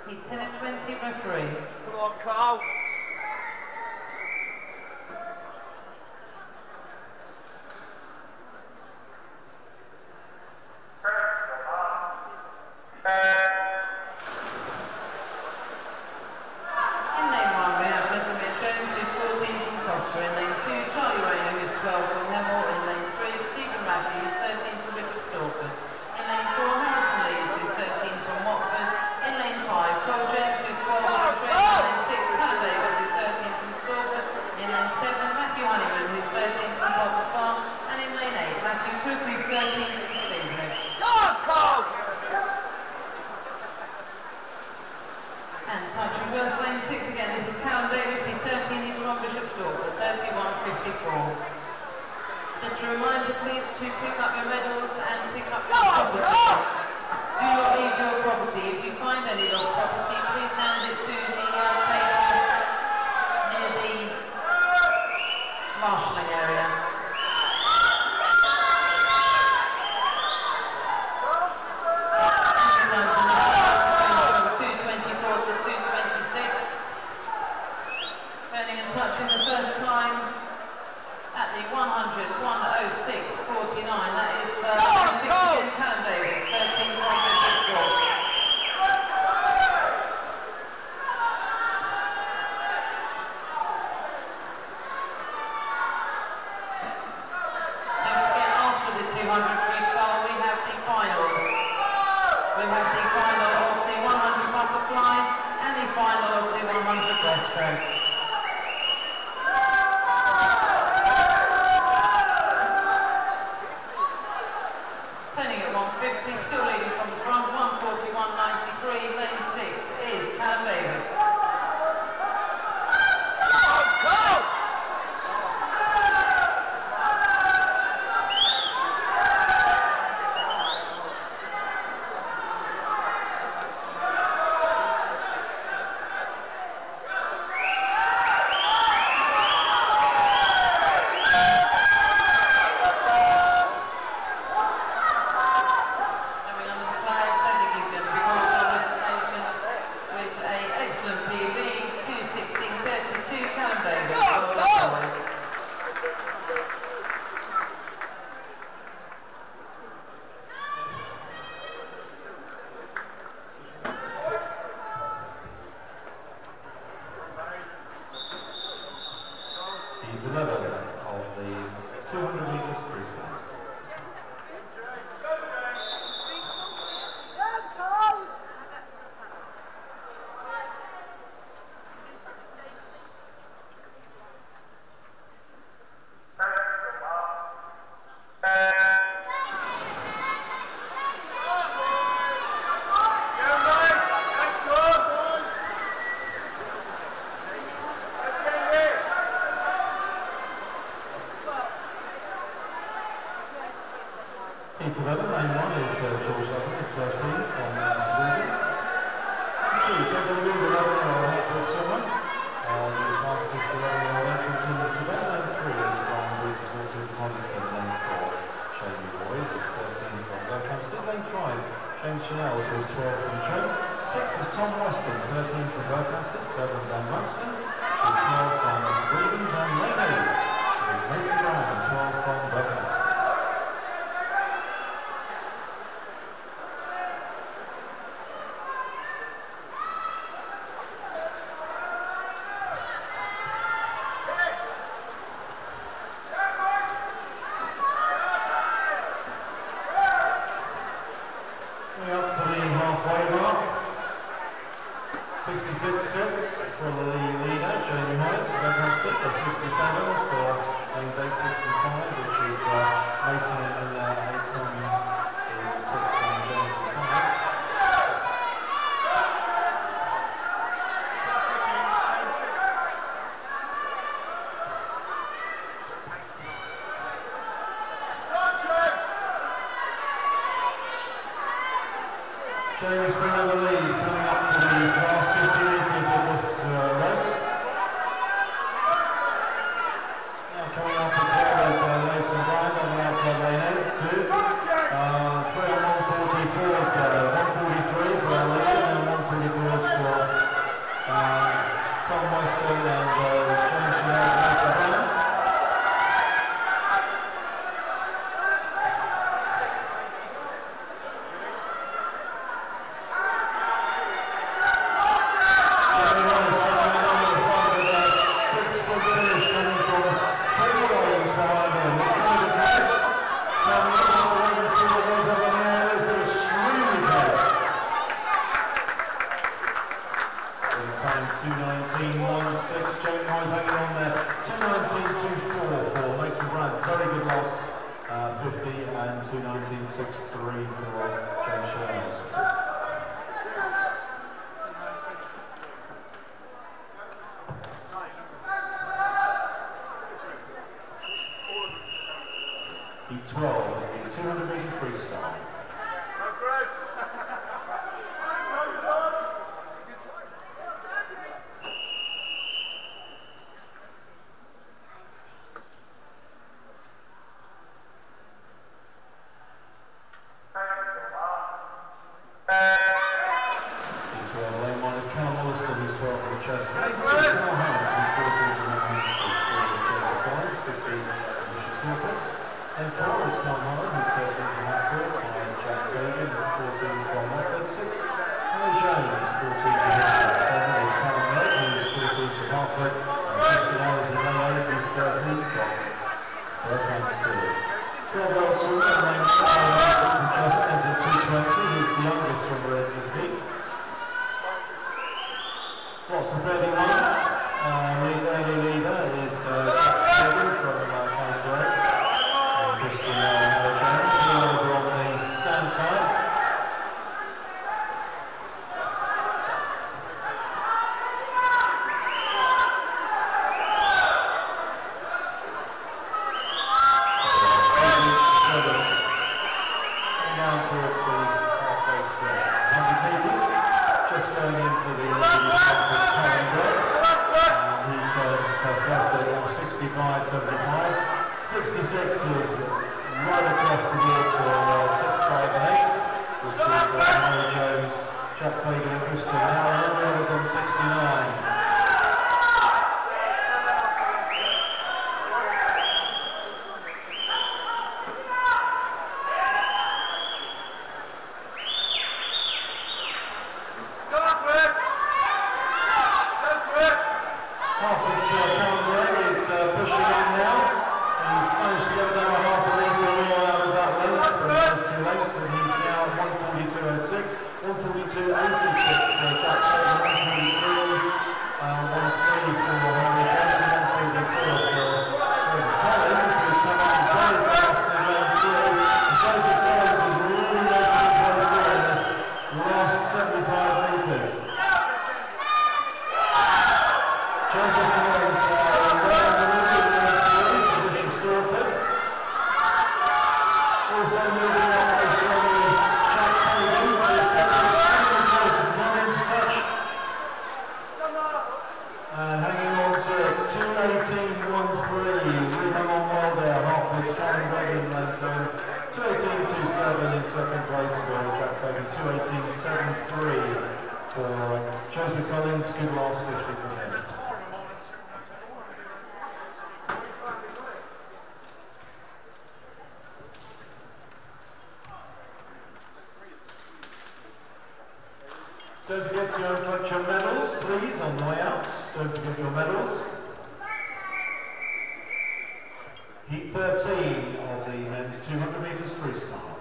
Heat 10 and 20, referee. Come on, Carl. Just a reminder, please, to pick up your medals and pick up your property. Do not leave your property. If you find any lost property, please hand it to the table near the marshalling area. From 224 to 226. Turning and touching the first time at the 100, 106, 49. That is 6 again, Callum Davis, 13 from Bishop's Walk. final of the 100 breaststroke. Turning at 150, still leading from the front, 141.93, lane 6 is Callum Davis. He's 11 of the 200 metres freestyle. He's 11, lane 1 is George Lovell, is 13 from Sweden. 2, take a lead 11-year-old Hertfordshire ASA, the fastest 11-year-old entrant in this event. Lane 3 is Ryan Bruce, 14 from Hoddesdon. Lane 4, Jamie Boys, is 13 from Borehamwood. Lane 5, James Chanel, is 12 from Trent. 6 is Tom Weston, 13 from Borehamwood. 7, Ben Muxton, is 12 from Sweden. And lane 8 is Mason Brown, 12 from Borehamwood. Up to the halfway mark. 66.6 for the leader, Jamie Hoyes for Borehamwood. There's 67s for lanes 8, 6 and 5, which is Mason in 8 Tom in 6 and James in 5. James still in the lead, coming up to the last 50 metres of this race. Now coming up as well as Mason Bryan on the outside lane 8 too. 3 on 144s there, 143 for our leader and 144s for Tom Weston and James Chanel for Mason Bryan. Time 2:19.16, Jamie Hoyes hanging on there. 2:19.24 for Mason Bryan, very good last 50, and 2:19.63 for James Chanel. E12 of the 200 metre freestyle. Lane 1 is Callum Wilson, who's 12 from the chest. Lane 2 is Carl Howard, who's 14 from the Main Street. 3 is Joseph Collins, 15 from Bishop's Tilford. Lane 4 is Carl Howard, who's 13 from Hertford. 5 Jack Fagan, 14 from Watford. 6 Harry Jones, 14 from Hertford. 7 is Callum Lake, who's 14 from Hertford. And Christian Ellis in lane 8 is 13 from Borehamwood. 12-year-old swimmer in lane 4 from Chester, entered 2:20. He's the youngest swimmer in this heat. Lots of 31s. Early leader is Jack Fagan from Canberra. And Christian Jones, over on the stand side. Down towards the halfway square. 100 metres, just going into the Hertfordshire ASA. He turns first at 65.75. 66 is right across the board for 6, 5 and 8, which is Harry Jones, Jack Fagan and Christian. Now all the others on 69. Pushing on now. He's managed to get about a half a metre more out of that length from those two lengths, and he's now at 142.06, 142.86 for Jack Fagan, 143 for Harry Jones, and 144 for Joseph Collins, who's come up very fast in lane 3. And Joseph Collins is really making his way through in this last 75 metres. Joseph Collins also moving up very strongly, Jack Fagan, who is getting extremely close and not into touch. And hanging on to it, 2:18.13. We hang on well there, Hertford's Callum Begg in lane 7. 2:18.27 in second place for Jack Fagan, 2:18.73 for Joseph Collins. Good last 50 from him. Don't forget to collect your medals, please, on the way out. Don't forget your medals. Heat 13 of the men's 200 metres freestyle.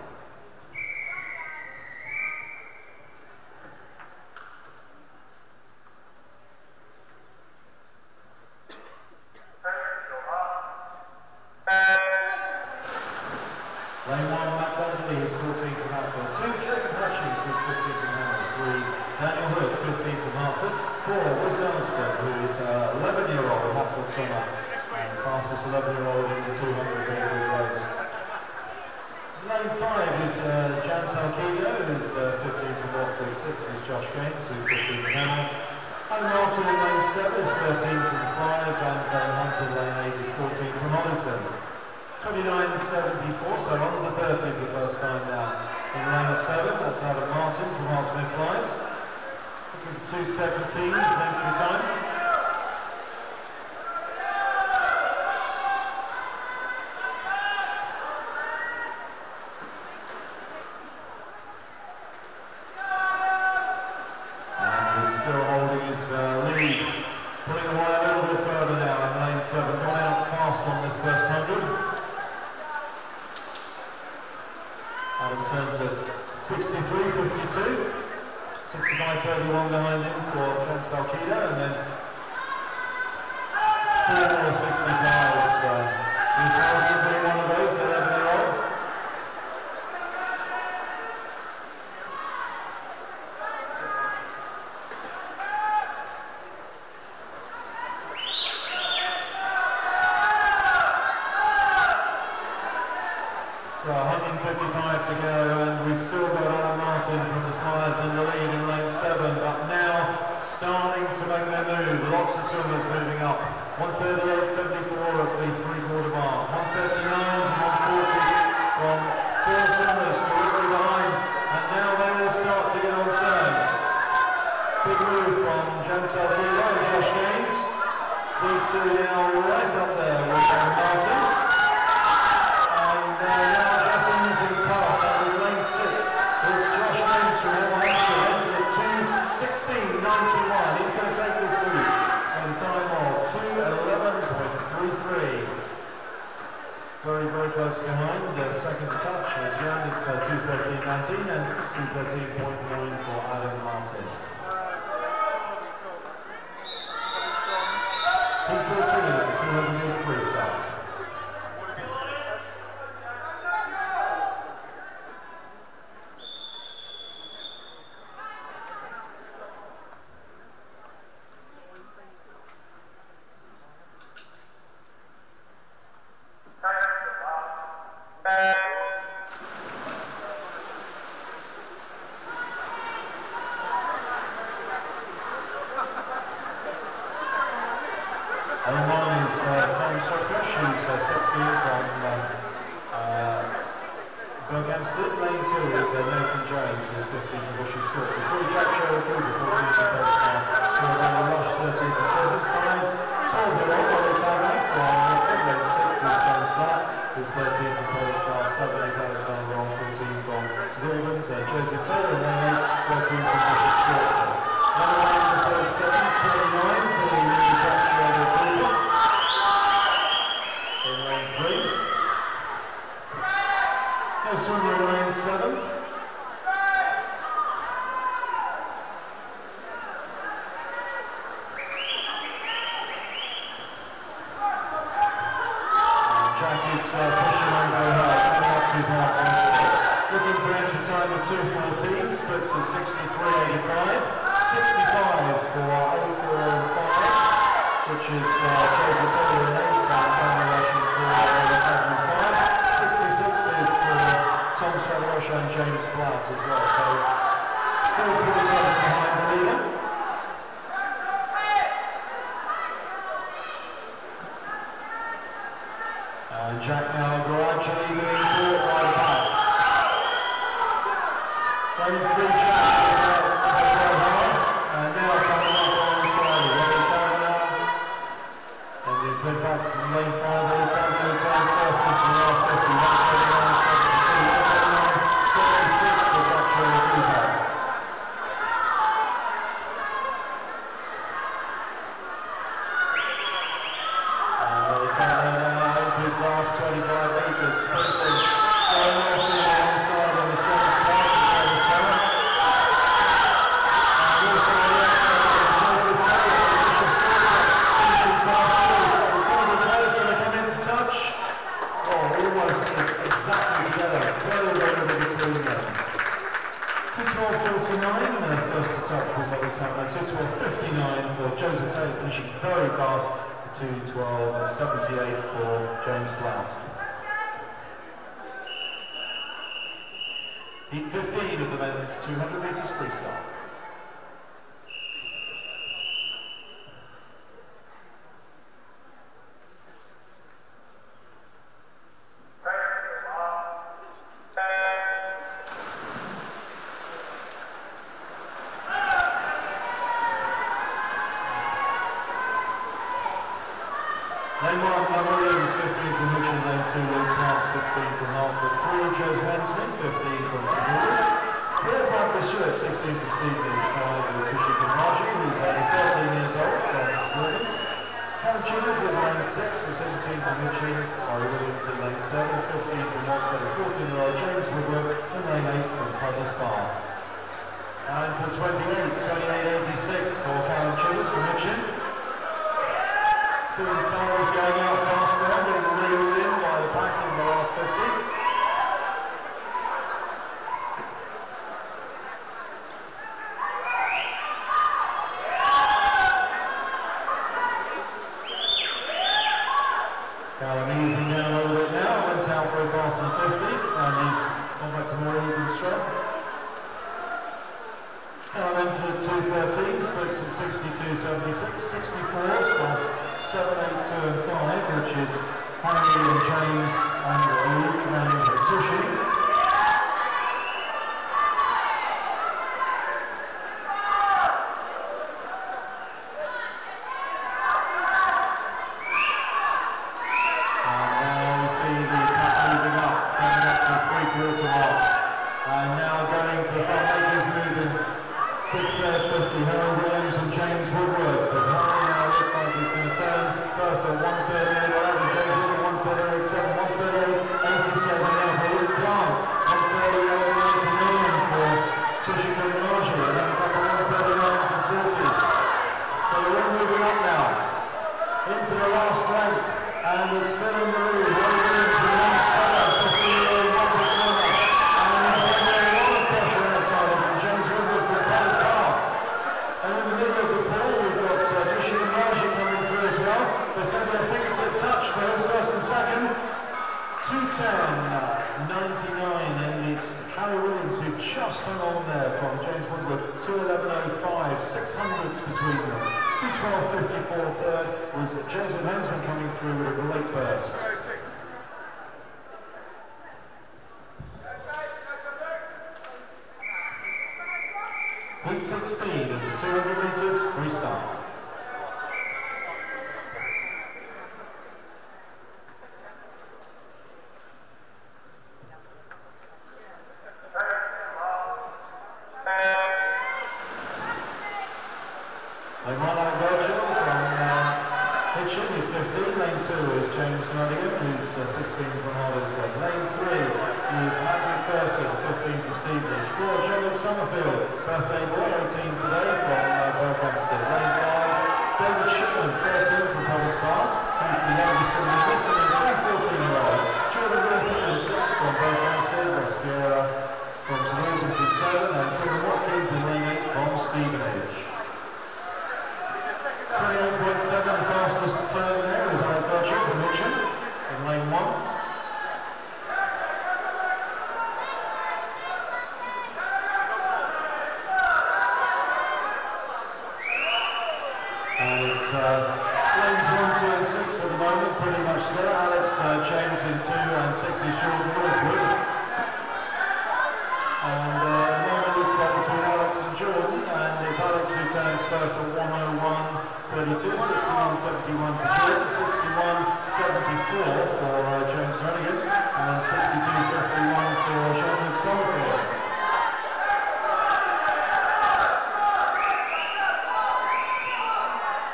Lane 1, Matt Bentley is 14 from Hertford. 2, Jacob Hutchings is 15 from Hertford. 3, Daniel Hood, 15 from Hertford. 4, Wes Ellsberg, who is an 11-year-old Hertford summer and fastest 11-year-old in the 200 metres race. Lane 5 is Jan Talkedo, who's 15 from Watford. 6 is Josh Gaines, who's 15 from Hemel. Adam Martin in lane 7 is 13 from the Flyers, and Ben Hunt in lane 8 is 14 from Holliston. 29.74, so under 30 for the first time now. In lane 7, that's Adam Martin from Hartsmith Flyers. Looking for 2:17's entry time. And he's still holding his lead. Pulling away a little bit further now in lane 7. Gone out fast on this first 100. Adam turns at 63.52, 65.31 behind him for Trent Stalkedo, and then 4.65. So Bruce Helston being one of those, 11-year-old. So 155 to go, and we've still got Adam Martin from the Flyers in the lead in lane 7, but now starting to make their move. Lots of swimmers moving up. 138.74 at the three-quarter mark. 139s and 140s from 4 swimmers directly behind, and now they will start to get on terms. Big move from Jan Salguero and Josh Gaines. These two now right up there with Adam Martin. Now just easing past out in lane 6. It's Josh Gaines from Hertfordshire, entered at 2:16.91. He's going to take this lead in time of 2:11.33. Very, very close behind. Second touch is Jan at 2:13.19 and 2:13.9 for Adam Martin. Heat 14 at the 200 metre freestyle. Borehamwood, lane 2 is Nathan Jones, who's 15 from Bush's Foot. The 2 Jack Sherwood, 14th from Postbar, Borehamwood Rush, 13th from Chisholm, 5, 12 year old Ollie Taverner from Hertford, lane 6 is James Black, who's 13th from Postbar, 7 is Alexander Roll, 14 from St Albans, Joseph Taylor, lane 8, 13 from Bush's Foot. Number 1 is 37, 29 for the new Jack Sherwood in lane 3. Swimmer in lane 7. Jack is pushing on very hard, coming up to his halfway split. Looking for entry time of 2:14, splits of 63.85. 65s for 8.4 and 5, which is Joseph Taylor in 8 and Cameron Rushing for 10 and 5. 66 is for Tom Strelosha and James Blount as well, so still pretty close behind the leader. And Jack now gradually being caught by the back. Lane 3 Jack into hard, and now coming up alongside Ollie Taverner. And it's in fact lane 5 Ollie Taverner turns first into the last 50, 139, 72, 139, 76 for Jack Sherwood Cooper. And Ollie Taverner now into his last 25 metres, sprinting, going off the alongside him is James Blount and Travis Bennett. And also on the outside Joseph Taylor from Bishop's Circle, finishing fast too. It's going to be close and they come into touch. Almost exactly together, very little between them. 2:12.49, first to touch was Ollie Taverner. 2:12.59 for Joseph Taylor, finishing very fast. 2:12.78 for James Blount. Heat 15 of the men's 200 metres freestyle. Lane 1, Williams, 15 from Hitchin, lane 2, Luke Park, 16 from Hertford, 3, Jez Wensman, 15 from St Albans, 4, Bradley Stewart, 16 from Stevenage, 5 is Tushika Marshall, who's only 13 years old from St Albans, Cam Chillers in lane 6 from 17 from Hitchin, Harry Williams in lane 7, 15 from Watford, 14-year-old James Woodward in lane 8 from Pudger Spa. And to the 28.86 for Cam Chillers from Hitchin. Seeing Cyrus going out fast there, getting reeled in by the back in the last 50. Callum easing down a little bit now, went out very fast in 50, and he's gone back to more even stroke. Callum entered 2:13, splits at 62.76, 64s for 7, 8, 2 and 5, which is Henry and James and Luke and Tushy. And now we see the pack moving up, coming up to the 3/4 mark. And now going to the front makers moving. Big third 50, Harold Williams and James Woodward. But Harry now looks like he's going to turn first at 1:38, James Woodward 1:38.7, 1:38.87 now for Luke Grant, 1:38.99 for Tushika Marshall, and then a couple of 1:39s and 40s. So we're moving up now. Into into the last length, and it's still in the lead. Ronnie Williams in lane 7, 15-year-old rocket swimmer. And he's under a lot of pressure outside of him. James Woodward from Paris Park. And in the middle of the pool, we've got Jishin and Raji coming through as well. There's going to be a fingertip touch for who's first and second. 2:10.99, and it's Harry Williams who just hung on there from James Woodward. 2:11.05, 600ths between them. 2:12.54 third was Joseph Hensman coming through with a great burst. Heat 16 of the 200 metres freestyle. He's 15, lane 2 is James Nottingham, who's 16 from Hardersway. Lane 3 is Matt McPherson, 15 from Stevenage. 4, John Luke Summerfield, birthday boy, 18 today from Borehamwood. Lane 5, David Shipman, 13 from Paris Park. He's the youngest swimmer in this, and then 3 14-year-olds. Jordan Wilson, 6 from Borehamwood. West Fiera from St Albans in 7, and Kevin Watkins in lane 8 from Stevenage. 28.7, the fastest to turn there is Alec Bertram from Mitcham in lane 1. And it's lanes 1, 2 and 6 at the moment, pretty much together. Alex James in 2 and 6 is Jordan Northwood. And the moment looks like between Alex and Jordan, and it's Alex who turns first at 1:01.32, 61.71 for Jordan, 61.74 for James Nottingham, and 62.51 for John Luke Summerfield.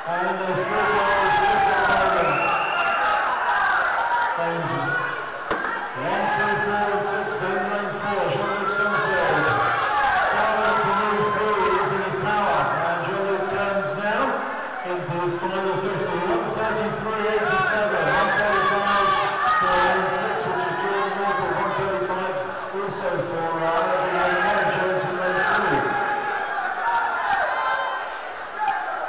And they still got the streets at the moment. Lanes 1, 2, 4 and 6 being lane 4, John Luke Summerfield starting to move through using his power, and John Luke turns now into his final 50, 1:33.87, 1:35 for lane 6, which is Jordan Northwood, 1:35 also for lane 1, Jones in lane 2.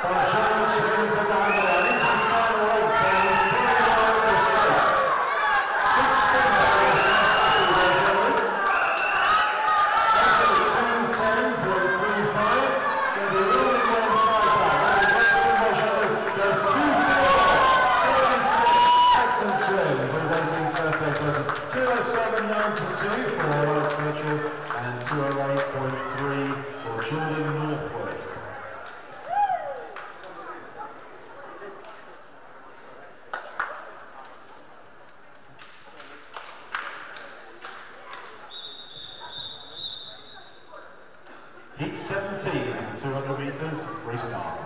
But John Luke's really put the hammer down into his final length, and he's pulling it over the straight. Big sprint over this last battle by John Luke. Into the 2:10.35, going to be a little bit more inside back. There's 2:4.76, excellent swim for his 18th birthday present. 2:07.92 for Alex Mitchell, and 2:08.3 for Jordan Northwood. Heat 17 of the 200 metres freestyle.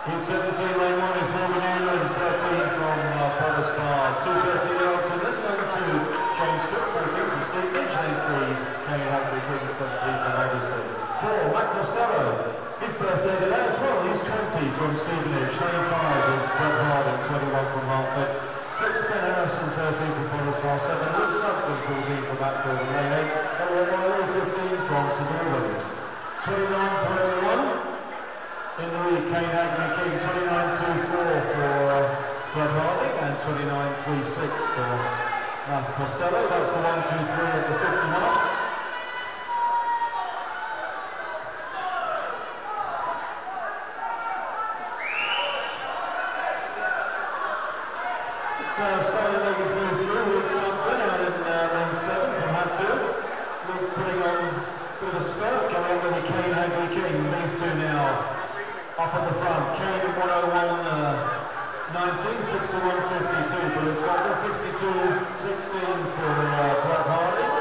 Heat 17, lane 1 is Morgan England, 13 from Paris Bar. 2:13-year-olds on this lane 2 is James Cook, 14 from Stevenage. Lane 3, Kane Hagley King, 17 from Alderstone. 4, Matt Costello, his birthday today as well. He's 20 from Stevenage. Lane 5 is Brett Harding, 21 from Hertford. 6, Ben Harrison, 13 from Paris Bar. 7, Luke Sutton, 14 from Hatfield. And lane 8, Elliot Wiley, 15 from St Albans. 29.1. In the lead, Kane Hagley King, 29.24 for Brett Harding, and 29.36 for Matt Costello. That's the 1, 2, 3 at the 50 mark. Starting Leggies move through, Luke Sutton out in lane 7 from Hatfield. Luke putting on a bit of a spurt, going over to Kane Hagley King. These two now up at the front. Kane at 1:01.19, 61.52 for Luke Sutton, 62.16 for Brett Harding.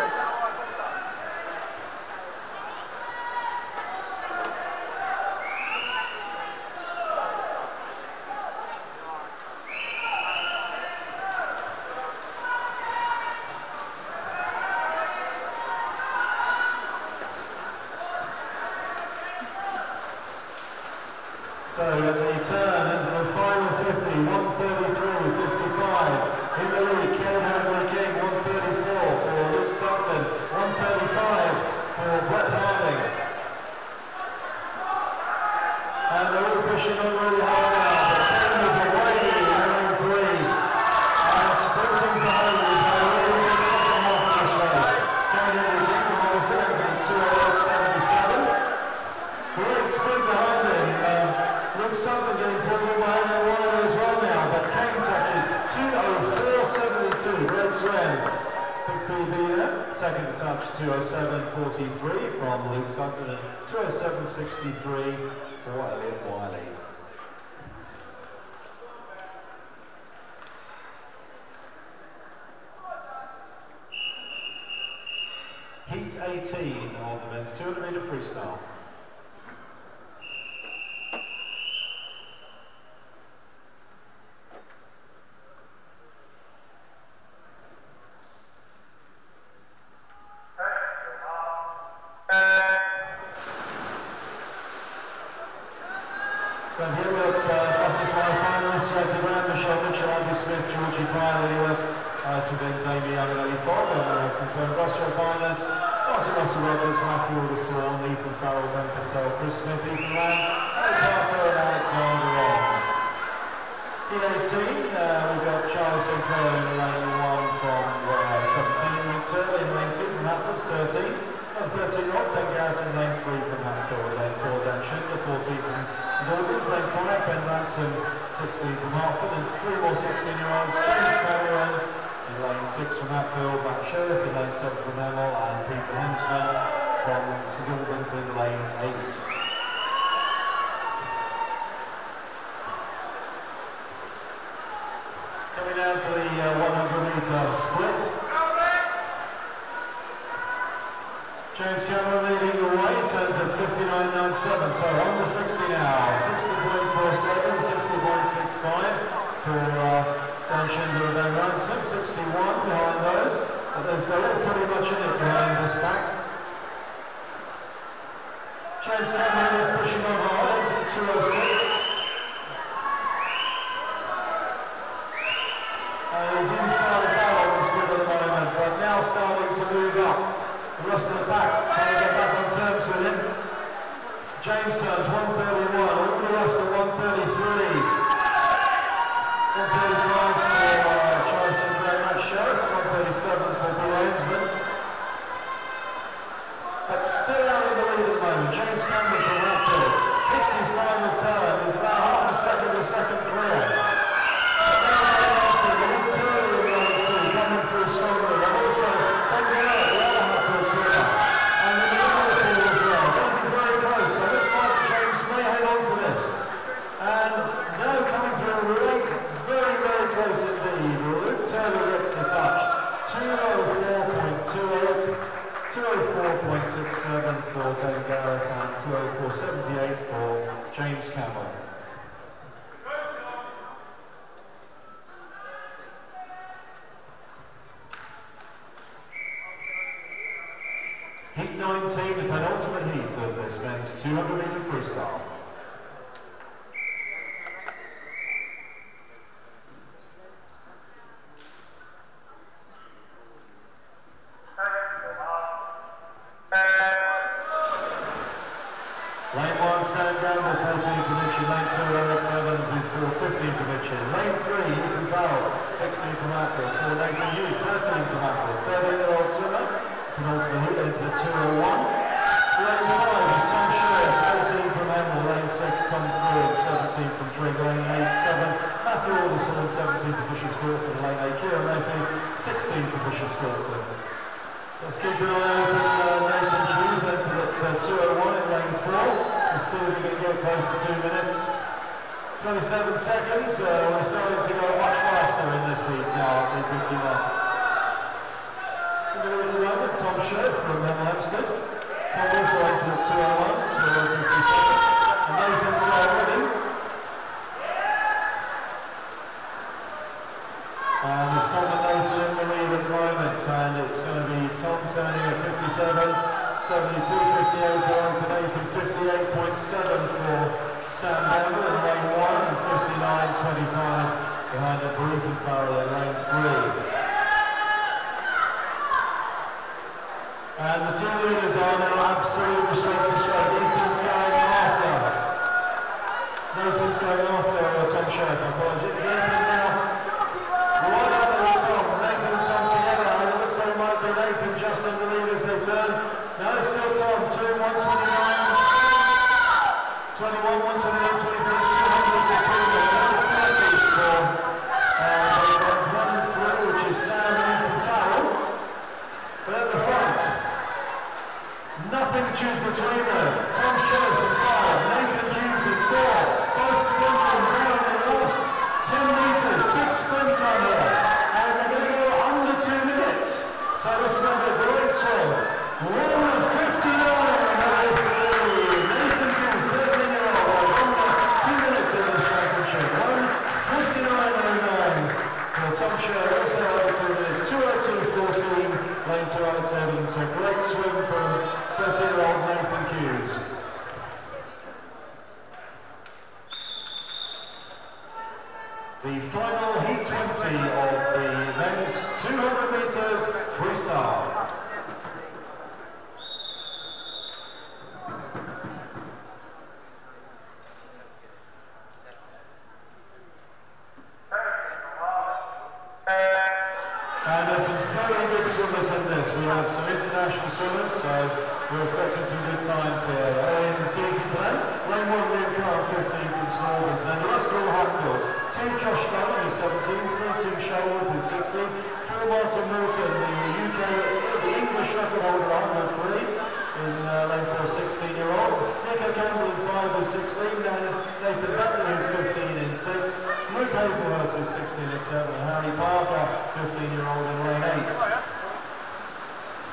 So at the turn into the final 50, 133.55. In the lead, Ken Hadley King, 134 for Luke Sutton, 135 for Brett Harding. And they're all pushing on really hard now, but Ken is away in lane 3. And sprinting for home is a really big second half to this race. Ken Hadley King comes down to 2:08.77. Great sprint behind him. Luke Sutton getting pulled behind him wide as well now, but Kane touches 2:04.72. Great swim. Big PB there. Second touch 2:07.43 from Luke Sutton and 2:07.63 for Elliot Wiley. Heat 18 of the men's 200 metre freestyle. Amy Young and Ellie Fogg, and confirmed Russell finalists, Russell Roberts, Matthew Aldersworn, Ethan Farrell, Ben Purcell, Chris Smith, Ethan Lamb, Harry Parker and Alexander Long. In 18, we've got Charles Sinclair in lane 1 from 17, Luke Turley in lane 2 from Hatford's 13, and 13-year-old Ben Garrett in lane 3 from Hatfield, lane 4 Dan Schindler, 14 from St Albans, lane 5 Ben Ransom, 16 from Hertford, and 3 more 16-year-olds, James Cameron in lane 6 from Hatfield, Matt Sheriff in lane 7 from Hemel, and Peter Hensman from St Albans in lane 8. Coming down to the 100-metre split. James Cameron leading the way, turns at 59.97, so under 60 now, 60.47, 60.65 for Dan Schindler and Ben Ransom, 61 behind those, but they're all pretty much in it behind this pack. James Cameron is pushing on hard into the 2:06. And he's inside that on the split at the moment, but now starting to move up. The rest of the pack trying to get back on terms with him. James turns 131, all the rest at 133. 135 for Charles Sinclair, Matt Sheriff, 137 for Bill Ainsman. But still out in the lead at the moment, James Cameron from Hatfield hits his final turn, he's about half a second clear. But now after Luke Turley in lane 2 coming through strongly, and also Ben Garrett, the other Hatfield swimmer, and in the Liverpool as well. Going to be very close, so it looks like James may hang on to this. And now coming through late, very, very close indeed. Luke Turley gets the touch. 2:04.28, 2:04.67 for Ben Garrett, and 2:04.78 for James Cameron. Heat 19, the penultimate heat of this men's 200-metre freestyle. Lane 1, Sam Gamble, 14 for Mitchell. Lane 2, Alex Evans, who's 15 for Mitchell. Lane 3, Ethan Farrell, 16 from Hatfield. 4, Nathan Hughes, 13 from Hatfield. 13-year-old swimmer, penultimate heat into the 2:01. Lane 5 is Tom Sheriff, 18 from Hemel. Lane 6, Tom Ford, 17 from Trigg. Lane 8, 7, Matthew Alderson, 17 for Bishop's Stortford. Lane 8, Kieran Mayfield, 16 for Bishop's Stortford. So let's keep an eye open. Nathan Hughes entered at 2:01 in lane 4. Let's see if we can get close to 2 minutes. 27 seconds. We're starting to go much faster in this heat now at 51. In the lead at the moment, Tom Sheriff from Hemel Hempstead. Tom also entered at 2:01, 2:57. And Nathan's got with him. And it's Tom and Nathan in the lead at the moment, and it's going to be Tom turning at 57, 72, 58 for Nathan, 58.7 for Sam Gamble, we have some international swimmers, so we're expecting some good times here. Early in the season today, lane 1 Liam Carr, 15 from St Albans, and the rest are all Hatfield. 2 Josh Cullen, who's 17, 3 Tim Shuttleworth, who's 16, 4 Martin Morton, the English record holder at 103. In lane 4, 16-year-old. Nico Campbell in 5 is 16, Nathan Bentley is 15 in 6, Luke Hazelhurst is 16 in 7, and Harry Parker, 15-year-old in lane 8.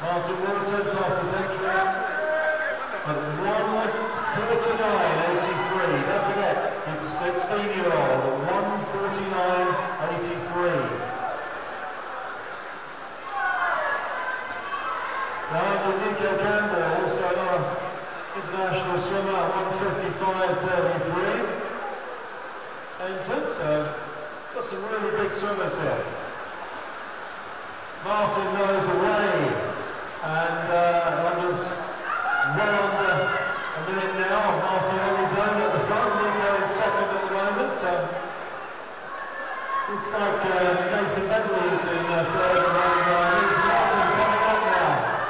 Martin Wilton, fastest entry at 1:49.83. Don't forget, he's a 16-year-old at 1:49.83. Behind Nico Campbell, also another international swimmer at 1:55.33. Entered, so got some really big swimmers here. Martin knows away, and well under a minute now. Martin on his own at the front, Nico in second at the moment. Looks like Nathan Bentley is in third and Martin coming up now.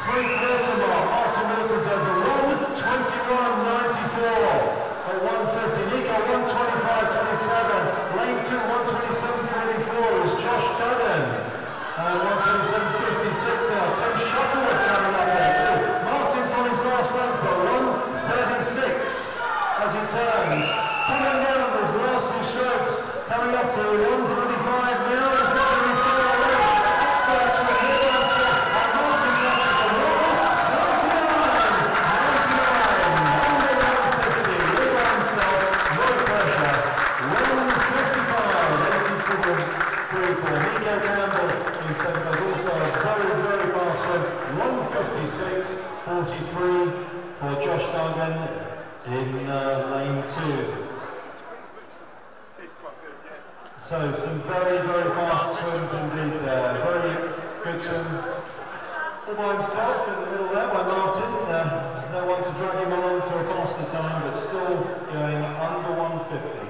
3/4 mark, Martin Wilton has a 1:21.94 at 1:50. Nico 1:25.27. Lane 2 1:27.44 is Josh Duggan. And 1:27.56 now. Tim Shuttleworth coming up there too. Martin's on his last lap for 1:36 as he turns. Coming down those last few strokes. Coming up to 1:45 now. He's not going to be far away. Access for Borehamwood. And Martin touches the 1:55.84. Nico Campbell in 7th was also a very, very fast swim. 1:56.43 for Josh Duggan in lane 2. So some very, very fast swims indeed there. Very good swim all by himself in the middle there by Martin. No one to drag him along to a faster time, but still going under 1:50.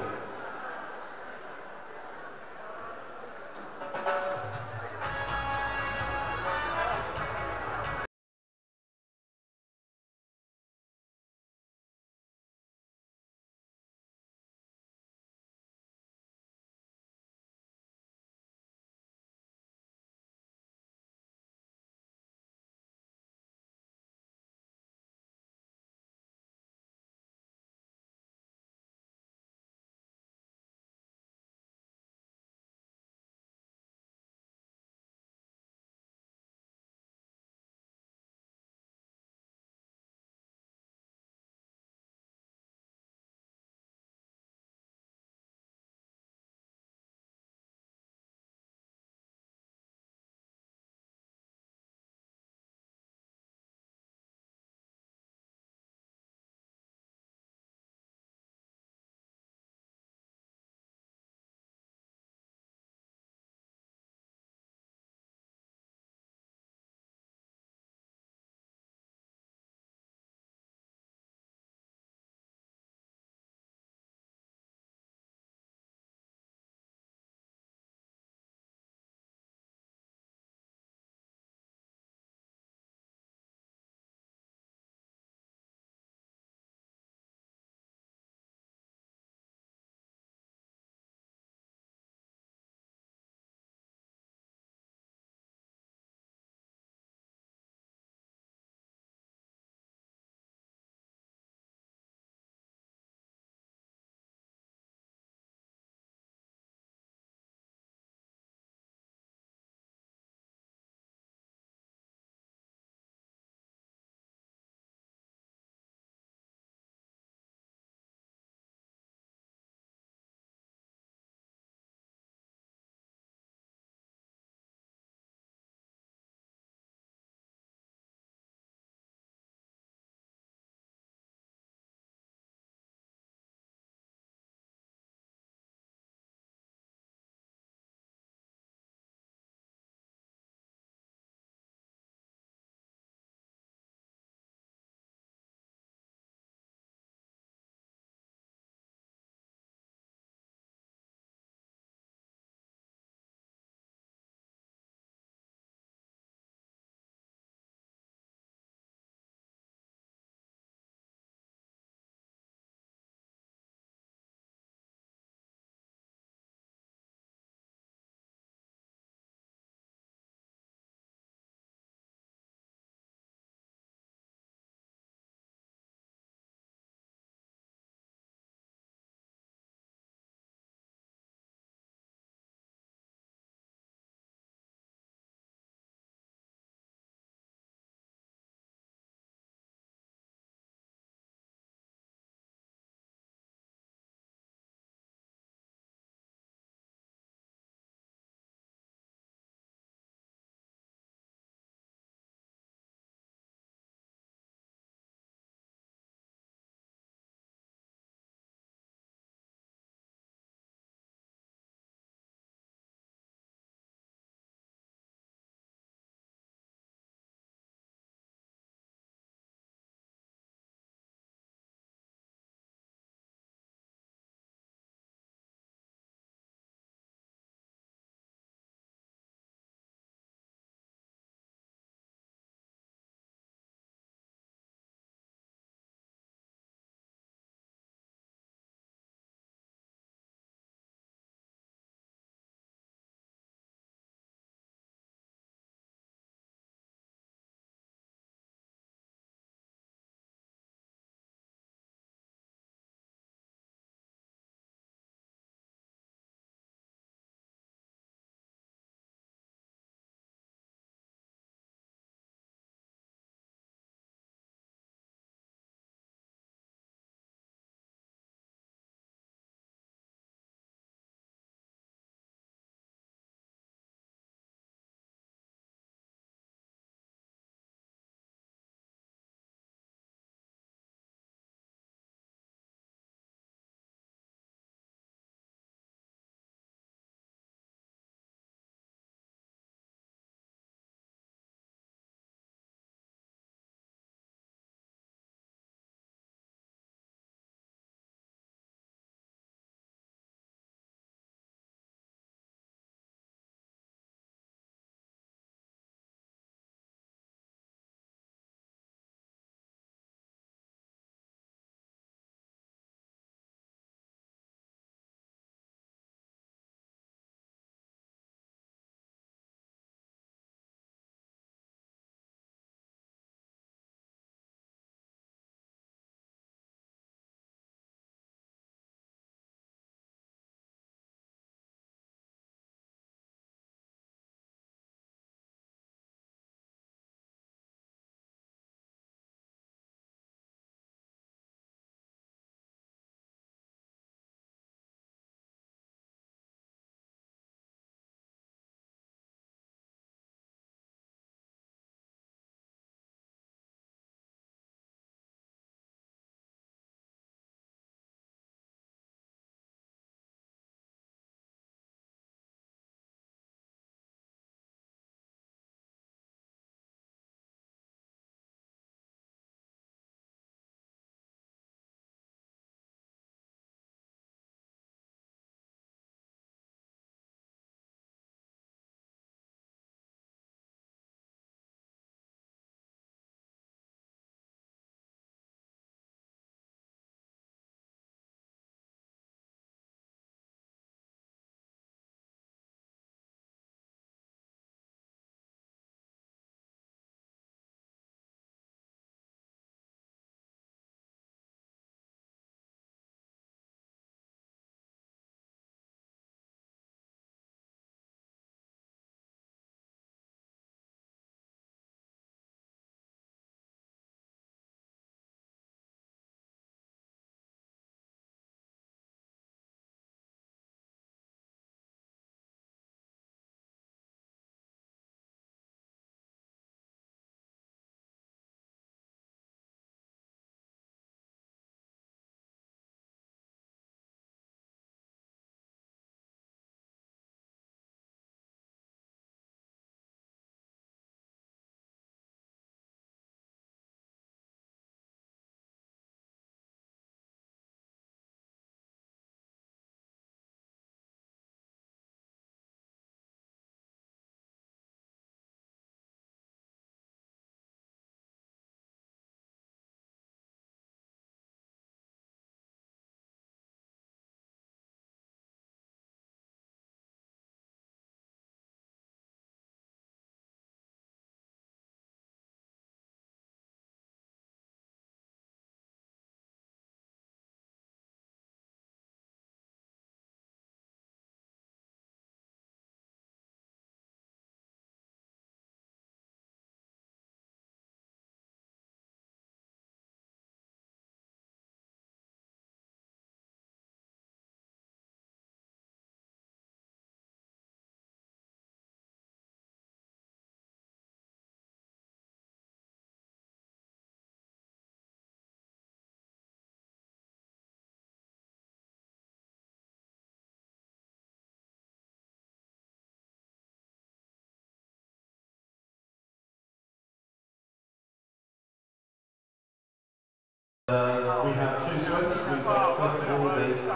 we have two swims. We've got, first of all, the ladies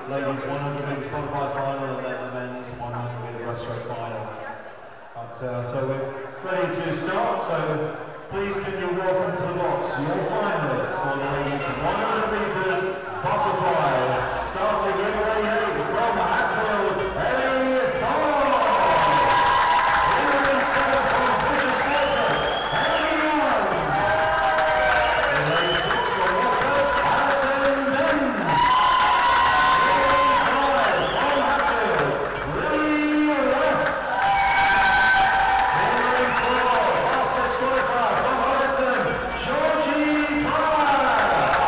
100 metres butterfly final and then the men's 100 metre breaststroke final. But, so we're ready to start, so please can you welcome to the box your finalists for the ladies 100 metres butterfly. Starting in lane 8 from Hertford, Ellie Ford. In lane 7 from Bishop's Stortford, Ellie Young. In lane 6 from Watford, Alison Benz. In lane 5 from Hertford, Lily West. In lane 4, fastest qualifier from Holliston, Georgie Parr.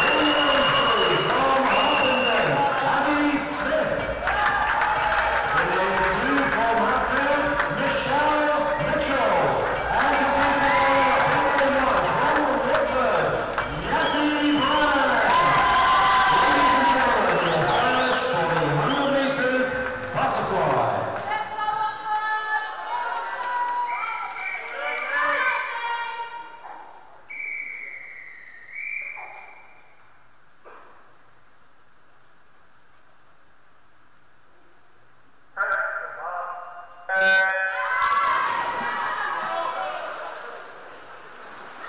In lane 3 from Harpenden, Abby Smith. In lane 2 from Hatfield, Michelle Mitchell. And completing our from Watford, Yazzie Bryan. Ladies and gentlemen, your finalists for the 100 metres butterfly.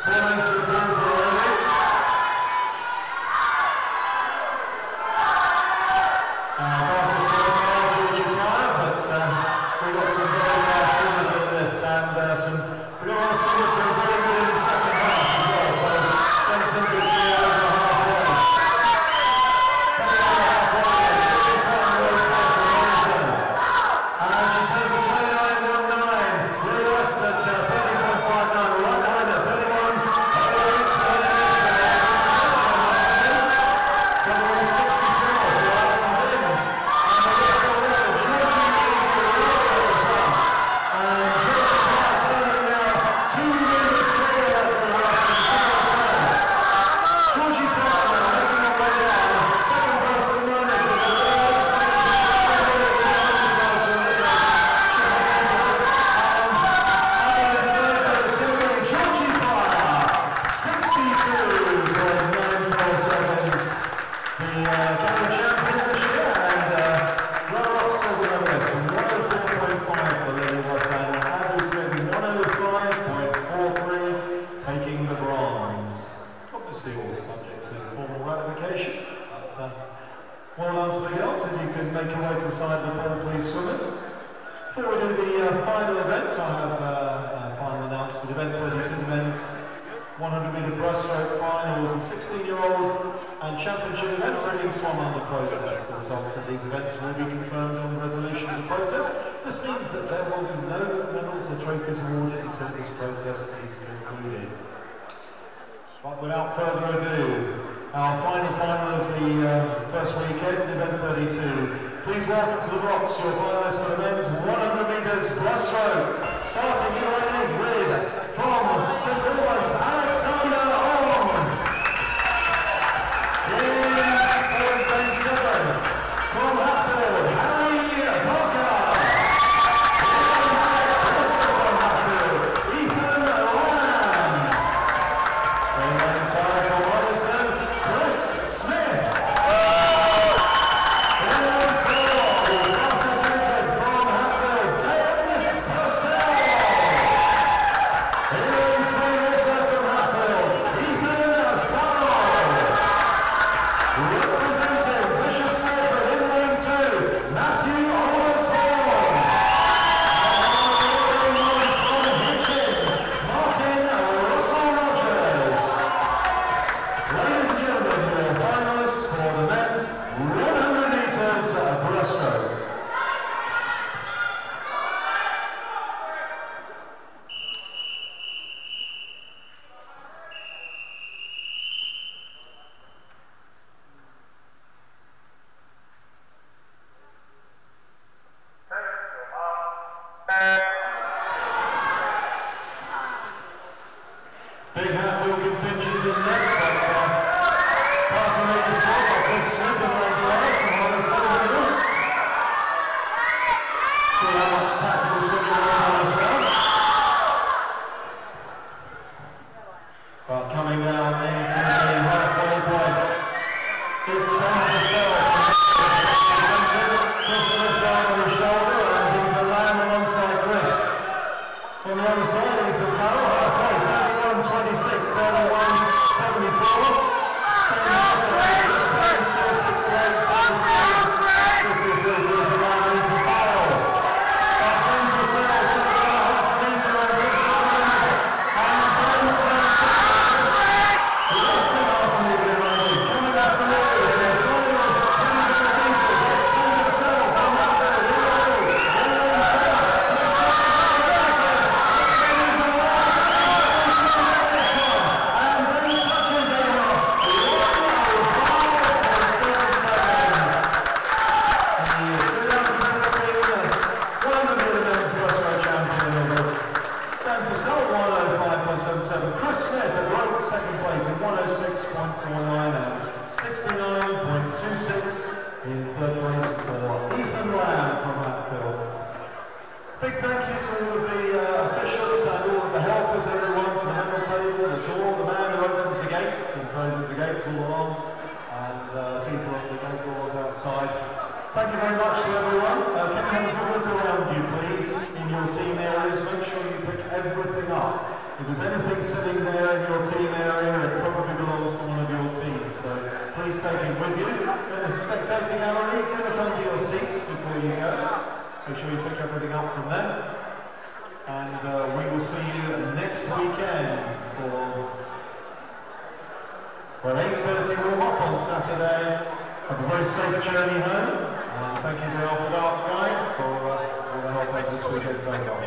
Four lengths to the pool for the ladies. Fastest qualifier, Georgie Parr, but we've got some very fast swimmers in this, and we've got our swimmers that are very good in the second half as well, so don't think it's over halfway. Coming over halfway, Georgie Parr in row 4 for Morrison. And she turns a 29.19. Lily West at 30.59. Right behind her, 31. 105.43, taking the bronze. Obviously all subject to formal ratification, but well done to the girls, and you can make your way to the side of the pool, please, swimmers. Before we do the final event, I have a final announcement. Event 32 men's 100 metre breaststroke finals, a 16-year-old and championship events are being swum under protest. The results of these events will be confirmed on resolution of the protest. This means that there will be no medals or trophies awarded until this process is concluded. But without further ado, our final of the first weekend, event 32. Please welcome to the box your finalists for the men's 100 metres breaststroke. Starting in lane with, from St Albans, Alexander Ong. In lane 7, from Hatfield, Harry Parker. In lane 6, also from Hatfield, Ethan Lamb. In lane 5, from Holliston, Chris Smith. In lane 4, the fastest entered from Hatfield, Dan Purcell. In lane 3, also from Hatfield, 66.49 and 69.26 in third place for Ethan Lamb from Hatfield. Big thank you to all of the officials and all of the helpers, everyone from the medal table, the door, the man who opens the gates and closes the gates all along, and people at the gate doors outside. Thank you very much to everyone. Can you have a good look around you, please, in your team areas? Make sure you pick everything up. If there's anything sitting there in your team area, it probably belongs to one of your teams. So please take it with you. In the spectating gallery, can you come to your seats before you go? Make sure you pick everything up from them. And we will see you next weekend for 8:30 warm-up on Saturday. Have a very safe journey home. And thank you to the Hertford guys for all the help us this weekend so far.